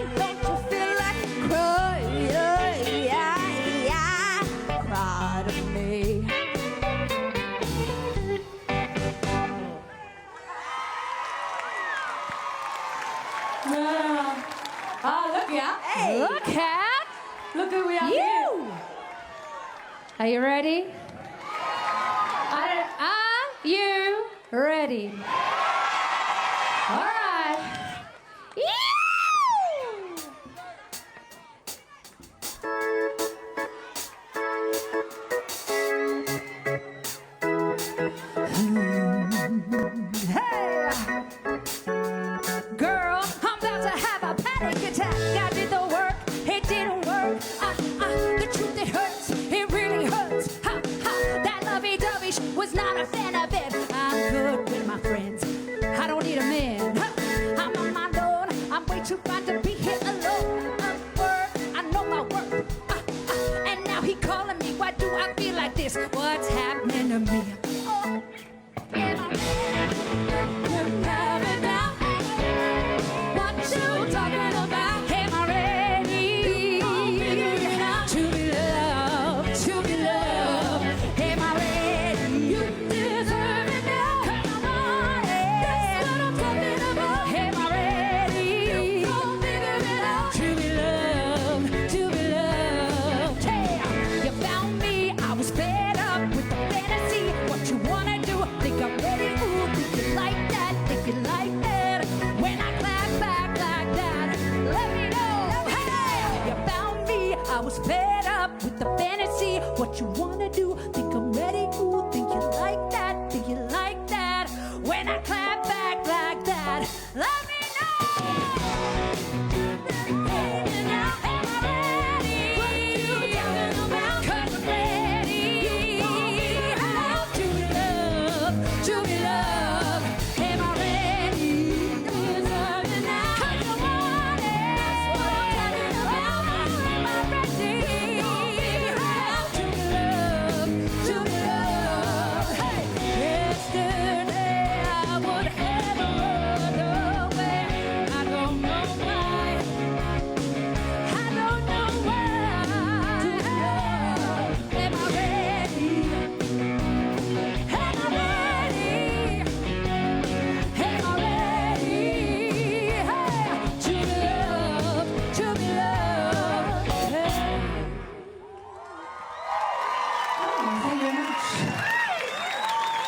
Don't you feel like crying? Cry to me. Oh, look ya. Hey. Look at. Look who we are You. here. Are you ready? Are you ready? All right. Hey! Girl, I'm about to have a panic attack. I did the work, it didn't work. The truth, it hurts, it really hurts. That lovey-dovey was not a fan of it. I'm good with my friends. I don't need a this, what's happening to me? Am I ready? Now, what you talking about? Am I ready to be loved? To be loved? Am I ready? You deserve it now. Come on, that's what I'm talking about. Am I ready? You gon' figure it out. To be loved, to be loved. Hey, you found me. I was fed up with the fantasy. What you wanna do? Think I'm ready? Ooh, think you like that? Think you like that? When I clap back like that, let me know. Hey, you found me. I was fed up with the fantasy. What you wanna do? Think I'm ready? Ooh, think you like that? Think you like that? When I clap back like that, let me know. Now, am I ready? What you talking about? 'Cause I'm ready to be loved, to be loved. Am I ready? Deserve it now. 'Cause I want it. That's what I'm talking about. Am I ready? To be loved, to be loved. Hey, yesterday I would have run away. I don't know why. I don't know why. Am I ready? Am I ready? Am I ready? Hey, to be loved, to be loved. Hey. Thank you very much.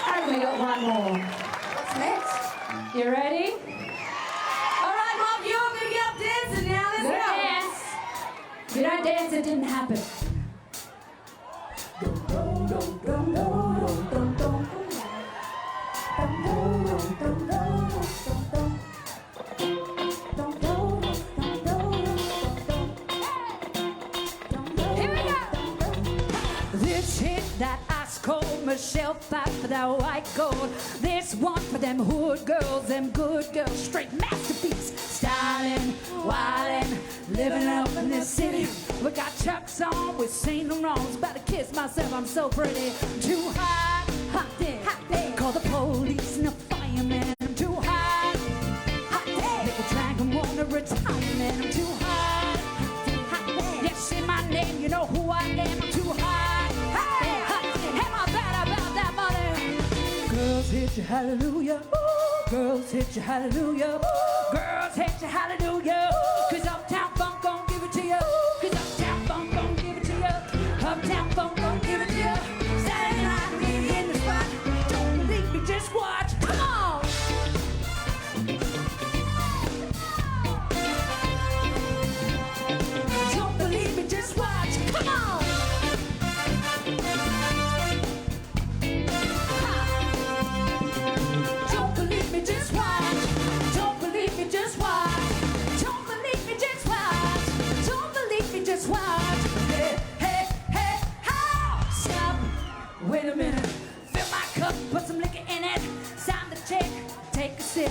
And we got one more. What's next? You ready? All right, Mom, you're gonna get up dancing now. Let's go. Dance. If you don't dance, it didn't happen. Here we go. This hit that ice cold Michelle fight for that white gold. This one for them hood girls, them good girls, straight masterpiece. Styling, wildin', living up in this city. We got Chucks on with Saint Laurent's. About to kiss myself, I'm so pretty. I'm too hot, hot day, hot day. Call the police and the fireman. I'm too hot, hot day. Make a dragon wanna retire, man. I'm too hot, hot day. Yes, say my name, you know who I am. I'm too hot, hot day, hot day. Am I bad about that money? Girls hit you, hallelujah. Ooh, girls hit you, hallelujah. Ooh, girls hit you, hallelujah. 'Cause Uptown Funk gon' give it to you. 'Cause Uptown Funk gon' give it to you. Uptown Funk gon' give it to you. Saturday night, we in the spot. Don't believe me, just watch. Come on. Don't believe me, just watch. Come on. Don't believe me, just watch. Don't believe me, just watch. Don't believe me, just watch. Don't believe me, just watch. Hey, hey, hey, how? Stop. Wait a minute. Fill my cup, put some liquor in it. Sign the check, take a sip.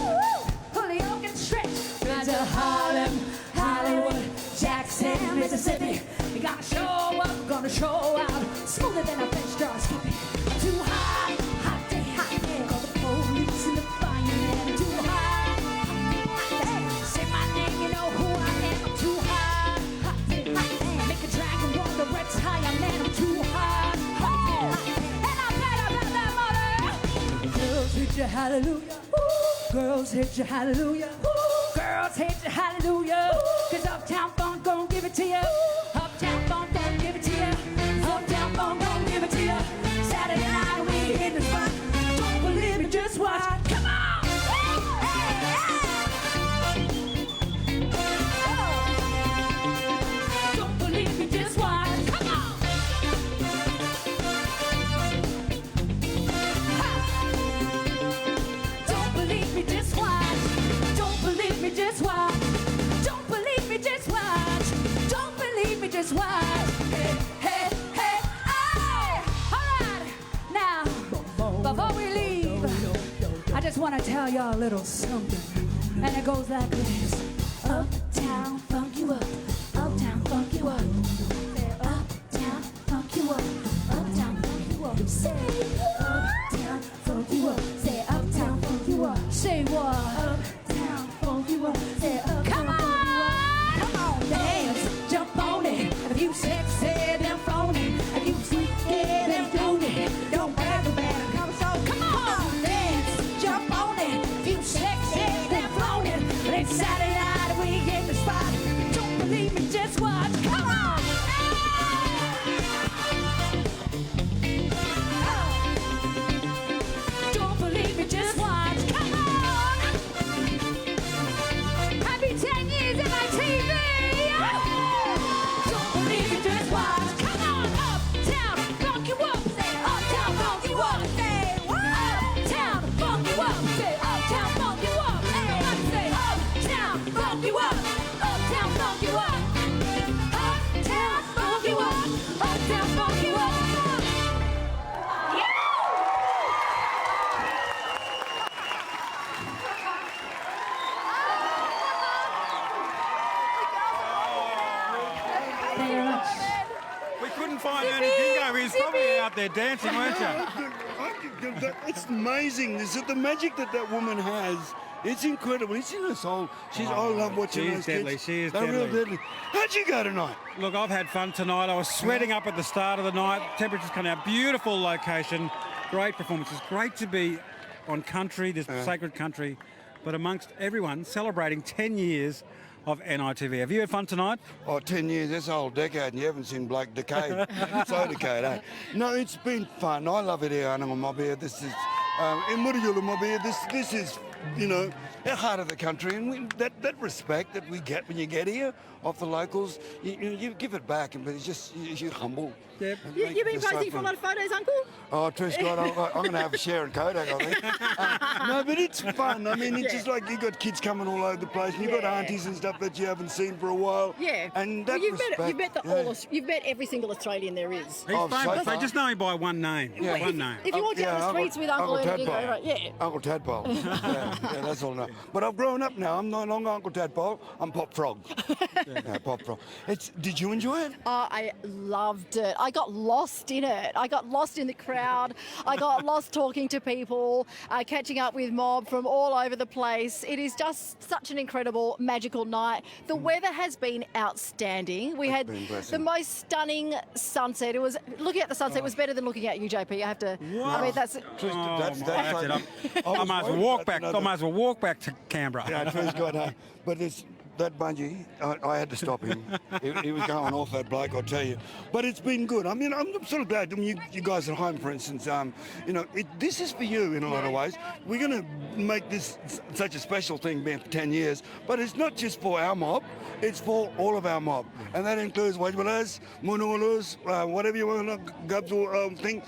Julio can stretch. Been to Harlem, Hollywood, Jackson, Mississippi. You gotta show up, gonna show out. Smoother than a French door skipping. I'm too hot, hot day, hot day. Call the police and the fireman. I'm too hot, hot day. Say my name, you know who I am. I'm too hot, hot day, hot day. Make a dragon wonder retire, man. I'm too hot, hot day, hot day. And I'm mad about that money. Girls hit you, hallelujah. Ooh, girls hit you, hallelujah. Ooh, girls hit you, hallelujah. 'Cause Uptown Funk gon' give it to you. Uptown Funk gon' give it to you. Uptown Funk gon' give it to you. Saturday night we in the spot. Don't believe me, just watch. Come on. Don't believe me, just watch. Come on. Don't believe me, just watch. Don't believe me, just watch. Don't believe me, just watch. Don't believe me, just watch. Hey, hey, hey, oh! All right. Now, before we leave, I just want to tell y'all a little something. And it goes like this. Uptown, funk you up. Uptown, funk you up. Uptown, funk you up. Uptown, funk you up. funk you up. Uptown funk you up. Uptown funk you up. Uptown funk you up. Thank you very much. We couldn't find Ernie Dingo. He was probably out there dancing, weren't you? It's amazing. This is the magic that woman has. It's incredible. It's in her soul. I love watching those deadly. kids. She is They're deadly. real deadly. How'd you go tonight? Look, I've had fun tonight. I was sweating up at the start of the night. Temperatures coming out. Beautiful location. Great performances. Great to be on country, this sacred country, but amongst everyone celebrating 10 years of NITV. Have you had fun tonight? Oh, 10 years, that's a whole decade, and you haven't seen Blake decade. So decade, eh? No, it's been fun. I love it here, Ananga Mob here. This is, in Mutitjulu Mob here, this is, you know, the heart of the country, and that respect that we get when you get here off the locals, you give it back, but it's just, you're humble. Yep. You've been posting for a lot of photos, Uncle? Oh, true Scott, I'm going to have a share in Kodak, I think. No, but it's fun. I mean, it's just like you've got kids coming all over the place, and you've got aunties and stuff that you haven't seen for a while. Yeah. And that you've met every single Australian there is. He's famous. They just know him by one name. Yeah. One name. If you walk down the streets with Uncle Ernie, Tadpole. yeah. Uncle Tadpole. yeah, that's all I know. But I've grown up now. I'm no longer Uncle Tadpole. I'm Pop Frog. Pop Frog. Did you enjoy it? Oh, I loved it. I got lost in it. I got lost in the crowd. I got lost talking to people, catching up with mob from all over the place. It is just such an incredible, magical night. The weather has been outstanding. We had the most stunning sunset. It was looking at the sunset was better than looking at you, JP. I have to. I mean, that's. I might as well walk back. I might as well walk back to Canberra. Yeah, true Scott. But it's that Bungie, I had to stop him. he was going off, that bloke, I'll tell you. But it's been good. I mean, I'm sort of glad. I mean, you guys at home, for instance, you know, this is for you in a lot of ways. We're going to make this such a special thing being for 10 years, but it's not just for our mob, it's for all of our mob. And that includes Wajwalas, Munulus, whatever you want to Gubs thing.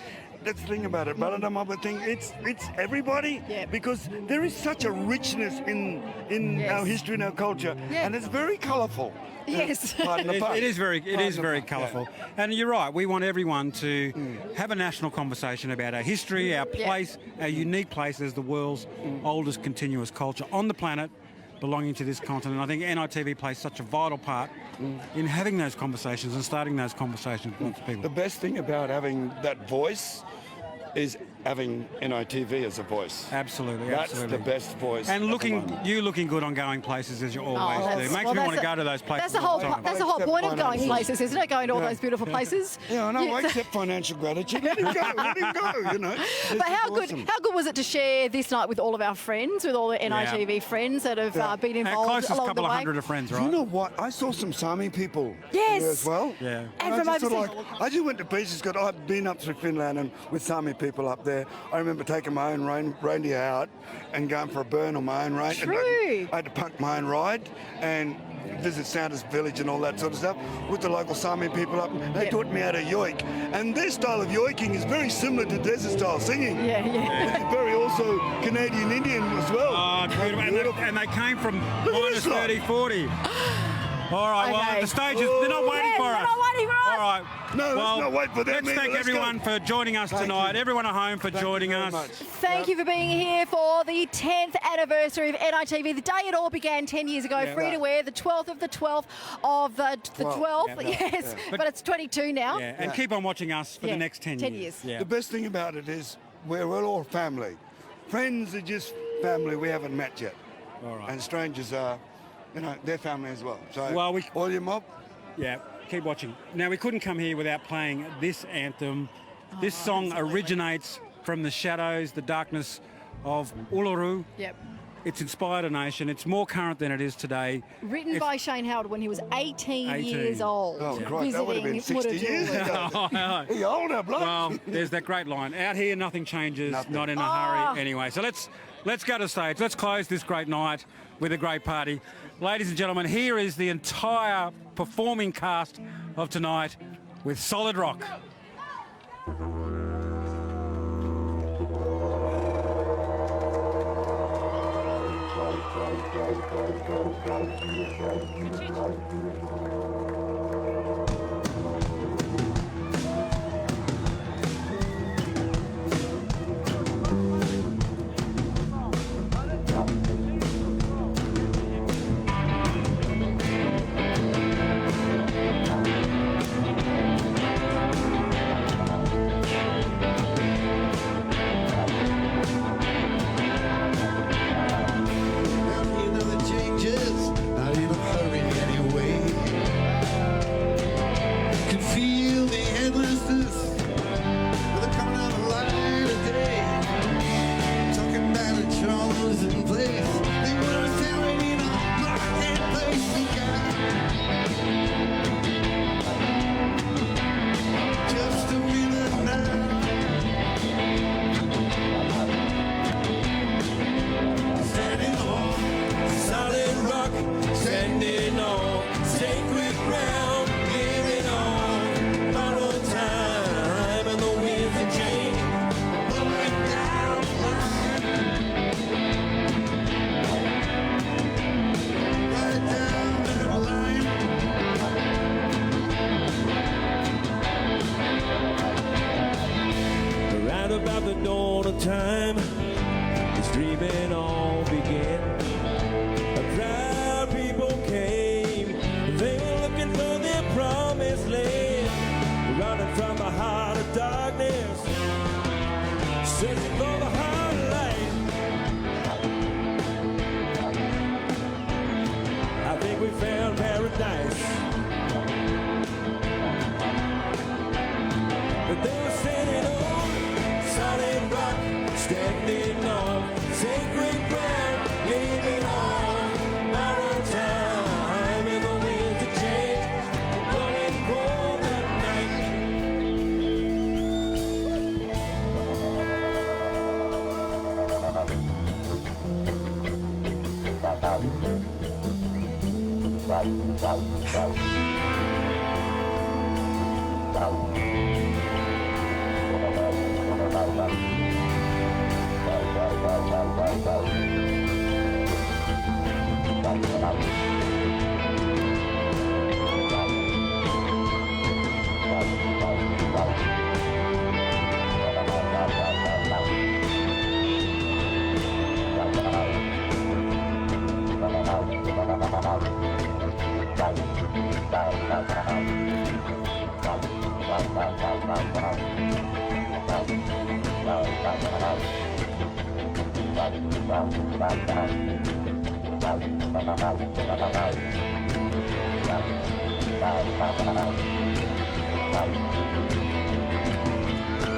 That's the thing about it, Baladamaba thing. It's everybody, because there is such a richness in our history and our culture, and it's very colourful. Yes, it is very colourful. And you're right. We want everyone to have a national conversation about our history, our place, our unique place as the world's oldest continuous culture on the planet, belonging to this continent. I think NITV plays such a vital part in having those conversations and starting those conversations with people. The best thing about having that voice is having NITV as a voice. Absolutely, That's absolutely. the best voice. And looking good on going places as you always do. Makes me want to go to those places. That's the whole point of going places, isn't it? Going to all those beautiful places. Yeah, I know. I accept financial gratitude. Let him go. You know. But how good was it to share this night with all of our friends, with all the NITV friends that have been involved Our closest along couple the of way? hundred of friends, right? You know what? I saw some Sami people Yes. there as well. Yeah. And I from just overseas. I just went to pieces because I've been up through Finland and with Sami people up there. I remember taking my own reindeer out and going for a burn on my own reindeer. True. I had to punk my own ride and visit Santa's village and all that sort of stuff with the local Sami people up. They taught me how to yoik. And their style of yoiking is very similar to desert style singing. Yeah. It's very also Canadian Indian as well. Oh, beautiful. And they came from minus 30, 40. All right, well, the stage is, they're not waiting for us. They're not waiting for us. All right. No, well, let's not wait for them. Let's thank everyone for joining us tonight. Everyone at home for joining us. Thank you for being here for the 10th anniversary of NITV. The day it all began 10 years ago, free to wear, the 12th of the 12th of the 12th. Yes, but it's 22 now. Yeah, and keep on watching us for the next 10 years. The best thing about it is we're all family. Friends are just family we haven't met yet. All right. And strangers are, you know, they're family as well. So all your mob? Yeah, keep watching. Now, we couldn't come here without playing this anthem. This song originates from the shadows, the darkness of Uluru. Yep. It's inspired a nation. It's more current than it is today. Written by Shane Howard when he was 18 years old. Oh, Christ, that would have been 60 years ago. He older, bloke. Well, there's that great line. Out here, nothing changes, not in a hurry. Anyway, so let's go to stage. Let's close this great night with a great party. Ladies and gentlemen, here is the entire performing cast of tonight with Solid Rock.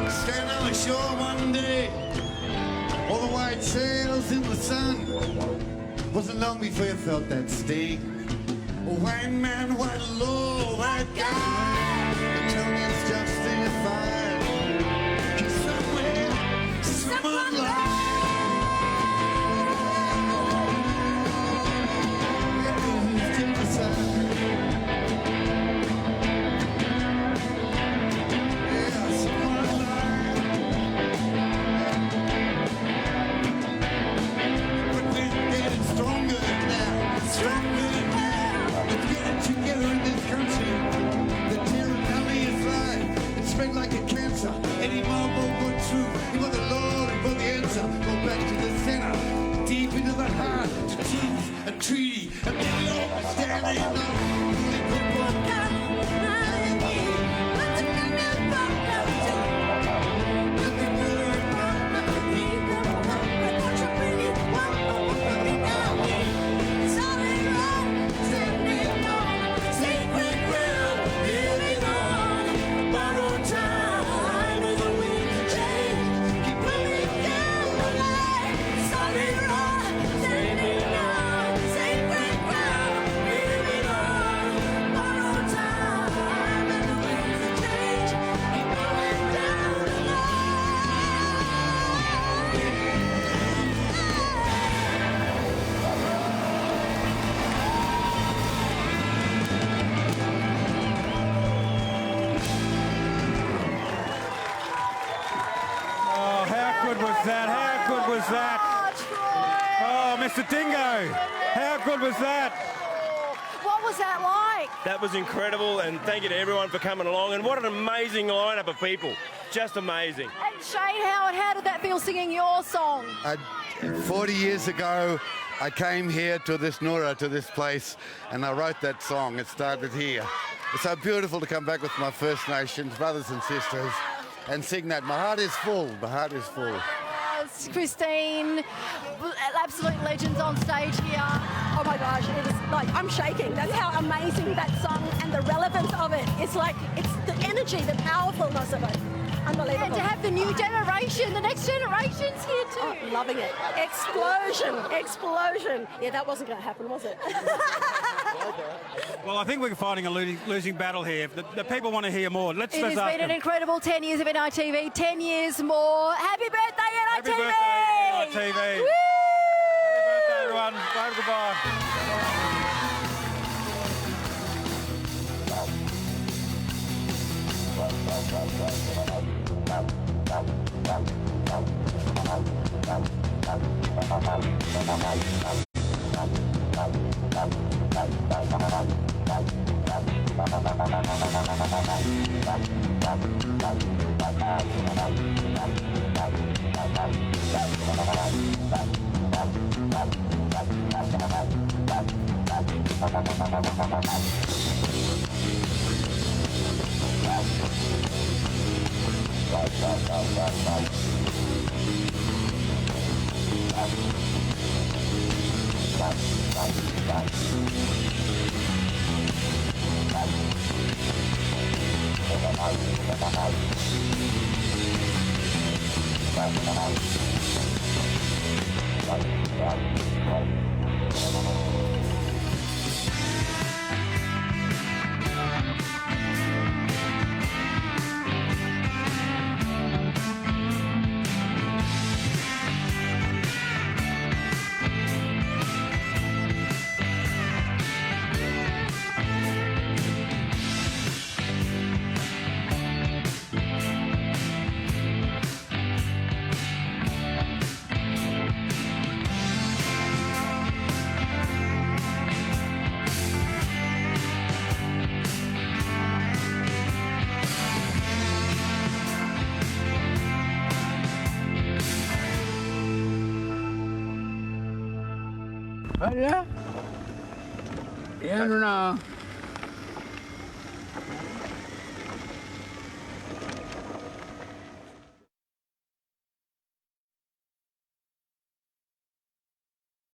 Stand on the shore one day, all the white sails in the sun. Wasn't long before you felt that sting. A white man, white law, white guy. Tell me it's justified. 'Cause somewhere, someone lies. Like a cancer, any marble but true. You want the Lord, you want the answer. Go back to the center, deep into the heart, to truth and treaty, and then we all stand in the Mr. Dingo, good was that? What was that like? That was incredible, and thank you to everyone for coming along. And what an amazing lineup of people. Just amazing. And Shane Howard, how did that feel singing your song? 40 years ago, I came here to this Nura, to this place, and I wrote that song. It started here. It's so beautiful to come back with my First Nations brothers and sisters and sing that. My heart is full. My heart is full. Christine, absolute legends on stage here. Oh my gosh, it was like, I'm shaking. That's how amazing that song and the relevance of it. It's like, it's the energy, the powerfulness of it. Unbelievable. And to have the new generation, the next generation's here too. Oh, loving it. Explosion. Yeah, that wasn't going to happen, was it? Well, I think we're fighting a losing battle here. The people want to hear more. Let's It has ask been an them. incredible 10 years of NITV, 10 years more. Happy birthday, NITV! Happy birthday, NITV. Woo! Happy birthday, everyone. Wave goodbye. Dạ. Dạ nó